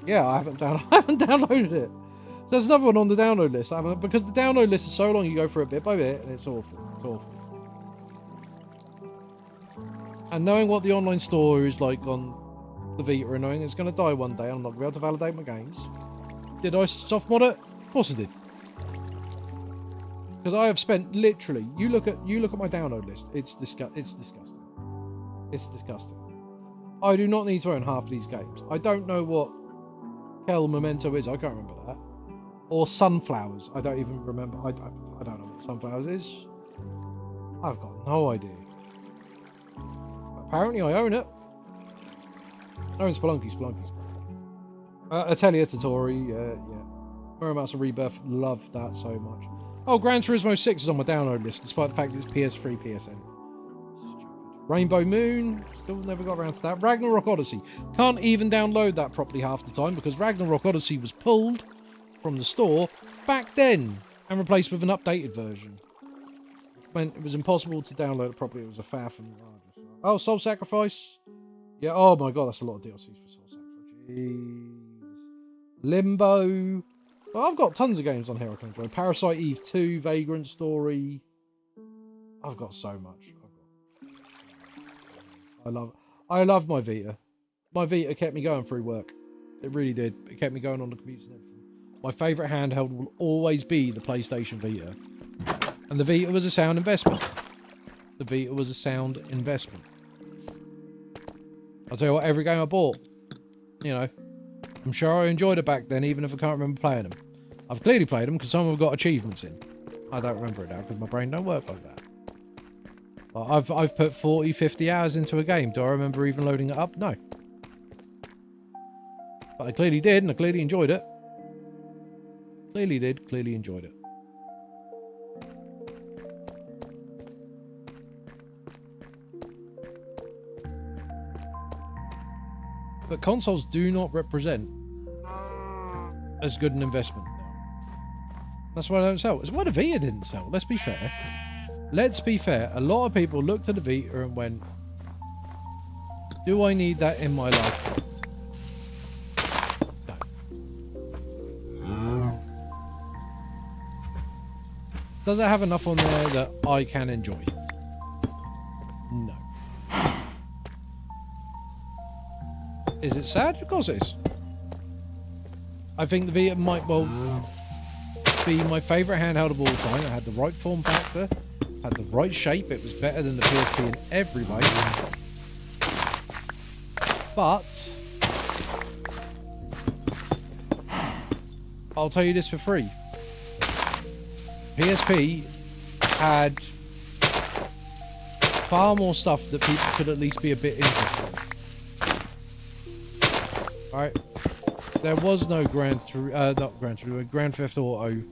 Yeah, I haven't downloaded it. So there's another one on the download list. I haven't, because the download list is so long, you go through it bit by bit, and it's awful. It's awful. And knowing what the online store is like on the Vita and knowing it's going to die one day, I'm not going to be able to validate my games. Did I soft mod it? Of course I did. Because I have spent literally, you look at my download list. It's disgusting. It's disgusting. I do not need to own half of these games. I don't know what Kel Memento is. I can't remember that. Or Sunflowers. I don't even remember. I don't know what Sunflowers is. I've got no idea. Apparently I own it. I own Spelunky. Atelier Totori, yeah. Muramasa Rebirth, love that so much. Oh, Gran Turismo 6 is on my download list, despite the fact it's PS3, PSN. Stupid. Rainbow Moon, still never got around to that. Ragnarok Odyssey, can't even download that properly half the time because Ragnarok Odyssey was pulled from the store back then and replaced with an updated version. Which meant it was impossible to download it properly, it was a faff. And oh, Soul Sacrifice, Yeah, oh my god, that's a lot of DLCs for Soul Sacrifice. Jeez. Limbo. Well, I've got tons of games on here I can enjoy. Parasite Eve 2, Vagrant Story. I've got so much. I love my Vita. My Vita kept me going through work. It really did. It kept me going on the commutes and everything. My favourite handheld will always be the PlayStation Vita. And the Vita was a sound investment. The Vita was a sound investment. I'll tell you what, every game I bought, you know, I'm sure I enjoyed it back then, even if I can't remember playing them. I've clearly played them because some have got achievements in. I don't remember it now because my brain don't work like that. I've put 40, 50 hours into a game. Do I remember even loading it up? No. But I clearly did, and I clearly enjoyed it. Clearly did, clearly enjoyed it. But consoles do not represent as good an investment now. That's why I don't sell. It's why the Vita didn't sell. Let's be fair. Let's be fair. A lot of people looked at the Vita and went, do I need that in my life? No. Does it have enough on there that I can enjoy? No. Is it sad? Of course it is. I think the Vita might well be my favourite handheld of all time. It had the right form factor, had the right shape. It was better than the PSP in every way. But I'll tell you this for free. PSP had far more stuff that people could at least be a bit interested in. Alright, there was no Grand Theft Auto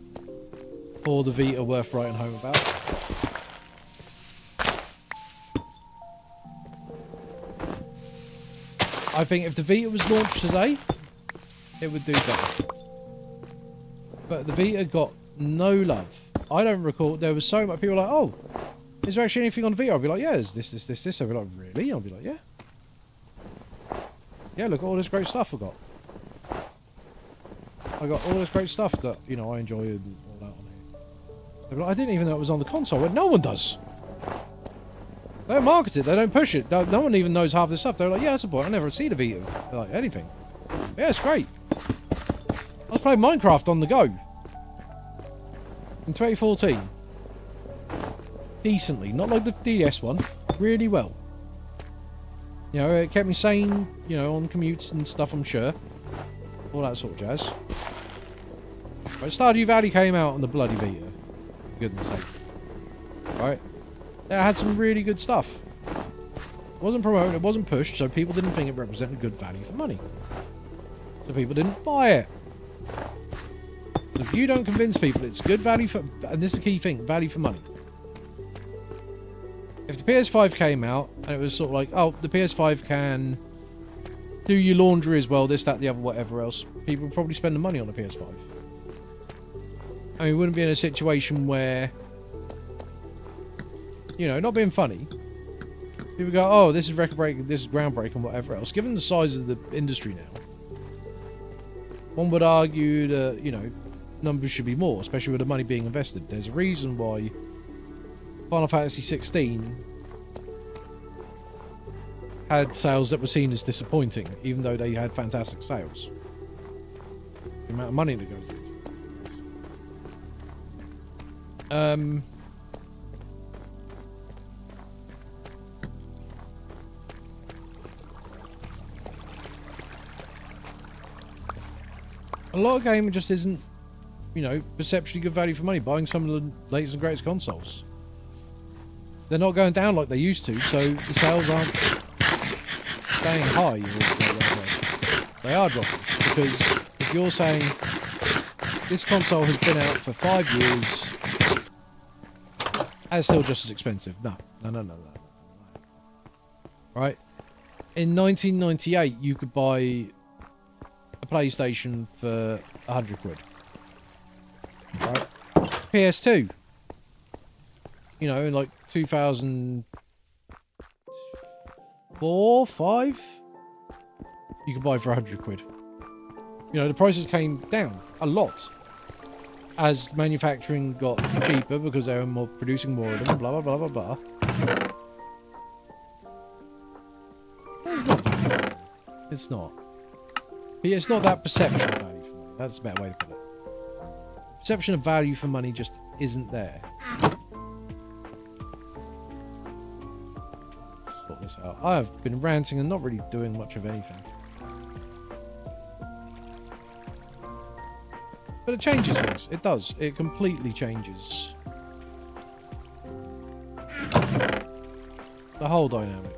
for the Vita worth writing home about. I think if the Vita was launched today, it would do better. But the Vita got no love. I don't recall, there was so much people like, oh, is there actually anything on Vita? I'll be like, yeah, there's this. I'll be like, really? I'll be like, yeah. Yeah, look at all this great stuff I got. I got all this great stuff that, you know, I enjoy and all that on here. They're like, I didn't even know it was on the console. Well, no one does. They don't market it. They don't push it. No one even knows half this stuff. They're like, yeah, that's the point. I never see the Vita. They're like, anything. Yeah, it's great. I was playing Minecraft on the go. In 2014. Decently. Not like the DS one. Really well. You know, it kept me sane, you know, on commutes and stuff, I'm sure. All that sort of jazz. But Stardew Valley came out on the bloody Vita. For goodness sake. Right? It had some really good stuff. It wasn't promoted, it wasn't pushed, so people didn't think it represented good value for money. So people didn't buy it. If you don't convince people it's good value for... And this is the key thing, value for money. If the PS5 came out, and it was sort of like, oh, the PS5 can do your laundry as well, this, that, the other, whatever else, people would probably spend the money on a PS5. I mean, we wouldn't be in a situation where, you know, not being funny, people go, oh, this is record-breaking, this is groundbreaking, whatever else. Given the size of the industry now, one would argue that, you know, numbers should be more, especially with the money being invested. There's a reason why Final Fantasy 16 had sales that were seen as disappointing, even though they had fantastic sales. The amount of money that goes into it. A lot of gaming just isn't, you know, perceptually good value for money, buying some of the latest and greatest consoles. They're not going down like they used to, so the sales aren't staying high. They are dropping. Because if you're saying this console has been out for 5 years and it's still just as expensive. No. Right? In 1998, you could buy a PlayStation for 100 quid. Right? PS2. You know, in like 2004, 4, 5, you can buy for 100 quid. You know, the prices came down a lot as manufacturing got cheaper because they were producing more of them, blah, blah, blah, blah, blah. It's not value. It's not. But yeah, it's not that perception of value for money. That's a better way to put it. Perception of value for money just isn't there. Sort this out. I've been ranting and not really doing much of anything. But it changes things. It does. It completely changes the whole dynamic.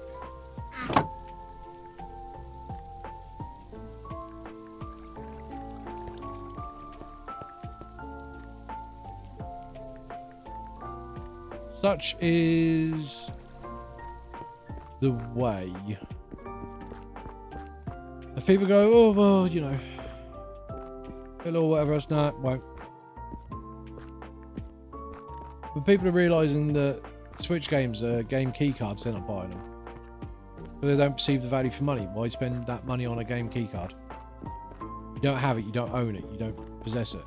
Such is the way. If people go, oh, well, you know, or whatever else, no, it won't. But people are realising that Switch games are game key cards, they're not buying them. But they don't perceive the value for money. Why spend that money on a game key card? You don't have it, you don't own it, you don't possess it.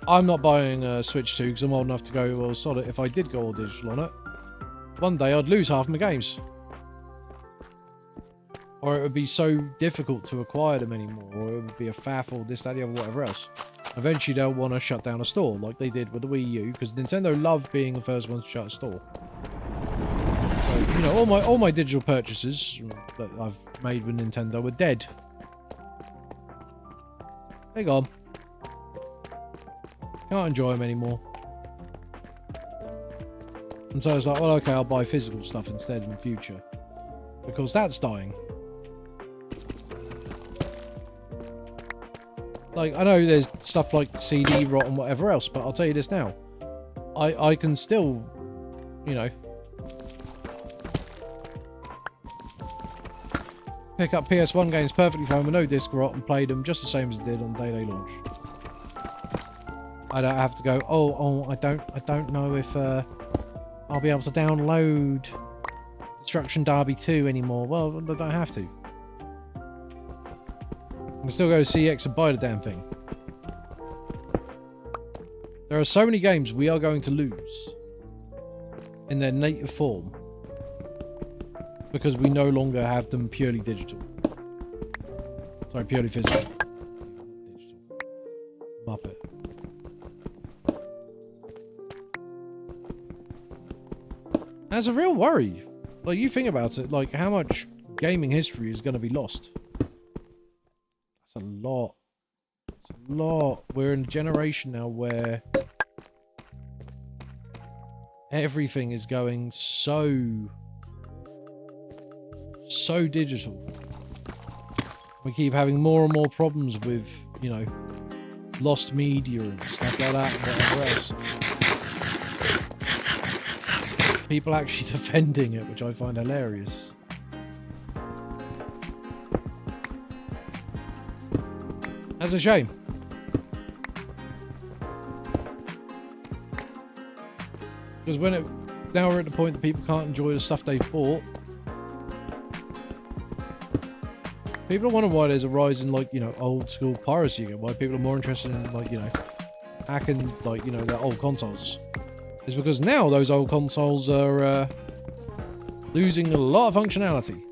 I'm not buying a Switch 2 because I'm old enough to go, well, sod it, if I did go all digital on it, one day I'd lose half my games. Or it would be so difficult to acquire them anymore, or it would be a faff, or this, that, the other, whatever else. Eventually they'll want to shut down a store, like they did with the Wii U, because Nintendo loved being the first ones to shut a store. So, you know, all my digital purchases that I've made with Nintendo were dead. They're gone. Can't enjoy them anymore. And so it's like, well, okay, I'll buy physical stuff instead in the future. Because that's dying. Like, I know there's stuff like CD, rot and whatever else, but I'll tell you this now. I can still, you know, pick up PS1 games perfectly fine with no disc rot and play them just the same as I did on the day they launched. I don't have to go, I don't know if I'll be able to download Destruction Derby 2 anymore. Well, I don't have to. I can still go to CX and buy the damn thing. There are so many games we are going to lose in their native form because we no longer have them purely digital. Sorry, purely physical. Digital. Muppet. That's a real worry. Like, you think about it, like, how much gaming history is going to be lost? That's a lot. It's a lot. We're in a generation now where everything is going so digital. We keep having more and more problems with, you know, lost media and stuff like that and whatever else. People actually defending it, which I find hilarious. That's a shame. Because now we're at the point that people can't enjoy the stuff they've bought. People wonder why there's a rise in, like, you know, old school piracy again. Why people are more interested in, like, you know, hacking, like, you know, their old consoles. It's because now those old consoles are losing a lot of functionality.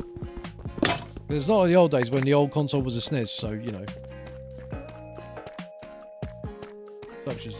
It's not like the old days when the old console was a SNES, so, you know. Such as...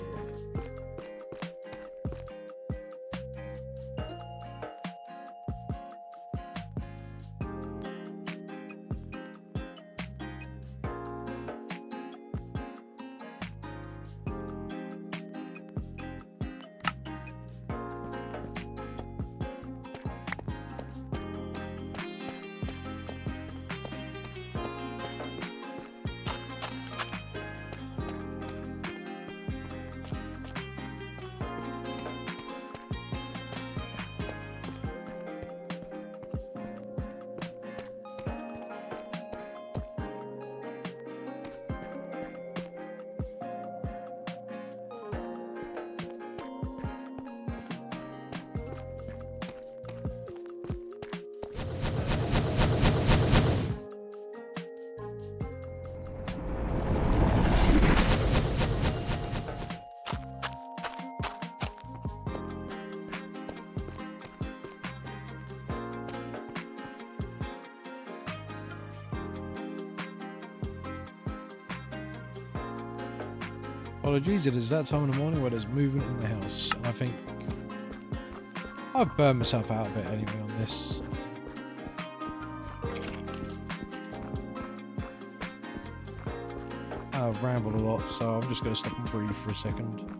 Apologies, it is that time in the morning where there's movement in the house. And I think I've burned myself out a bit anyway on this. I've rambled a lot, so I'm just going to stop and breathe for a second.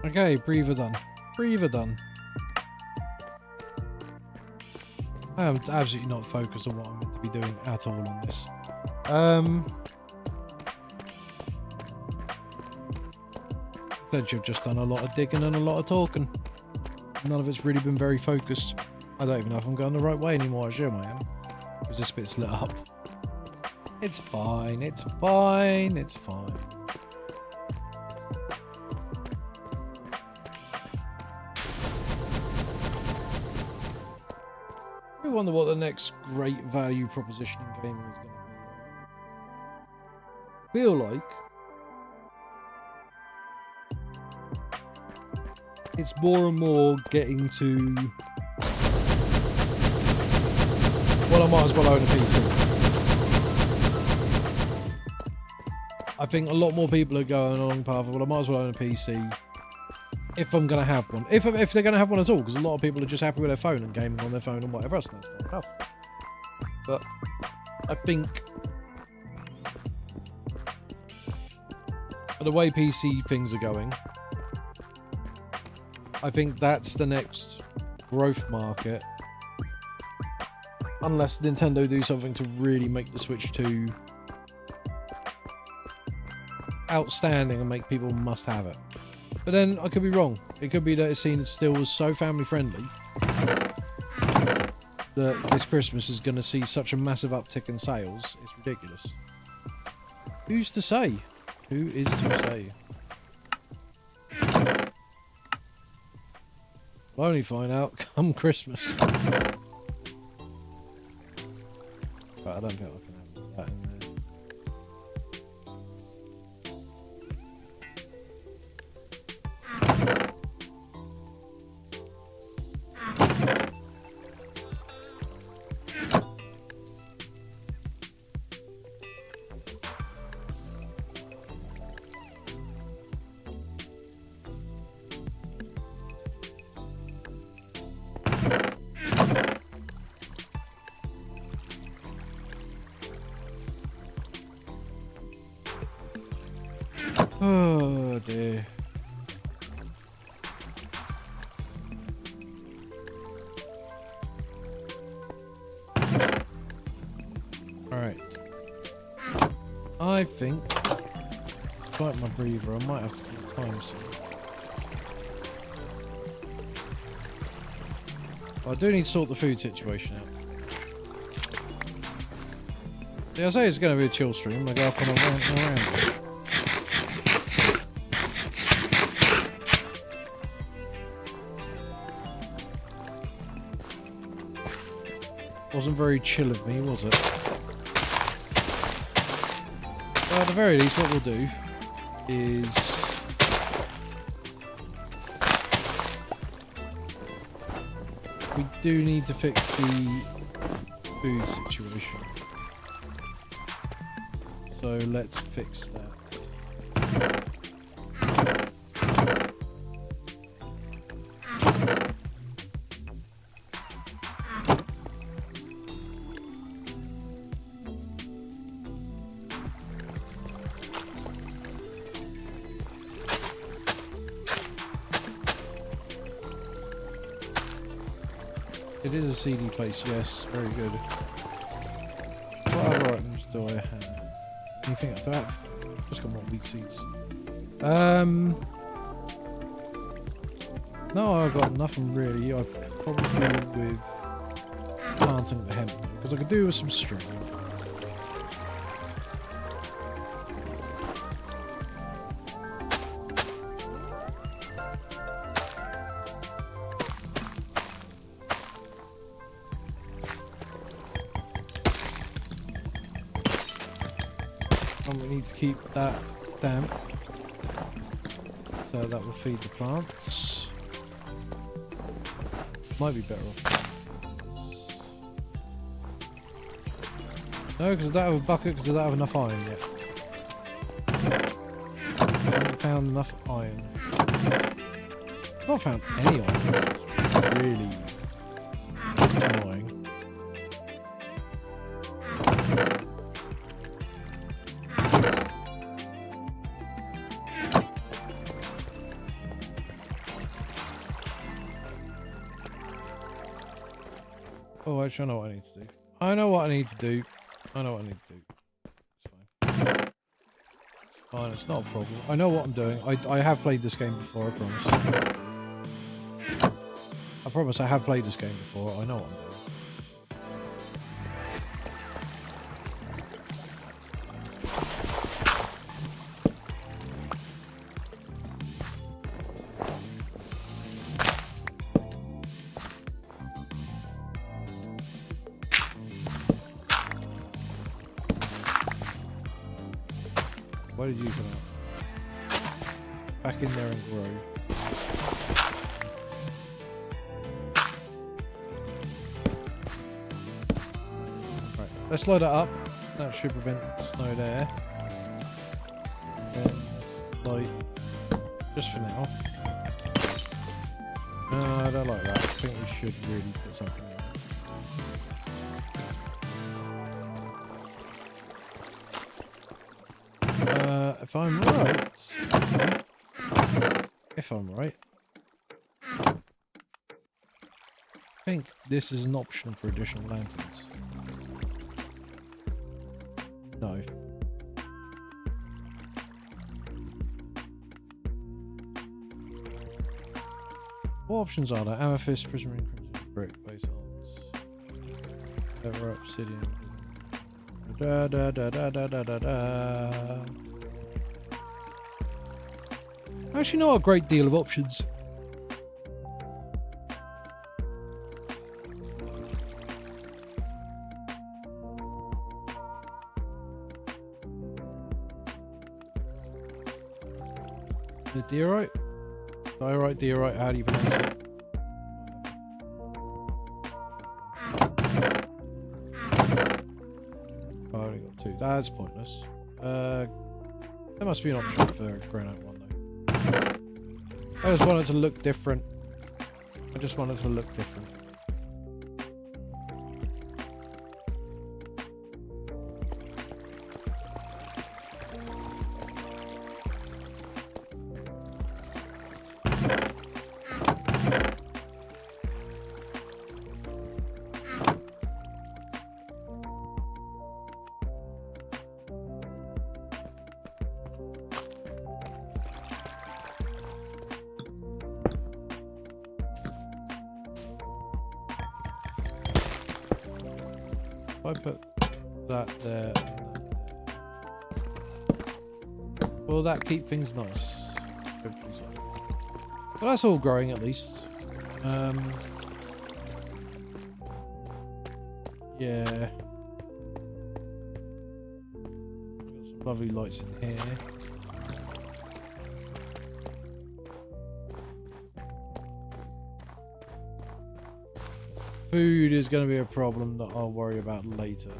Okay, breather done. Breather done. I am absolutely not focused on what I'm meant to be doing at all on this. Essentially, I've just done a lot of digging and a lot of talking. None of it's really been very focused. I don't even know if I'm going the right way anymore. I assume I am. Because this bit's lit up. It's fine. It's fine. It's fine. I wonder what the next great value proposition in gaming is going to be. I feel like it's more and more getting to, well, I might as well own a PC. I think a lot more people are going along the path of, well, I might as well own a PC if I'm going to have one. If they're going to have one at all, because a lot of people are just happy with their phone and gaming on their phone and whatever else, and that's fair enough. But I think the way PC things are going, I think that's the next growth market. Unless Nintendo do something to really make the Switch 2 outstanding and make people must have it. But then I could be wrong. It could be that it's seen as still as so family friendly that this Christmas is going to see such a massive uptick in sales. It's ridiculous. Who's to say? Who is to say? I'll only find out come Christmas. But I don't think I can have that in there. Oh dear. Alright. I think, despite my breather, I might have to do time soon. I do need to sort the food situation out. Yeah, I say it's going to be a chill stream. I go off on a rant and around. Wasn't very chill of me, was it? Well, at the very least, what we'll do is we do need to fix the food situation. So let's fix that. It is a seedy place, yes, very good. What other items do I have? Anything like that? Just got more wheat seeds. No, I've got nothing really. I've probably with planting the hemp because I could do with some string. And we need to keep that damp, so that will feed the plants. Might be better off. No, because I don't have a bucket, because I don't have enough iron yet. I haven't found enough iron. I've not found any iron. It's really annoying. Oh, actually, I know what I need to do. I know what I need to do. I know what I need to do. It's fine. It's fine, it's not a problem. I know what I'm doing. I have played this game before, I promise. I promise I have played this game before. I know what I'm doing. Where did you come out? Back in there and grow. Right, let's load it up. That should prevent snow there. And light, just for now. No, I don't like that. I think we should really put something in. If I'm right, I think this is an option for additional lanterns. No. What options are there? Amethyst, prismarine, crimson, brick, base arms, ever obsidian. Da da da da da da da da. Actually, not a great deal of options. The diorite? Diorite, diorite, how do you pronounce it? Oh, I only got two. That's pointless. There must be an option for the granite one though. I just want it to look different. I just want it to look different. If I put that there, will that keep things nice? Hopefully so. Well, that's all growing at least. Yeah. Got some lovely lights in here. Food is going to be a problem that I'll worry about later.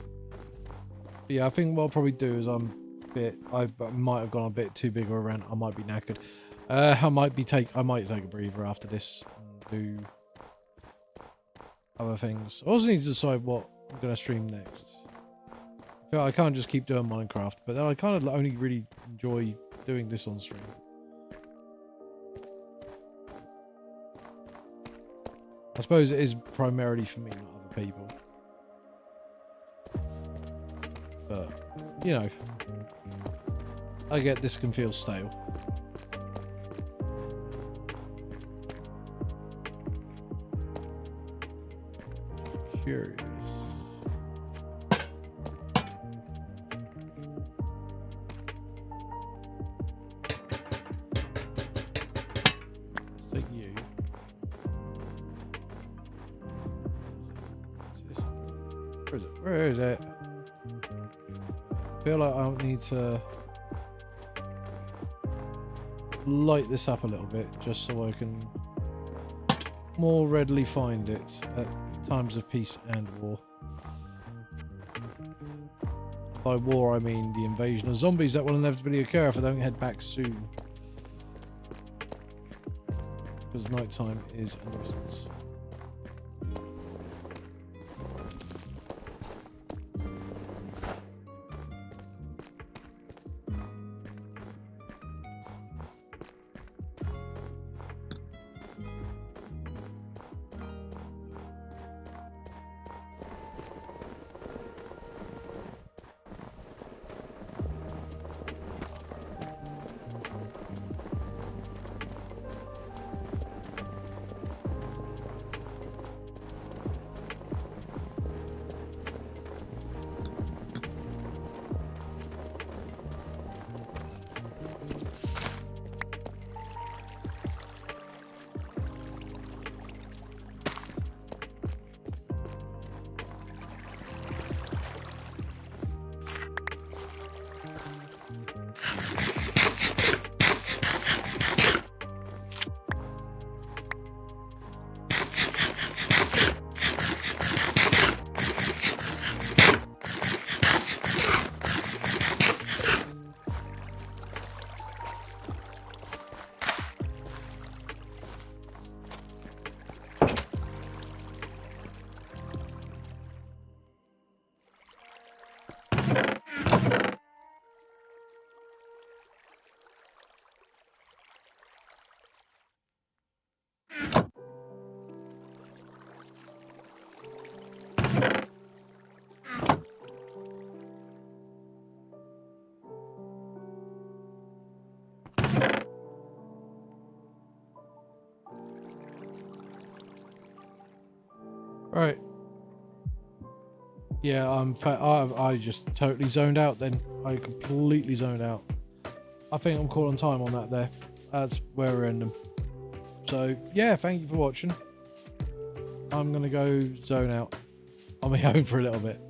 But yeah, I think what I'll probably do is I might have gone a bit too big of a rant. I might be knackered. I might take a breather after this and do other things. I also need to decide what I'm going to stream next. I feel like I can't just keep doing Minecraft, but then I kind of only really enjoy doing this on stream. I suppose it is primarily for me, not other people. But, you know, I get this can feel stale. Curious. Let's take you. Where is it? Where is it? I feel like I don't need to light this up a little bit just so I can more readily find it at times of peace and war. By war I mean the invasion of zombies that will inevitably occur if I don't head back soon. Because nighttime is a nuisance. Right. Yeah, I just totally zoned out then. I completely zoned out. I think I'm calling time on that there. That's where we're ending. So, yeah, thank you for watching. I'm going to go zone out on my own for a little bit.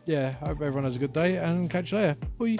Yeah, hope everyone has a good day and catch you later. Bye.